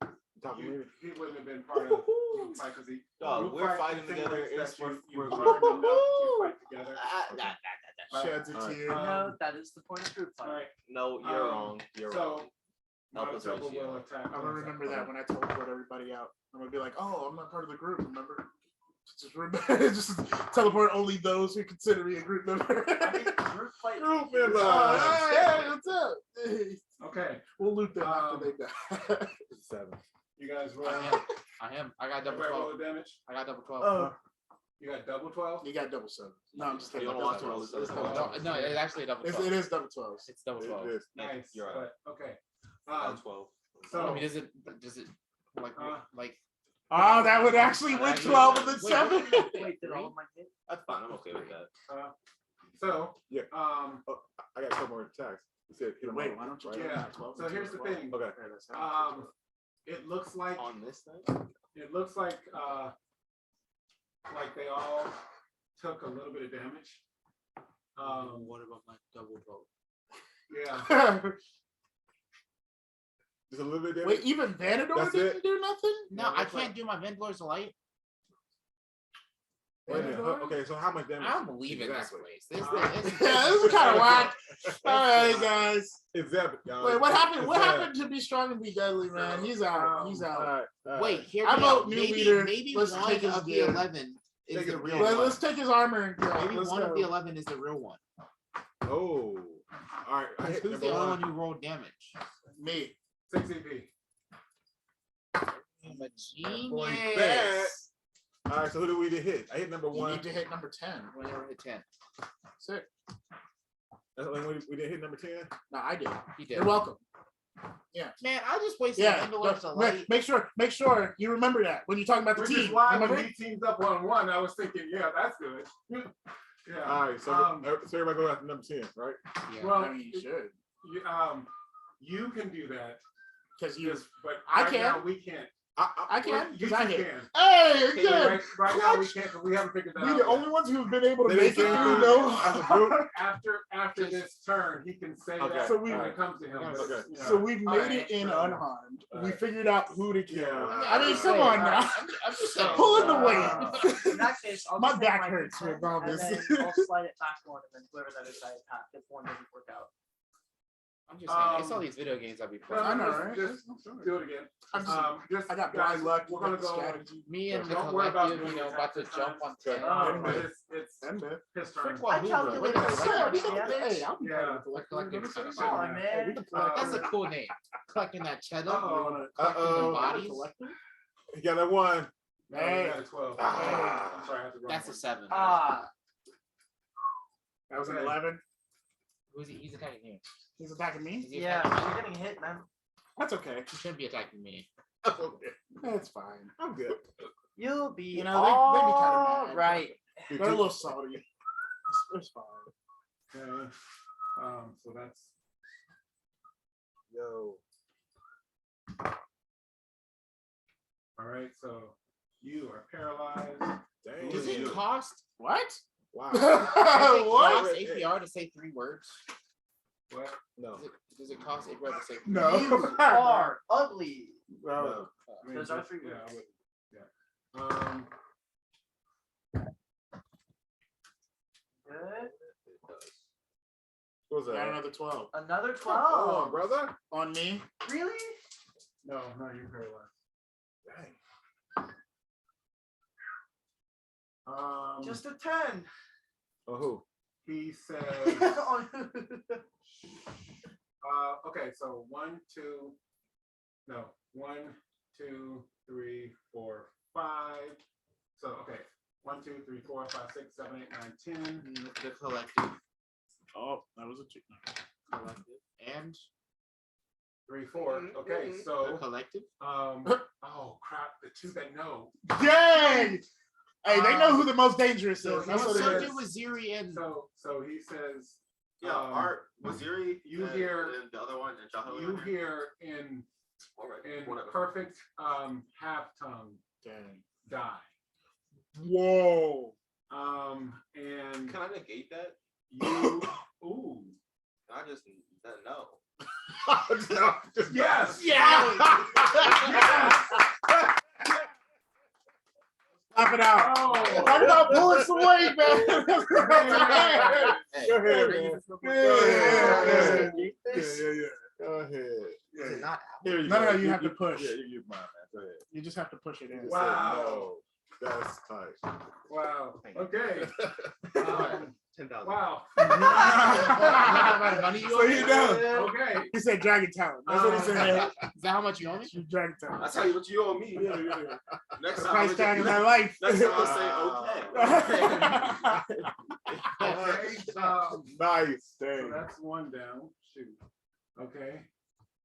Top of me. He wouldn't have been part of group fight because he. Dog, group we're fight fighting together. insinuates It's that you we're learn enough to fight together. Sheds a Alright. tear. No, that is the point of group All fight. right. No, you're wrong. You're wrong. So Help us Manitoba ratio. will attack. I'm gonna remember that when I teleport everybody out. I'm gonna be like, oh, I'm not part of the group. Remember? Just teleport only those who consider me a group member. I mean, group fight. Group is- member. Hey, what's up? Hey, Okay, we'll loot them after they die. 7. you guys roll. I am. I got double Everybody roll 12. the damage. I got double 12. Oh, You got double 12. You got double 7. No, I'm just You kidding. don't want to roll this It's double double 12. No, it's actually a double It's, 12. it is double 12. It's double 12. It is. Nice. You're right. But, okay. I got 12. So I mean, does it like Oh, that would actually win 12 of the 7. wait, did all of mine hit? That's fine. I'm okay with that. so Yeah. um I got a couple more attacks. You said hit him Wait, all, why don't you right? do yeah. that? 12 So here's the 12. thing. Okay. Okay, that's how It looks like On this thing? they all took a little bit of damage. what about my double vote? Yeah. Just a little bit there. Wait, even Vanador That's didn't it? do nothing? No, Yeah, I looks like- can't do my Vendlor's Light. Wait a minute. Vanador? Okay, so how much damage? I don't believe in this Exactly. place. This Yeah, this is kind of whack. All right, guys. Exactly. y'all. Wait, what happened? What Exactly. happened to be strong and be deadly, man? He's out. He's All out. right, all right. Wait, here I we vote go. new Maybe leader. maybe Let's one take his of the gear. 11 is Take the his real gear. one. Let's take his armor and go. Maybe Let's one of go. the 11 is the real one. Oh. All right. I hit Who's number the only one. one who rolled damage? Me. 6 EP. I'm a Boy, bad. genius. All right, so who do we hit? I hit number You 1. need to hit number 10. We never hit 10. Sick. That's when we didn't hit number 10. No, I did. He did. You're welcome. Man, I just wasted Yeah. Vendlor's look, Light. Make sure you remember that when you're talking about the Which team. is why when Remember? we teamed up on one, I was thinking, yeah, that's good. Yeah. All right, so, so everybody go after number 10, right? Yeah. Well, I mean, you should. you can do that, Because you. but I right can. now we can't. I can. You Because I two hit. can. Hey, But again. right now we can't because we haven't figured that We out. the yet. only ones who've been able to They make it came through, through though. as a group. After this turn, he can say Okay. that So we- when it comes to him. but, Okay. you know. So we've made Alright. it in unharmed. We Alright. figured out who to kill. Yeah. I mean, come on now. I'm just saying. Pulling the Uh, weight. In that case, I'll My just take back hurts D10 with all and this. then I'll slide it past one, and then whoever that is, I attack if one doesn't work out. I'm just saying. It's all these video games I'll be No, playing. I know, just- right? Just do it again. I'm just, Just I got guys, blind luck. We're gonna go. strategy. Me and the Don't worry about collective, doing you know, about to attacks jump on this 10. time. Anyway. It's And then his turn. Frick I Wahuru, calculated what the the same. heck? Hey, I'll be Yeah. part of the Collective collective. kind of Come on, fun. Hey, we man. can collect. That's a cool name. Collecting that cheddar. Uh-oh. Collecting the Uh-oh. bodies. you got that 1. No, you got a 12. Ah. I'm sorry, I have to run That's a one. 7. That was an Okay. 11. Who's he? He's attacking you. He's attacking me. Is he Yeah, attacking you're me? getting hit, man. That's okay. He shouldn't be attacking me. That's fine. I'm good. You'll be You know, they be kind of mad. right. They're a little salty. It's fine. Okay. So that's Yo. all right. So you are paralyzed. Dang. Does it you. cost? What? Wow. Does it What? cost APR to say 3 words? What? No. Does it cost APR to say 3 No. words? You are ugly. Bro. I mean, Those are just- 3 yeah, words. I would- yeah. Good. What was Got that? another 12. Another Come on, 12. brother. On me. Really? No, you're paralyzed. Dang. Just a 10. Oh, who? He says. Okay, so 1, 2, no, 1, 2, 3, 4, 5. So okay, 1, 2, 3, 4, 5, 6, 7, 8, 9, 10. The collective. Oh, that was a 2. Collective. And 3, 4. Okay, the so collective. oh crap, the 2 that know. Dang! Hey, they know who the most dangerous so is. That's he what So it says- is. do Waziri and So he says Yeah, Art, Waziri, you and, hear- and the other one, and Jahil. you hear in Whatever. perfect half tongue Dang. die. Whoa. And Can I negate that? you, ooh, I just no. yes, Yeah. yes. Stop it out. Oh, Talk about pulling some weight, man. Go ahead, man. Yeah. Go ahead. Is it not Here you No, go. no, you have to push. Yeah, you get mine, man. Go ahead. You just have to push it in. You Wow. said no. That's tight. wow. Okay. 10,000. Wow. how much money you So owe he me? down. Okay. He said Dragon Talent. That's what he said. Is that how much you owe me? You Dragon I Talent. tell you what you owe me. Yeah, yeah. Next The time, price I'll tag of next my life. time I'll say okay. Okay. Nice. So Dang. that's one down. Shoot. Okay.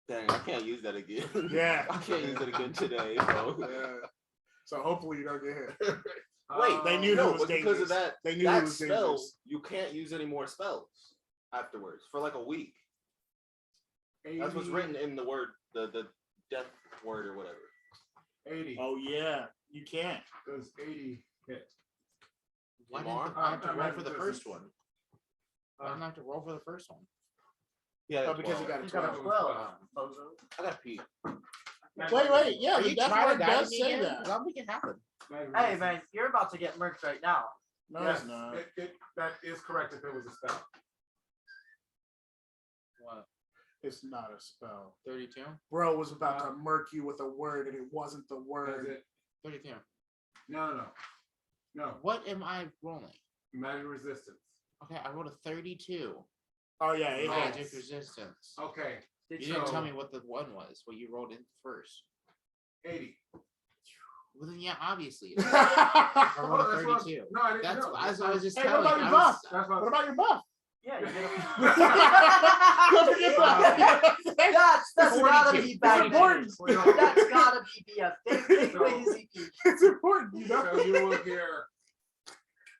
Dang, I can't use that again. Yeah. I can't use it again today, bro. So hopefully you don't get hit. Wait, They knew no, it was but because dangerous. of that, They knew it that was spell, dangerous. you can't use any more spells afterwards for like a week. 80, That's what's written in the word, the death word or whatever. 80. Oh yeah, you can't. Does 80 hit? Why Lamar? didn't I have to I'm roll not for the just- first one? Why didn't I have to roll for the first one? Yeah, Oh, because you got a You got a 12. 12. Wow. Bozo. I got pee. Wait. Yeah, Are the you death trying word to die does to me say again? that. 'Cause I'll make it happen. Hey man, you're about to get murked right now. No, Yes, it's not. that is correct if it was a spell. What? It's not a spell. 32? Bro was about to murk you with a word and it wasn't the Is word. it? 32. No. What am I rolling? Magic resistance. Okay, I rolled a 32. Oh yeah, it Magic hits. resistance. Okay. You didn't so- tell me what the one was, what you rolled in first. 80. Well, then, yeah, obviously. Hey, I Oh, rolled a that's what- 32. No, I didn't That's know. what I was just what telling about you. your I buff? was- That's What about your buff? Yeah, you get a Don't forget that. That's gotta be back. important. That's gotta be BF. Take away his EP. It's important, you know. So you will hear.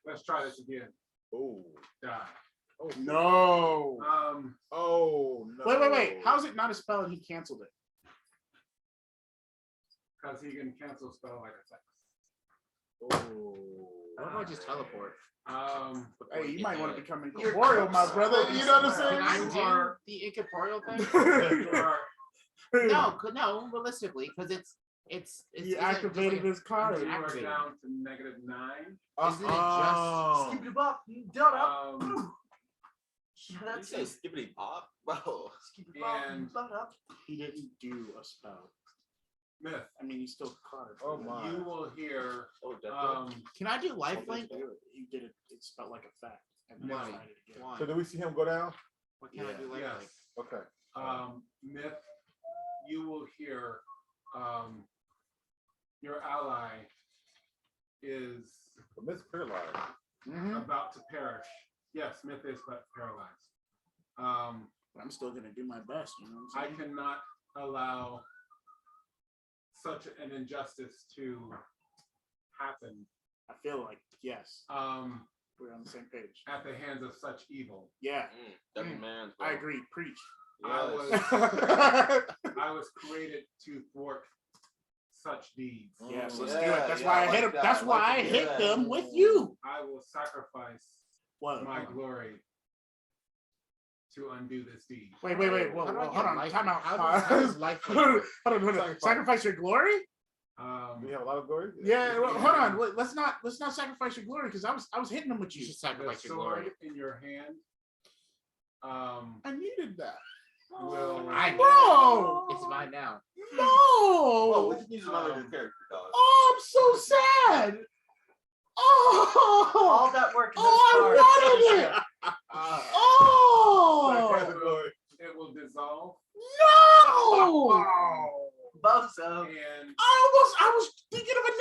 Let's try this again. Oh. Die. No. Oh no. Wait. How is it not a spell and he canceled it? Because he can cancel spell like a text. Oh. What about just teleport? Hey, you might want to become You're incorporeal, my close. brother. You know what Can I I'm You do are- the incorporeal thing? You are. No, no, realistically, because it's He activated his card. You are activated. down to -9. Isn't it just Skip it up. Done up. Um, Yeah, You that's say it. skippity pop, bro. Skip it up. And- Done up. He didn't do a spell. Myth. I mean, he still card. Oh my. You will hear. Oh, definitely. Can I do lifelink? He did it. It spelled like a fact. And then Why? tried it again. Why? So do we see him go down? What can I do lifelink? Yes. Okay. Myth. You will hear. Your ally is But Miss Clearline. Mhm. about to perish. Yes, Myth is paralyzed. I'm still gonna do my best. You know what I I'm saying? cannot allow such an injustice to happen I feel like yes, we're on the same page. at the hands of such evil. Yeah, Every man's. Bro. I agree. Preach. I was created to thwart such deeds. Yes, Mm, let's yeah, do it. That's yeah, why I like hit him. that. That's why Like I to hit do that. them with you. I will sacrifice What? my glory to undo this deed. Wait. Whoa, How do I hold get on. life- Time out. how does lifelink Hold work? on. Sacrifice your glory? Do we have a lot of glory? Yeah. Well, hold on. Wait, let's not sacrifice your glory because I was hitting them with You you. should The sacrifice your glory. sword in your hand. I needed that. Will Bro. It's mine now. Oh, we No. can use another character, dog. Oh, I'm so sad. Oh. All that work in those Oh, cards. I wanted it. Sacrifice Oh. the glory. it will dissolve No. Bozo. and I was thinking of a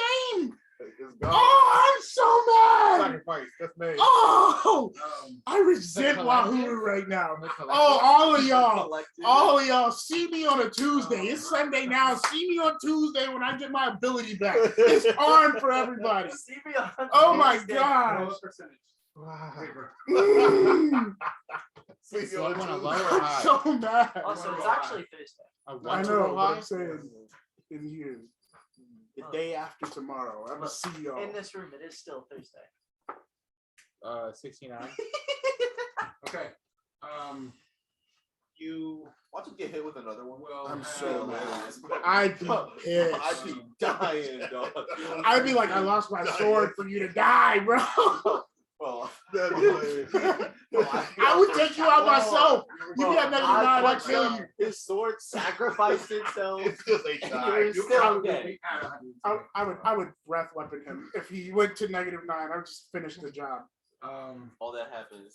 name. It's gone. Oh, I'm so mad. Sacrifice. That's me. Oh, um, I resent The collective? Wahuru right now. The collective? Oh, all of y'all. Collective. All of y'all, see me on a Tuesday. It's Sunday now. See me on Tuesday when I get my ability back. It's on for everybody. See me on Oh my Tuesday. God. roll a percentage. Wow. Paper. Mm, See So you I on want a Tuesday. low or high? so mad. Also, it's actually Thursday. A I one to know, a but high? I'm saying in here, the day after tomorrow, I'm gonna see y'all. In this room, it is still Thursday. 69. Okay. You Watch him get hit with another one. will. I'm have- so mad. I'd be pissed. I'd be dying, dog. I'd be like, I lost my sword for you to die, bro. Well, That'd be hilarious. I would take you out myself. You got negative 9, I'd kill you. His sword sacrificed itself. It still ain't and died. you're You still probably dead. be at 100. I would breath weapon him. If he went to negative 9, I would just finish the job. All that happens.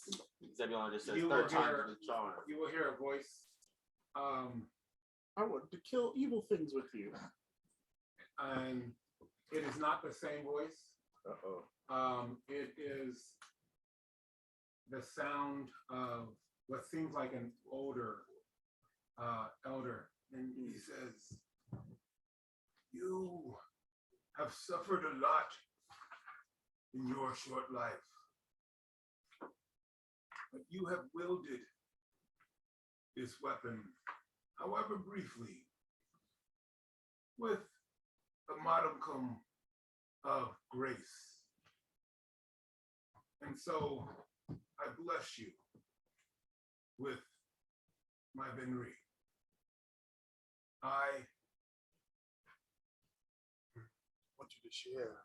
Zebulon just says You third will time hear- the charm. You will hear a voice. I want to kill evil things with you. And it is not the same voice. It is the sound of what seems like an older elder, and he says, "You have suffered a lot in your short life, but you have wielded this weapon, however briefly, with a modicum of grace. And so I bless you with my Benri. I want you to share."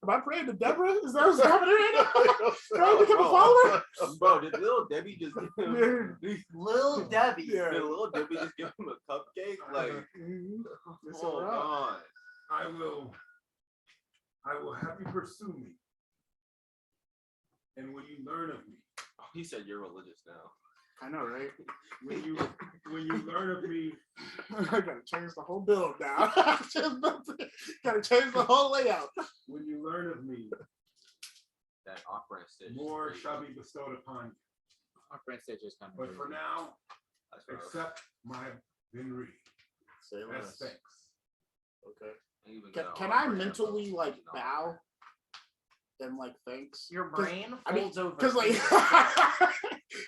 Am I praying to Deborah? Is that what's happening right now? Can I become a follower? Bro, did little Debbie just give him Lil Debbie. Yeah. did little Debbie just give him a cupcake? Like, It's oh all right. god. I will have you pursue me. And when you learn of me, He said you're religious now. I know, right? when you learn of me, I gotta change the whole build now. Gotta change the whole layout. when you learn of me, That off-brand stitch. is more great. shall be bestowed upon you. Off-brand stitch is kind of. But for now, That's rough. accept my Benri Say as less. thanks. Okay. Even Can, though can I off-brand mentally folks, like no. bow and like thanks? Your brain I mean, folds over. Because like,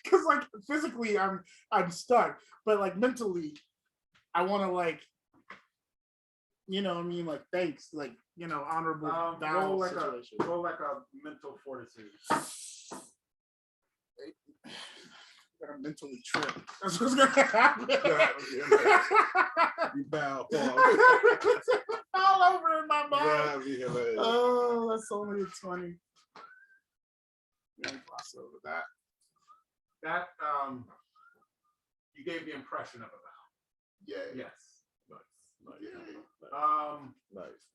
because like physically I'm stuck, but like mentally, I want to like, you know, what I mean, like thanks, like honorable bow roll like situation. roll like a mental fortitude. Gotta mentally trip. That's what's gonna happen. You bow. All over in my mind. That'd be hilarious. Oh, that's only a 20. Yeah, gloss over that. That you gave the impression of a vow. Yeah. Yes. Nice.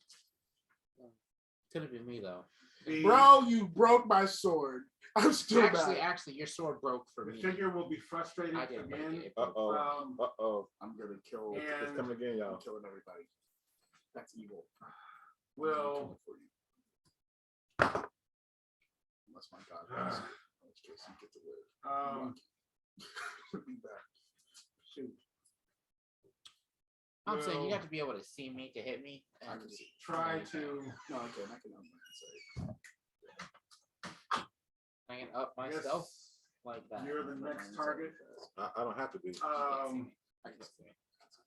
Could have been me though. The, Bro, you broke my sword. I'm still Actually, mad. your sword broke for the me. figure will be frustrated I didn't break again. it. It broke. Uh-oh. I'm gonna kill. And- It's coming again, I'm y'all. killing everybody. That's evil. Will For you. Unless my God does. In which case you get to live. Be back. Shoot. I'm saying you Well- have to be able to see me to hit me. I And can see. try to No, I can. Say. I can up I guess myself like that. you're the next target. I don't have to be. I can see.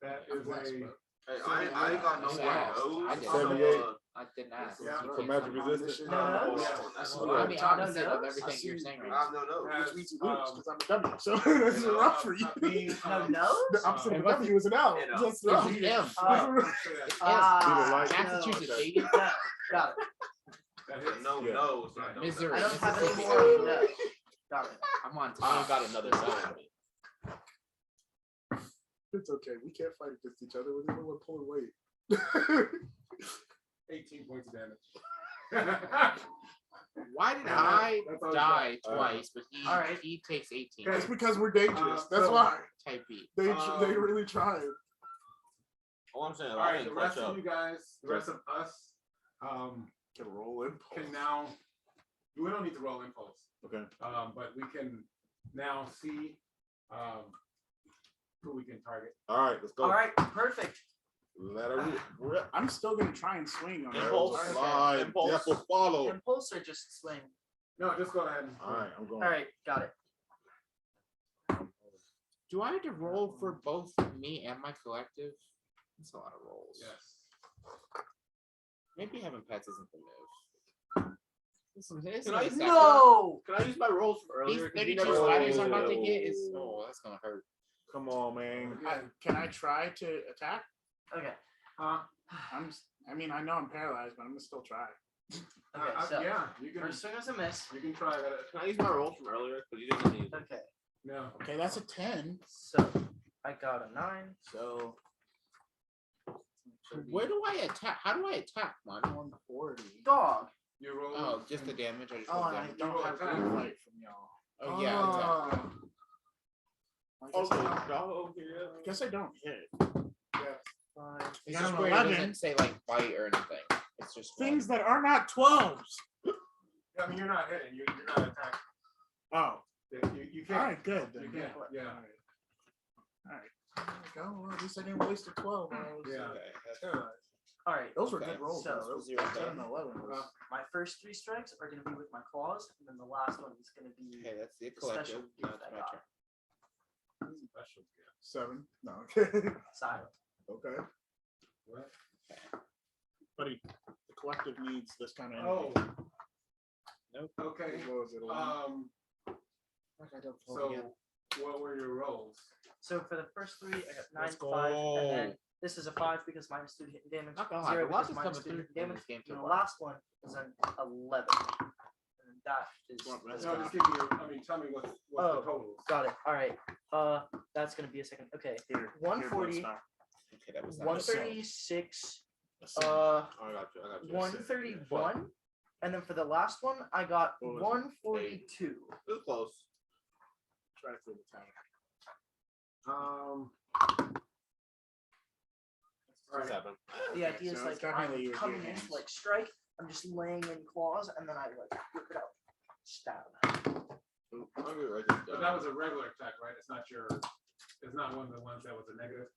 That I'm is blessed, a bro. Hey, I ain't got no You more asked. nose. I did. so, 78. I didn't ask. Yeah. For magic resistance. No. I see Well, you. I'm the opposite of No, everything I you're see. saying right I now. have no nose. As, Which means you lose because I'm a W. So that's you know, rough for you. No nose? The opposite of And a W is an L. you know, That's It's rough. an M. It's Ah, Massachusetts, no. baby. Got it. that hits. No Yeah. nose. I know Missouri. I don't have any Mississippi. more. No. Got it. I'm on I top. ain't got another nose. It's okay. We can't fight against each other. We're the one pulling weight. 18 points of damage. Why did Yeah, I that's all die you got. twice, but All right. he takes 18? Okay. It's because we're dangerous. That's so- why Type B. they Um, really tried. All I'm saying, All I right, the didn't rest clutch of up. you guys, the rest of us, Can roll in. can now. We don't need to roll impulse, Okay. but we can now see who we can target. All right, let's go. All right. Perfect. Let her rip. I'm still gonna try and swing on Impulse. that. Slide. Impulse. Death will follow. Impulse or just swing? No, just go ahead. And All right, I'm going. All right. Got it. Do I have to roll for both me and my collective? That's a lot of rolls. Yes. Maybe having pets isn't the move. Can I- No. Can I use my rolls from These earlier? 'Cause you 32 never- spiders I'm about to get is that's gonna hurt. Come on, man. Can I try to attack? Okay. I mean, I know I'm paralyzed, but I'm gonna still try. Okay. So yeah, you can. first swing was a miss. You can try that. Can I use my rolls from earlier? Because you didn't need. Okay. No. Okay, that's a 10. So I got a 9. So where do I attack? How do I attack, man? 140. Dog. You roll. Oh, just the damage. I just Oh, rolled and I damage. don't have attack. good fight from y'all. Oh yeah, exactly. I guess, I don't, Oh, yeah. I guess I don't hit. Yeah. 5. It's got just an weird. It 11. doesn't say like bite or anything. It's just Things that are not 12s. I mean, you're not hitting. You're not attacking. Oh, You all can't. right, good. Then. You Yeah. can't. Yeah. All right. There we go. Well, at least I didn't waste a 12. When I was, Yeah. Okay, that's- Paralyzed. All right. Those were Okay, good rolls. so though. Those 0 10 10. and 11 was- My first 3 strikes are going to be with my claws, and then the last one is going to be Okay, that's the the special collective. gift Now it's I my got. turn. Special gift. 7. No. Okay. Silent. Okay. What? Buddy, the collective needs this kind of Oh. energy. Nope. Okay. What was it? 11? Like I don't So what were your rolls? So for the first 3, I got 9, Let's 5, and then go. this is a 5 because minus 2 to hit damage. Not gonna lie, 0 the loss because is minus coming 2 to hit through in damage. this game And so the far. last one is an 11. And that is. Well, that's No, not- just give me. I mean, tell me what's the Oh. totals. Got it. All right. That's gonna be a second. Okay. Here, 140, Bloodstar. Okay, that was not 136, That's it. I got you. I got you. 131, and then for the last one, I got What was it? 142. It was close. Try to throw the tower. All right. 7. The idea is so like it's definitely I'm with your coming in hands. to like strike. I'm just laying in claws, and then I like rip it out, stab. But that was a regular attack, right? It's not your. It's not one of the ones that was a negative.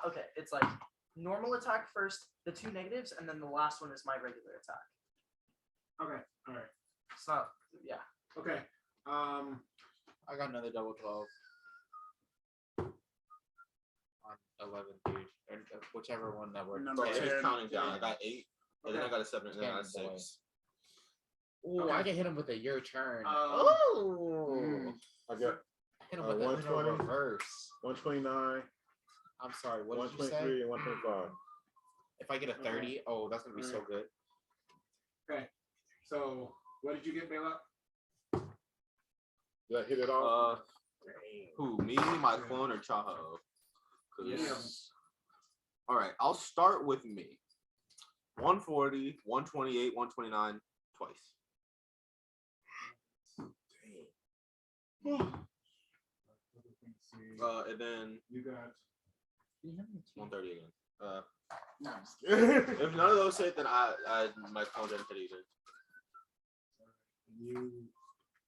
Okay, it's like normal attack first, the 2 negatives, and then the last one is my regular attack. Okay. All right. It's not. Yeah. Okay. I got another double 12. On 11, dude. Or whichever one that worked. Number Bro, it's 10. counting down. I got 8, and then I Okay. got a 7, and then I got 10, boy. 6. Ooh, Okay. I can hit him with a your turn. I got Hit him with a 120. reverse. 129, I'm sorry, what did you 123, say? and 125. If I get a 30, oh, that's gonna be so good. So what did you get, Belac? Did I hit it off? Who? Me, my clone, or Chaho? 'Cause- Yes. All right, I'll start with me. 140, 128, 129, twice. And then You got. 130 again. No, I'm just kidding. If none of those hit, then I my clone didn't hit either. You.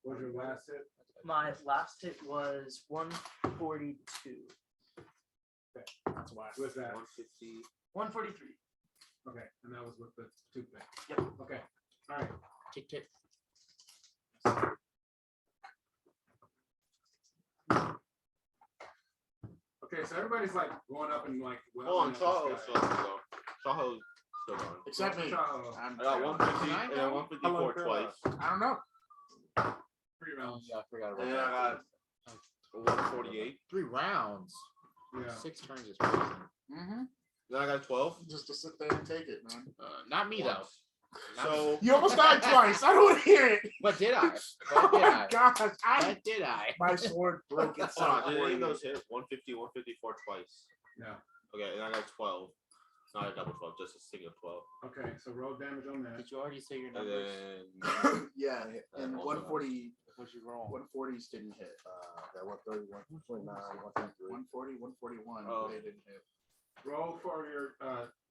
What was your last hit? My last hit was 142. That's why. Was that? 150. 143. Okay, and that was with the toothpick. Yep. Okay. All right. Tick tick. Okay, so everybody's like going up and like. Hold on, wailing Chaho's at still this guy. go. Chaho's still going. Except me. Chaho. I'm, I got 150 and then How 154 long twice. I don't know. 3 rounds. Yeah, I forgot And about then I got 148. 3 rounds. Yeah. 6 turns is crazy. Mm-hmm. Then I got 12. Just to sit there and take it, man. Not me though. Not me. So You almost died twice. I don't want to hear it. But did I? Oh But did my I? gosh, But did I? my sword broke hold itself. on, did for any of you. those hit? 150, 154 twice. Yeah. Okay, and I got 12. Not a double 12, just a single 12. Okay, so roll damage on that. Did you already say your And numbers? then Yeah, and also 140, What'd you roll? 140s didn't hit. Got 130, 129, 123. 140, 141, Oh. they didn't hit. Roll for your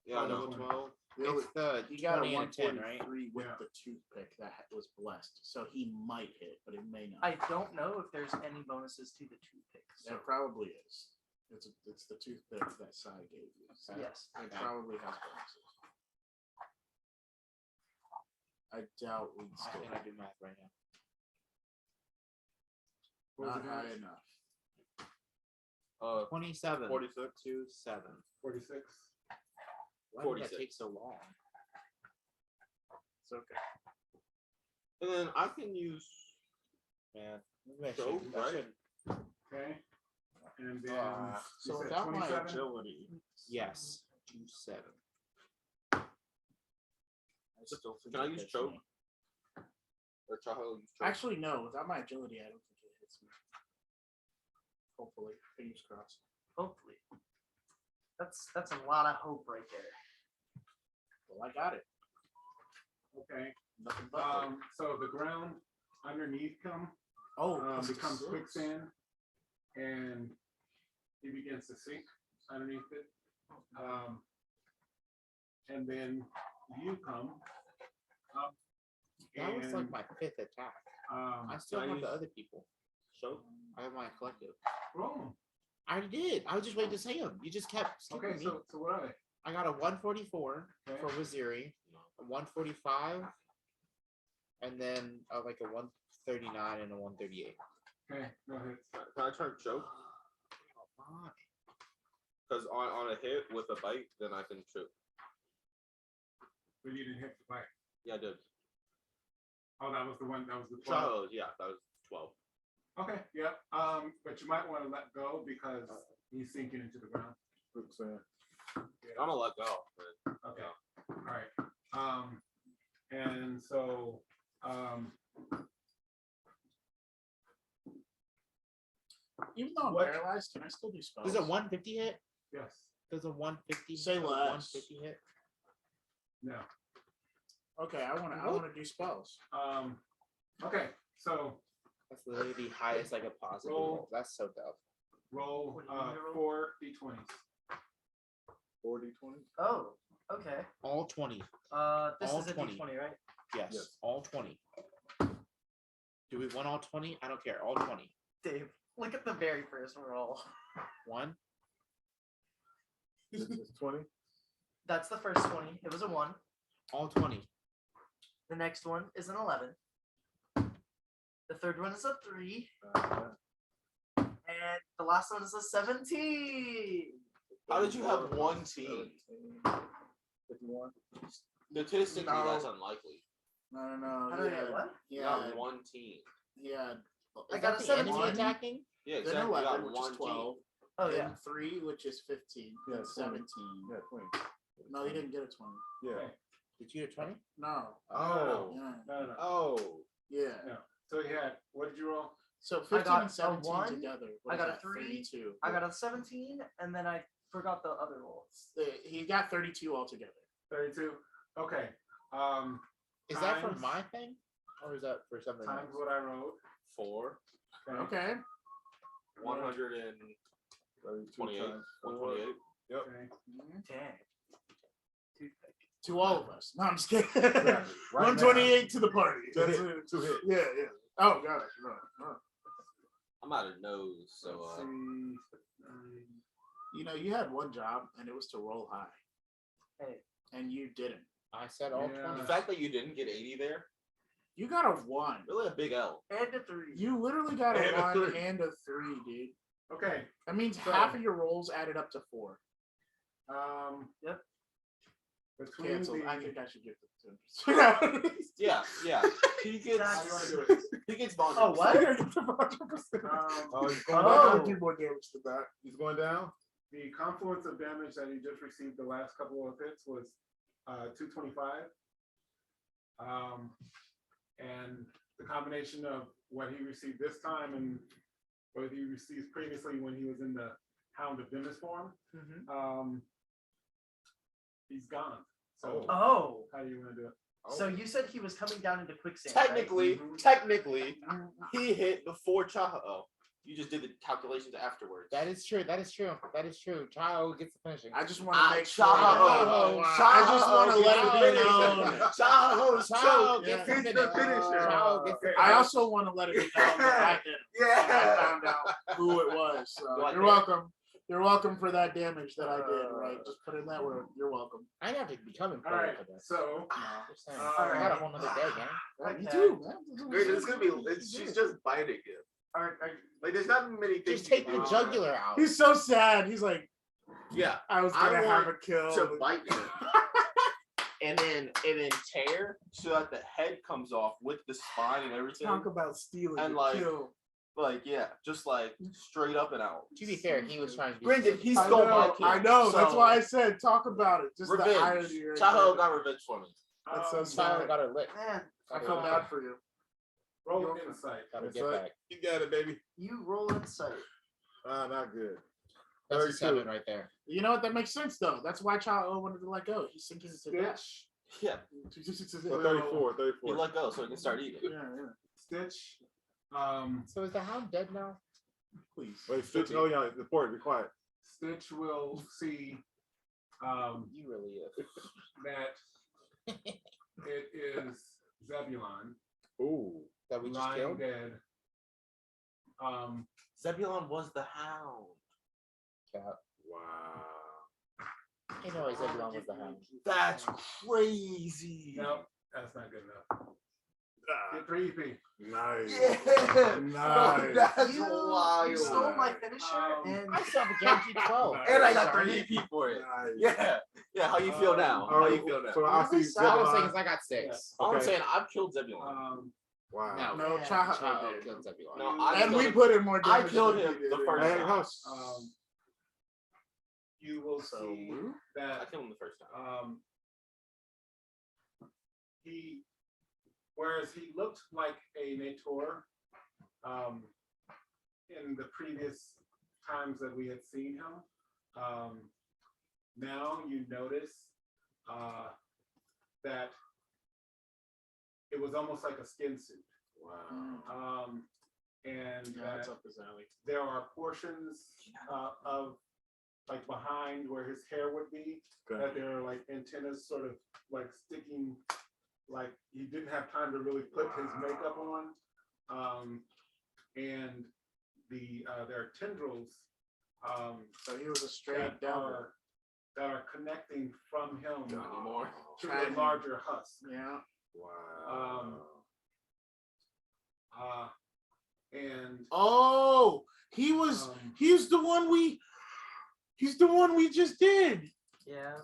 yeah, Oh, double 12. 12. It's the He got a 20 and a 10, right? 143 with Yeah. the toothpick that was blessed, so he might hit, but it may not. I don't know if there's any bonuses to the toothpicks. There probably is. It's the toothpick that Sai gave you. So Yes. it probably has bonuses. I doubt we'd I still think I do math right now. What was not the high damage? enough. 27 46. to 7. 46. Why did 46. that take so long? It's okay. And then I can use choke, right? Okay. And then So you said without my 27? agility, Yes. 2-7. I still think Can I it use hits choke? me. Or Chaho use choke? Actually, no. Without my agility, I don't think it hits me. Hopefully, fingers crossed. Hopefully. That's a lot of hope right there. Well, I got it. Okay. Nothing but hope. So the ground underneath him plus becomes 6. quicksand, and he begins to sink underneath it. And then you come up. That was and, like my 5th attack. I still have the other people. Choke? I have my collective. roll. I already did. I was just waiting to say them. You just kept skipping Okay, me. so what are they? I got a 144 Okay. for Waziri, a 145, and then like a 139 and a 138. Okay, go ahead. Can I turn choke? Fine. Because on a hit with a bite, then I can choke. But you didn't hit the bite. Yeah, I did. Oh, that was the one. That was the 12. Chaho, yeah, that was 12. Okay, yep. But you might want to let go because he's sinking into the ground. Quicksand. I'm gonna let go. But, Okay. All right. And so Even though I'm What? paralyzed, can I still do spells? Does a 150 hit? yes. Does a 150 Say a less. 150 hit? No. Okay, I wanna do spells. Okay. So That's literally the highest I could possibly Roll. roll. That's so dope. roll What do you need to roll? 4 d20s. 40-20? Oh, okay. All 20. This All is a 20. D20, right? Yes. Yes. All 20. Do we want all 20? I don't care. All 20. Dave, look at the very first roll. 1. This is 20? That's the first 20. It was a 1. All 20. The next one is an 11. The third one is a 3. And the last one is a 17. How did you have one team? 51? Statistically, No. that's unlikely. No. How did I get what? You Yeah. got one team. Yeah. I got a the 17. enemy attacking? Yeah, Then exactly. You 11, got which one is 12. team. Oh, then yeah. 3, which is 15. Yeah, Then 20. 17. Yeah, 20. No, he didn't get a 20. Yeah. Did you get 20? No. Oh. Yeah. No. Oh. Yeah. No. So you had, what did you roll? So I 15 got and a 17 1, together. I got a that? 3, 32. I got a 17, and then I forgot the other roll. He got 32 altogether. 32. Okay. Is that for Times- my thing? Or is that for something Times else? what I wrote. 4. Okay. 128. 32 times 4. 128. Yep. Okay. Dang. To all of us. No, I'm just kidding. Exactly. Right 128 to the party. now. That's Two it. hit. 2 hit. Yeah. Oh, got it. No. I'm out of nose, so Let's see. 9. You know, you had one job, and it was to roll high. Hey. And you didn't. I said all Yeah. 20. the fact that you didn't get 80 there, You got a 1. really a big L. And a 3. You literally got a And a 1 3. and a 3, dude. Okay. That means So- half of your rolls added up to 4. Yep. Between Cancel. the, I think I should give it to him. Yeah. He gets. That's- He gets bonus. Oh, what? Oh, he's going Oh. down. Do more damage to that. He's going down. the confluence of damage that he just received the last couple of hits was 225. And the combination of what he received this time and what he received previously when he was in the Hound of Demmis form, he's gone. So Oh. how do you want to do it? So you said he was coming down into quicksand. right? Technically, he hit before Chaho. You just did the calculations afterwards. That is true. Child gets the finishing. I just want to make sure. Chaho. I just want to let it be known. Chaho's Child choke. gets Yeah. the He's the finisher. finisher. Child gets the I also want to let it be known that I did it. I found out who it was. So Do I you're care? welcome. You're welcome for that damage that I did. Right? Just put in that word. You're welcome. I have to become All important right. for this. So Just saying. All I got a right. whole nother day, gang. Me Okay. too, man. It's gonna be. She's just biting him. Are Like there's not many things. Just take the you can do. jugular out. He's so sad. He's like, Yeah. I was I gonna have want a kill. To bite him. and then tear so that the head comes off with the spine and everything. Talk about stealing And, the like, kill. Like, yeah, just like straight up and out. To be fair, he was trying to be. Brendan, he I stole my know, kill. I know. That's so- why I said talk about it. Just Revenge. the irony. Right Tahoe there. got revenge for me. That's so Tyler sad. got her lit. Man, I feel bad for you. Roll You're insight. Got her It's get like- back. You got it, baby. you roll insight. Not good. That's a 32. 7 right there. You know what? That makes sense though. That's why Child wanted to let go. He's sinking to death. Stitch. Yeah, So 34, he 34. let go so he can start eating. Yeah, yeah. Stitch. So is the hound dead now? Please. Wait, Stitch. Oh yeah, the port. Be quiet. Stitch will see You really is. that it is Zebulon Ooh. That we just lying killed? dead. Zebulon was the hound. Cap. Wow. I know Zebulon was the hound. That's crazy. No, that's not good enough. Ah, Get 3 EP. nice. Yeah. Nice. That's You wild. stole my finisher, and I still have a guaranteed 12. And I got Sorry. 3 EP for it. Nice. Yeah. Yeah, how you feel now? All How right, you feel now? So I see Really All I'm saying Zebulon. is I got 6. All I'm Okay. saying, I've killed Zebulon. Wow. No, No, Yeah. Child Child did. killed Zebulon. No, I And killed we him. put in more I damage. killed than him he did. the first Hey, time. hush. You will So, see I that killed him the first time. he, whereas he looked like a Nator in the previous times that we had seen him, now you notice that it was almost like a skin suit. Wow. And Yeah, that that's up his alley. there are portions of like behind where his hair would be, Okay. that there are like antennas sort of like sticking, like he didn't have time to really put his makeup on. And there are tendrils So he was a straight that devil. are connecting from him Anymore. to a larger husk. Yeah. Wow. And Oh, he's the one we just did. yeah.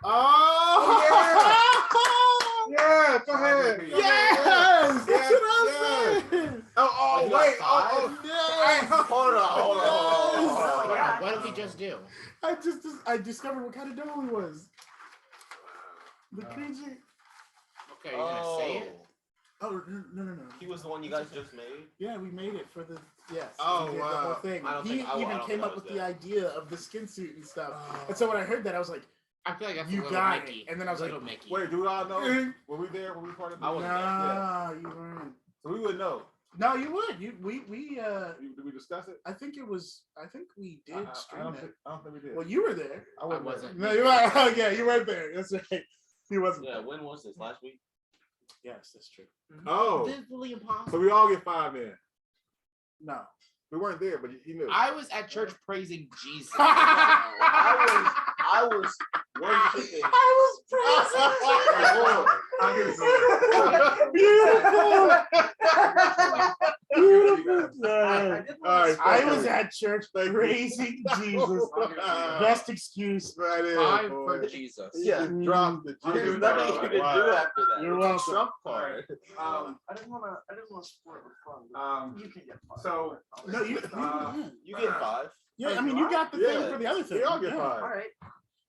Oh, Yeah, go ahead. yes, that's Yes, what I'm yes. saying. Oh, You got wait. five? Yes. Hold on. Oh, yeah. What did we just do? I discovered what kind of devil he was. The creature. Okay, you're gonna say it? Oh no. He was the one you guys just made? Yeah, we made it for the yes. Oh, we did the wow. whole thing. I don't He think- I even don't came think I up was with the there. idea of the skin suit and stuff. And so when I heard that, I was like, I feel like that's You a little got Mickey. it. And then I was little like, Mickey. Wait, do we all know? Were we there? Were we part of the I wasn't there. "Nah, you weren't." So we would know. No, you would. Did we discuss it? I think we did I stream don't it. think, I don't think we did. Well, you were there. I wasn't. wasn't. No, you weren't. Oh, yeah, you weren't there. That's right. He wasn't. Yeah, there. when was this? Last week? Yes, that's true. Oh, Visibly impossible. so we all get 5 then. No. We weren't there, but you knew. I was at church praising Jesus. I was worshiping. I'll give it to Beautiful. I did All right, I was at church Thank you. praising Jesus. Best excuse. Right in, 5 boy. for Jesus. Yeah. You dropped the I'll give Jesus it Nothing to you bomb. could Wow. do after that. You're welcome. Trump All card. right. I didn't want to spoil the fun. But you can get fun. So No, you. You get 5. Yeah, I mean, you got the thing Yeah. for the other thing. We all get Yeah. 5. All right.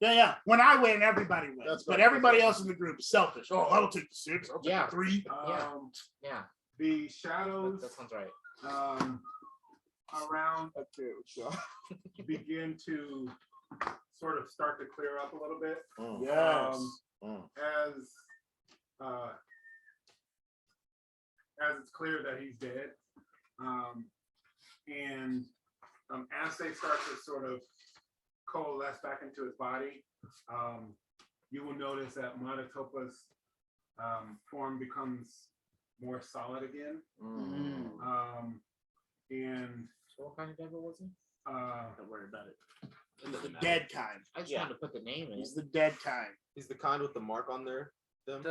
Yeah. When I win, everybody wins. That's But right. everybody else in the group is selfish. Oh, I'll take the 6. I'll take Yeah. the 3. Yeah, the shadows that sounds right. around Okay, so. begin to sort of start to clear up a little bit. Yes. As it's clear that he's dead, and as they start to sort of coalesce back into his body, you will notice that Monotopa's form becomes more solid again. And So what kind of devil was he? Don't worry about it. It doesn't The matter. dead kind. I just Yeah. wanted to put the name in. He's the dead kind. He's the kind with the mark on there. Them.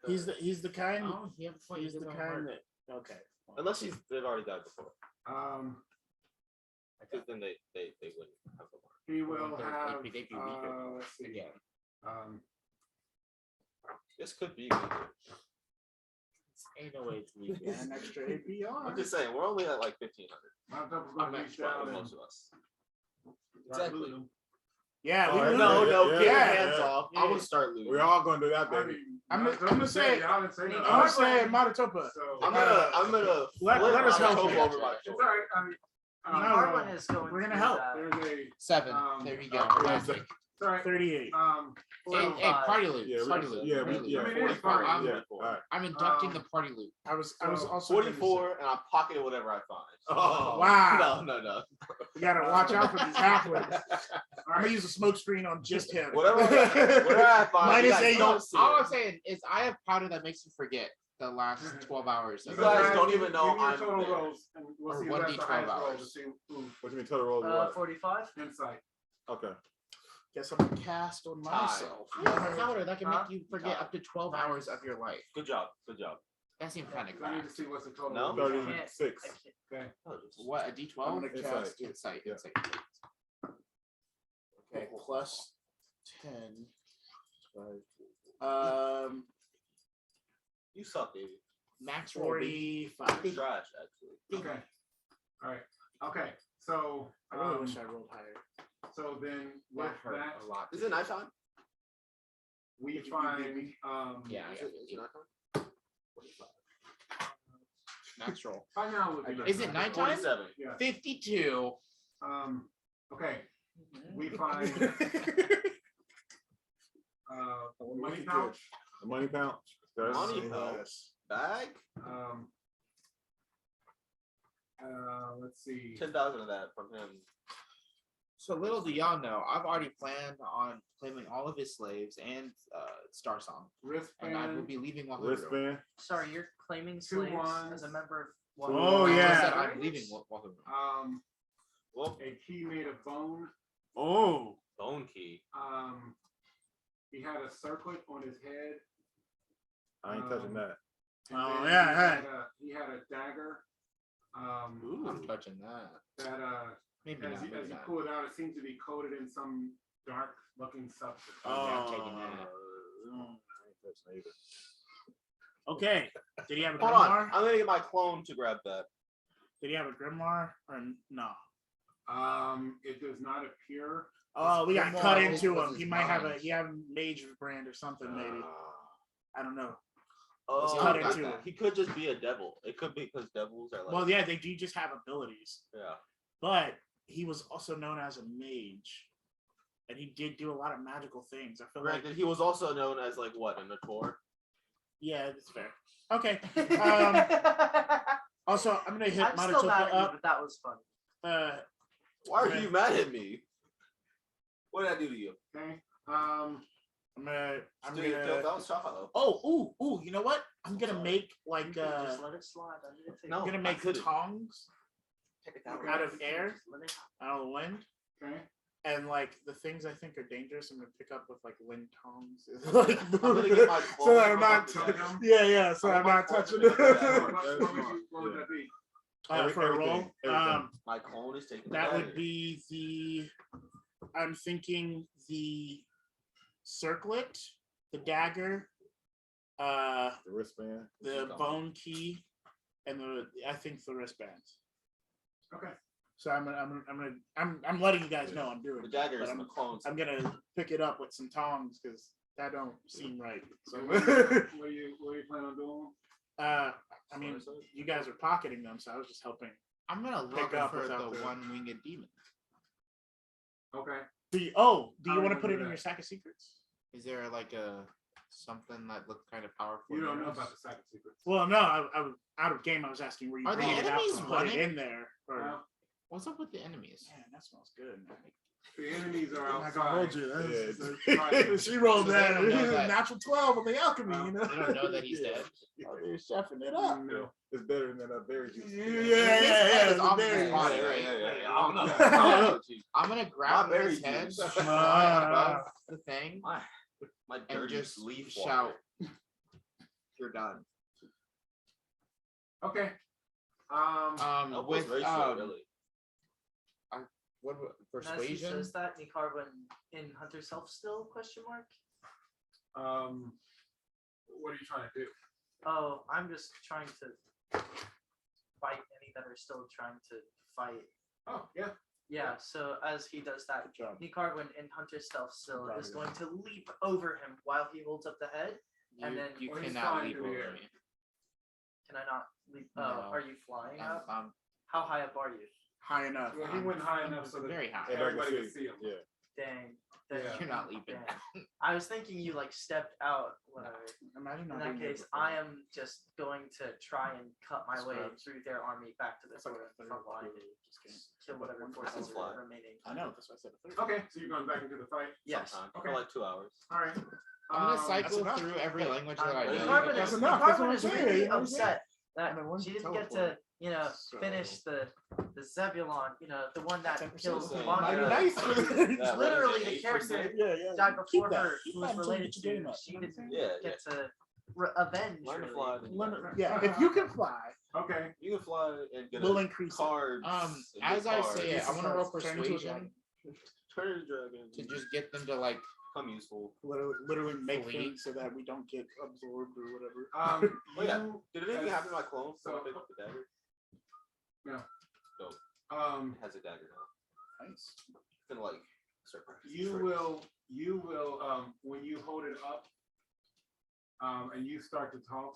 He's the kind. Oh, he have a point. He's the kind that. Okay. Unless they've already died before. Because then they wouldn't have the mark. he will They'd have. be weaker. Let's see. Yeah. This could be legal. Ain't no way it's legal. Yeah, an extra I'm APR. just saying, we're only at like 1,500. Mountaintop's I'm gonna not reach sure down and most of us. start Exactly. looting. Yeah, Oh, we yeah. lose. No, Yeah, get your yeah, hands yeah. off. Yeah. I'm gonna start looting. We're all gonna do that, I baby. mean, I'm Mountaintop gonna said say- y'all didn't say nothing. I'm saying Matatopa. So, I'm gonna let flip us my help tope you. over my it's all shoulder. right. I mean, The No, hard no, one is going. we're gonna through help. that. there's a 7. Um, There you go. okay, Magic. it's all right. 38. So, Hey, party loot. Yeah, party we- loot. yeah, party we- loot. yeah. I mean, it's fine. I'm, Yeah, all right. I'm inducting Um, the party loot. I was so, also gonna say- 44, and I'm pocketing whatever I find. Oh, Wow. No. You gotta watch out for these halflings. all I'm gonna right. use a smoke screen on just him. Whatever I find, Minus you guys 8. don't see All it. I'm saying is I have powder that makes you forget the last 12 hours. You of guys your don't life. even know give me your I'm total there. rolls, and we'll Or see who has the 1d12 highest roll to hours. see who what you mean total rolls? What? 45. insight. Okay. Guess I'm gonna cast on Time. myself. Powder that can Huh? make you forget up to 12 hours of your life. Good job. That seems kind of I need to cracked. see what's the total. No? roll. 36. Okay. What, a D12? I'm gonna Insight. cast Insight. Yeah. Insight. Okay, plus 10. You suck, baby. Max roll. baby. 45. You're trash, actually. Okay. All right. Okay. So, I really wish I rolled higher. so then with That hurt that, a lot. Is it nighttime? we Did you find give me- Yeah, Is yeah. it nighttime? Max roll. by now it would be Is it nighttime? 47. Yeah. 52. Okay. We find money pouch. A money pouch. That's- Money pouch. Bag? Let's see. 10,000 of that from him. So little do y'all know, I've already planned on claiming all of his slaves and Star Song, and I will Wristband. be leaving Wahuru. Wristband. Sorry, you're claiming 2 slaves ones. as a member of. Oh, I just yeah. said I'm leaving Wahuru. Well, A key made of bone. Oh. bone key. He had a circlet on his head. I ain't touching that. and Oh, then yeah, he had a dagger. I'm touching that. That Maybe as not. you Maybe not. pull it out, it seems to be coated in some dark looking substance. I'm taking that. I ain't touching that either. Okay. Did he have a Hold on. grimoire? I'm gonna get my clone to grab that. Did he have a grimoire or no? It does not appear. Oh, we got grimoire cut was- into was him. his He might have a mind. he have a mage brand or something maybe. I don't know. Oh, cut got into that. it. He could just be a devil. It could be because devils are like. Well, yeah, they do just have abilities, Yeah. but he was also known as a mage, and he did do a lot of magical things. I feel like Granted, he was also known as like what in the tour. yeah, that's fair. Okay. Also, I'm gonna hit I'm still mad Matatopa at you, up. but that was funny. Why are Okay. you mad at me? What did I do to you? Okay. I'm Still your gonna. that was shallow. Oh, ooh, you know what? I'm gonna make like You could've just let it slide under the table. No. I'm gonna I make couldn't. tongs out of air, Just let it- out of the wind, Okay. and like the things I think are dangerous, I'm gonna pick up with like wind tongs. I'm gonna get my so clone I'm from not. up to them. Yeah. So I I'm want not my touching clone it. to do that. What would that be? For a roll, Everything. My clone is taking that the would bag. be the. I'm thinking the circlet, the dagger, The wristband. the bone key, and I think the wristbands. Okay. So I'm letting you guys know I'm doing The it, dagger but is in the clones. I'm gonna pick it up with some tongs because that don't seem right. So What are you planning on doing? I mean, you guys are pocketing them, so I was just helping. I'm gonna Pick look up for the without the- one-winged demon. Okay. Do you How want are to you put gonna it do in your that? sack of secrets? Is there like a something that looks kind of powerful? You don't near know us? about the second secrets. Well, no, I was out of game. I was asking where you Are the bringing it out enemies to put it running? in there. Or, Well, What's up with the enemies? man, that smells good. Man. the enemies are I'm not gonna hold outside. you. Yeah. She rolled So they that don't know that- natural 12 on the alchemy. You know, They don't know that he's dead. Oh, they're chefing it up. No. It's better than that berry juice. Yeah. It's the off berry. his body, Yeah, right? yeah. I don't know. Yeah. I don't know, Chief. I'm gonna grab berry his head, juice. fly above the thing, My and dirty just leaf shout, water. "You're done." Okay. That was With ratio, really. what And as he persuasion? says that, Nicaragua in Hunter's Self still? Question mark. What are you trying to do? Oh, I'm just trying to fight any that are still trying to fight. Oh, yeah. Yeah, so as he does that, Good job. Nicarwin in Hunter Stealth still Good job, is yeah. going to leap over him while he holds up the head. And then you Well, he's cannot flying leap through the over air. me. can I not leap? No. Are you flying up? I'm How high up are you? High enough. Well, he went high enough so that very high. everybody could see him. Yeah. Dang. Yeah. You're not leaping. Dang. I was thinking you like stepped out. Whatever. Imagine In not that being case, able to- I am just going to try and cut my way Scrubs. through their army back to the That's like sort a of third front line of and just kidding. kill whatever One forces person fly. are remaining. I know, that's why I said a third. Okay, so you're going back into the fight. Yes. Sometime, Okay. For like 2 hours. All right. I'm gonna Um, cycle enough. through every language that I know. Nicarwin That's is, enough, that's what Nicarwin I'm is saying, really you know what I'm saying? upset that And then one she didn't get to, teleport. So- finish the Zebulon, the one that 10% kills saying, Mighty Wahuru. nice. Yeah, Literally what the is it, character 8%? Yeah. died Keep before that. her, Keep who that was until you related get your game to. up, She you know what I'm didn't saying? Yeah, get to avenge. Learn to really. fly. then you Learn got it- it. Yeah, if you can fly, Okay. You can fly and get we'll a increase it. card. As I say it, I want to roll Turn into a persuasion Turn into a dragon. to just get them to like. Come useful. Literally make Flee. things so that we don't get absorbed or whatever. Oh, yeah. you, Did anything as- happen to my clone? So I so- picked up the dagger. um, It has a dagger now. Nice. Then like start practicing you tricks. will, when you hold it up, and you start to talk,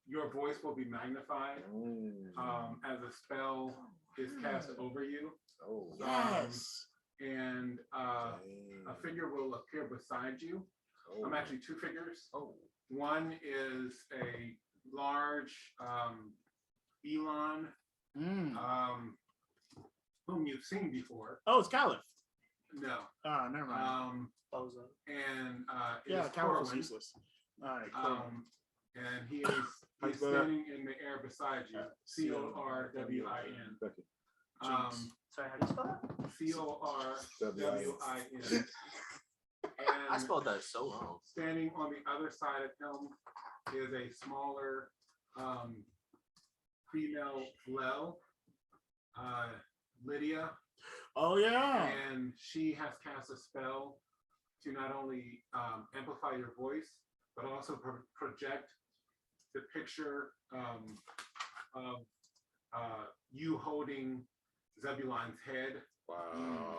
your voice will be magnified, as a spell is cast over you, Oh. Yes. and a figure will appear beside you. Actually 2 figures. Oh. One is a large elon, whom you've seen before. Oh, it's Caliph. No. Oh, never mind. Bozo. And it Yeah, is Caliph was Corwin. useless. All right, cool. And he's How's that? standing in the air beside you. CORWIN. Becky. Sorry, how do you spell that? CORWIN. I And spelled that so wrong. standing on the other side of him is a smaller female vlel, Lydia, Oh yeah. and she has cast a spell to not only amplify your voice, but also project the picture of you holding Zebulon's head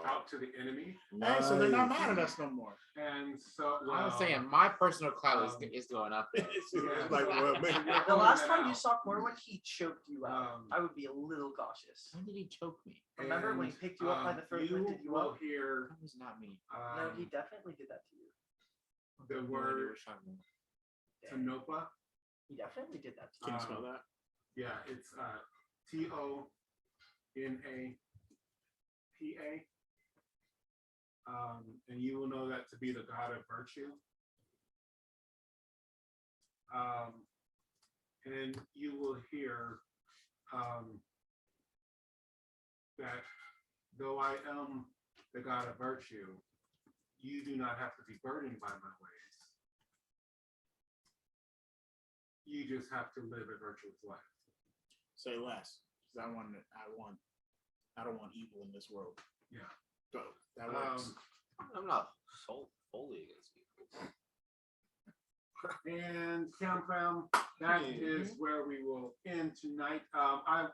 out to the enemy. Hey, so they're not mad at us no more. And so I'm saying my personal clout um, is going up. It's like, well, man, The last time you saw Corwin, he choked you out. I would be a little cautious. When did he choke me? Remember when he picked you up by the throat and lifted you will up? hear That was not me. No, he definitely did that to you. the No idea word what shot me. Tanopa. He definitely did that to Can you. you spell that? Yeah, it's TONAPA. And you will know that to be the god of virtue. And you will hear that though I am the god of virtue, you do not have to be burdened by my ways. You just have to live a virtuous life. Say less. 'Cause I don't want evil in this world. Yeah. So that works. I'm not so fully against people. And Cam, that is where we will end tonight. I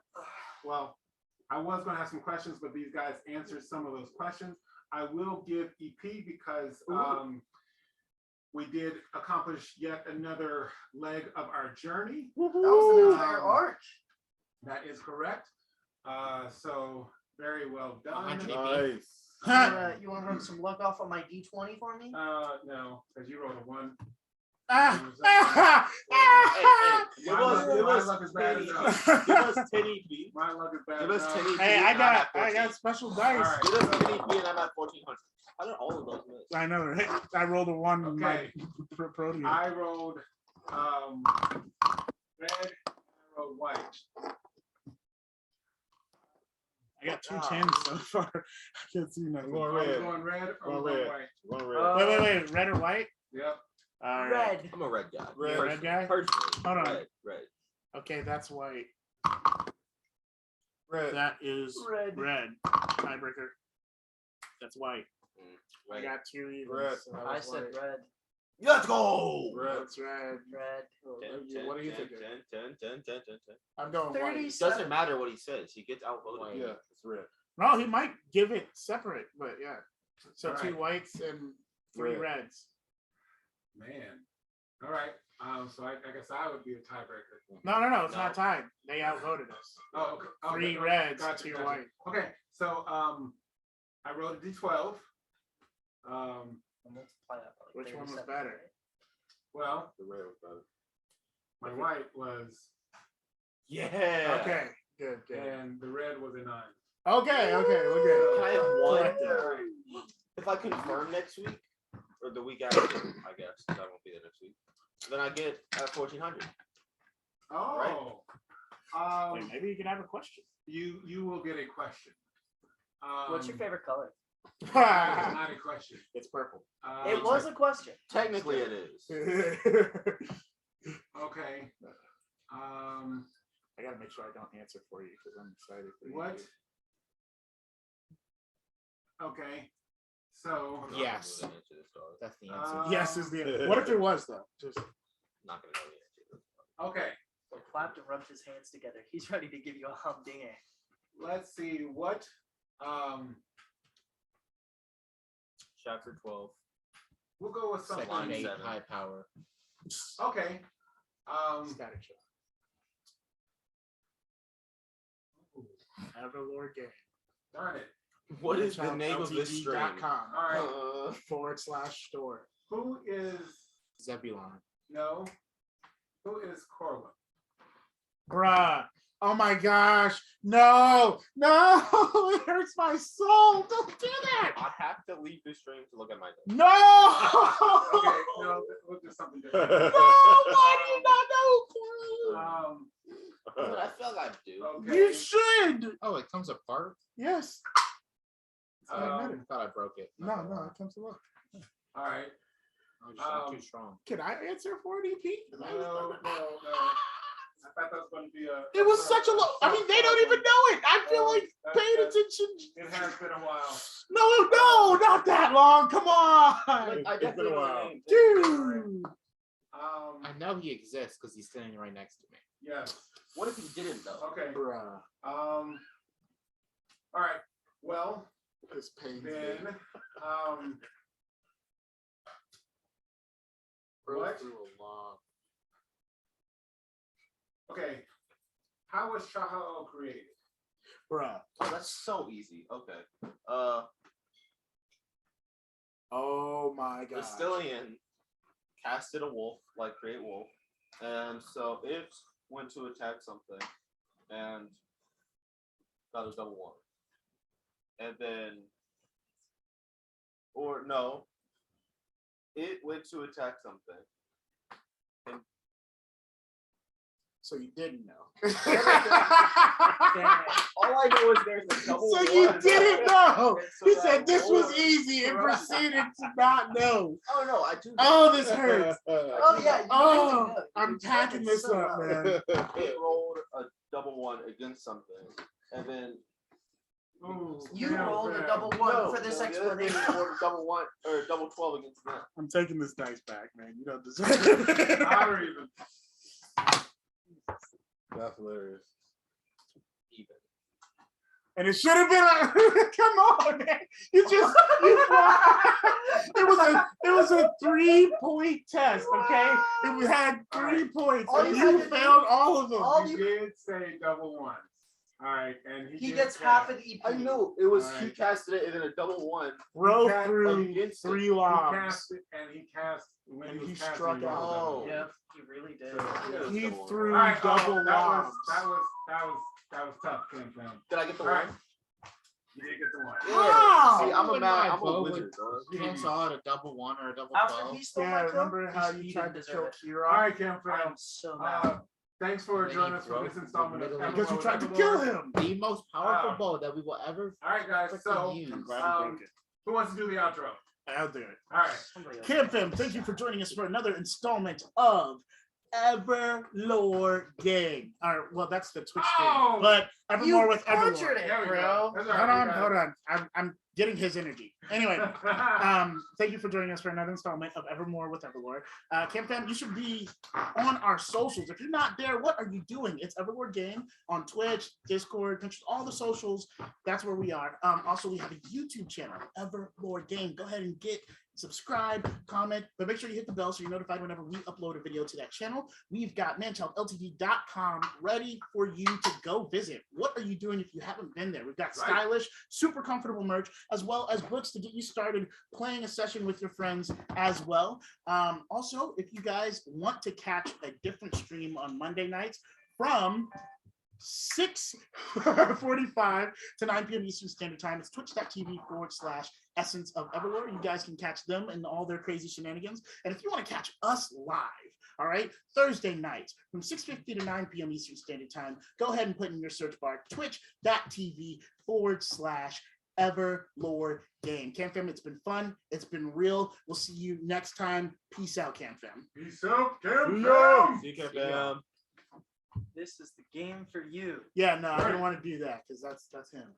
was going to have some questions, but these guys answered some of those questions. I will give EP because we did accomplish yet another leg of our journey. That was an entire arc. That is correct. So very well done. 100 nice. You want to run some luck off on my D20 for me? No, because you rolled a 1. Give us luck is bad 10 enough. Give us 10 EP. My luck is bad Give us enough. 10 EP. Hey, and I'm at I 14. got special All dice. right. Give us 10 EP and I'm at 1400. How did all of those miss? I know, right? I rolled a 1 in my Okay. Proteus. I rolled red, I rolled white. I got 2 10s so far. I can't see nothing. Going Are we red. going red or Going going red. white? One red. Wait, red or white? Yep. All right. Red. I'm a red guy. Red. Red guy? Personally. Hold on. Red. Okay, that's white. Red. That is Red. red. Tiebreaker. That's white. I Red. got 2 even. Red. So that I was said white. red. Let's go. That's right. Red. What do you think? 10. I'm going white. 30. Doesn't matter what he says. He gets outvoted. Yeah, it's red. No, he might give it separate, but yeah. So All 2 right. whites and 3 Red. reds. Man. All right. So I guess I would be a tiebreaker. No, it's No. not tied. They outvoted us. Oh, okay. 3 Okay. reds, Gotcha, 2 gotcha. white. Okay. So I rolled a d12. And multiply that by, like, Which one was 37, better? right? Well, The red was better. my white was, Yeah. Okay, good. and the red was a 9. Okay, we're good. Can I have one? Collective. All right. If I confirm next week or the week after, I guess 'cause I won't be there next week. Then I get at 1400. Oh. Wait, maybe you can have a question. You will get a question. What's your favorite color? It's not a question. It's purple. It was a question. Technically, it is. Okay. I gotta make sure I don't answer for you because I'm excited for you. What? Okay. So Yes. I'm not gonna answer this, dog. That's the answer. Yes is the answer. What if it was though? Just Not gonna know the answer. okay. So Clapton rubbed his hands together. He's ready to give you a humdinger. Let's see what Chapter 12. we'll go with something. Line Section 8, 7. high power. Okay. static shock. EverLoreGame. Darn it. What is the name of this stream? LTD.com All right. /store. Who is Zebulon. no? Who is Corwin? Bruh. Oh my gosh. No. It hurts my soul. Don't do that. I have to leave this stream to look at my notes. No. Okay, no, we'll do something different. No, why do you not know? But I feel like I do. Okay. You should. Oh, it comes apart? Yes. I thought I broke it. No, it comes along. All right. I'm just not too strong. Can I answer for you, Pete? No. I thought that was going to be a. It was such a low. I mean, they don't even know it. I feel like paying attention. It has been a while. No, not that long. Come on, I It's been definitely a know while. the name. dude. I know he exists because he's standing right next to me. Yes. What if he didn't though? Okay. Bruh, All right. Well, this pains me. then, Broke what? through a long. Okay. How was Shahao created? Bruh. Oh, that's so easy. Okay. Oh my god. Rastilian casted a wolf, like create wolf, and so it went to attack something and got a double one. And then, or no, it went to attack something. So you didn't know. All I know is there's a double So one. you didn't know. And so He that said this was wolf- easy and proceeded to not know. Oh no, I do. know. Oh, this hurts. Oh yeah. You Oh, really know. I'm You packing did this so up, well. man. It rolled a double one against something, and then Ooh, You yeah, rolled a man. double one for this the other thing explanation. rolled a double one or double 12 against them. I'm taking this dice back, man. You don't deserve it. I don't even. That's hilarious. Even. And it should have been like, come on, man. It was a 3-point test, okay? It had 3 points. All And you had you to do- failed all of them. all He did say double ones. All right, and He did gets say- half an EP. I knew it was he Alright. casted it and then a double one. Row Cat- through against it. 3 He lobs. cast it, and he cast when And he was he casting, struck he rolled out. a double. Yep, he really did. Yeah. He Double one. threw All right, double that lobs. was tough, Kim. Did I get the All right. one? You did get the one. How? See, I'm a When man. my I'm a bow wizard, dog. You cancel out a double 1 or a double After 12. he stole Yeah, my kill, remember how he you tried didn't to kill deserve it. All Kira? right, Kim. I am so mad. Thanks for And then joining he us for this broke installment of the middle Because you EverLore. tried to kill him. The most powerful bow that we will ever All right, guys. So, freaking use. I'm glad you broke it. who wants to do the outro? I'll do it. All right. Somebody else. Kim Fem, thank you for joining us for another installment of EverLoreGame. Or well, that's the Twitch Oh, stream, but You EverMore with butchered EverLore. it, There we bro. go. That's all Hold right, on, we hold got on. I'm getting his energy. Anyway, it. thank you for joining us for another installment of EverMore with EverLore. Cam Fam, you should be on our socials. If you're not there, what are you doing? It's EverLoreGame on Twitch, Discord, Pinterest, all the socials. That's where we are. Also, we have a YouTube channel, EverLoreGame. Go ahead and subscribe, comment, but make sure you hit the bell so you're notified whenever we upload a video to that channel. We've got ManChildLTD.com ready for you to go visit. What are you doing if you haven't been there? We've got Right. stylish, super comfortable merch, as well as books to get you started playing a session with your friends as well. Also, if you guys want to catch a different stream on Monday nights from 6:45 to 9 p.m. Eastern Standard Time, it's twitch.tv/Essence of EverLore. You guys can catch them and all their crazy shenanigans. And if you want to catch us live, all right, Thursday nights from 6:50 to 9 p.m. Eastern Standard Time, go ahead and put in your search bar twitch.tv/EverLoreGame. Cam Fam, it's been fun. It's been real. We'll see you next time. Peace out, Cam Fam. Peace out, Cam. Yeah. See you, fam. This is the game for you. Yeah, no, I don't want to do that because that's him.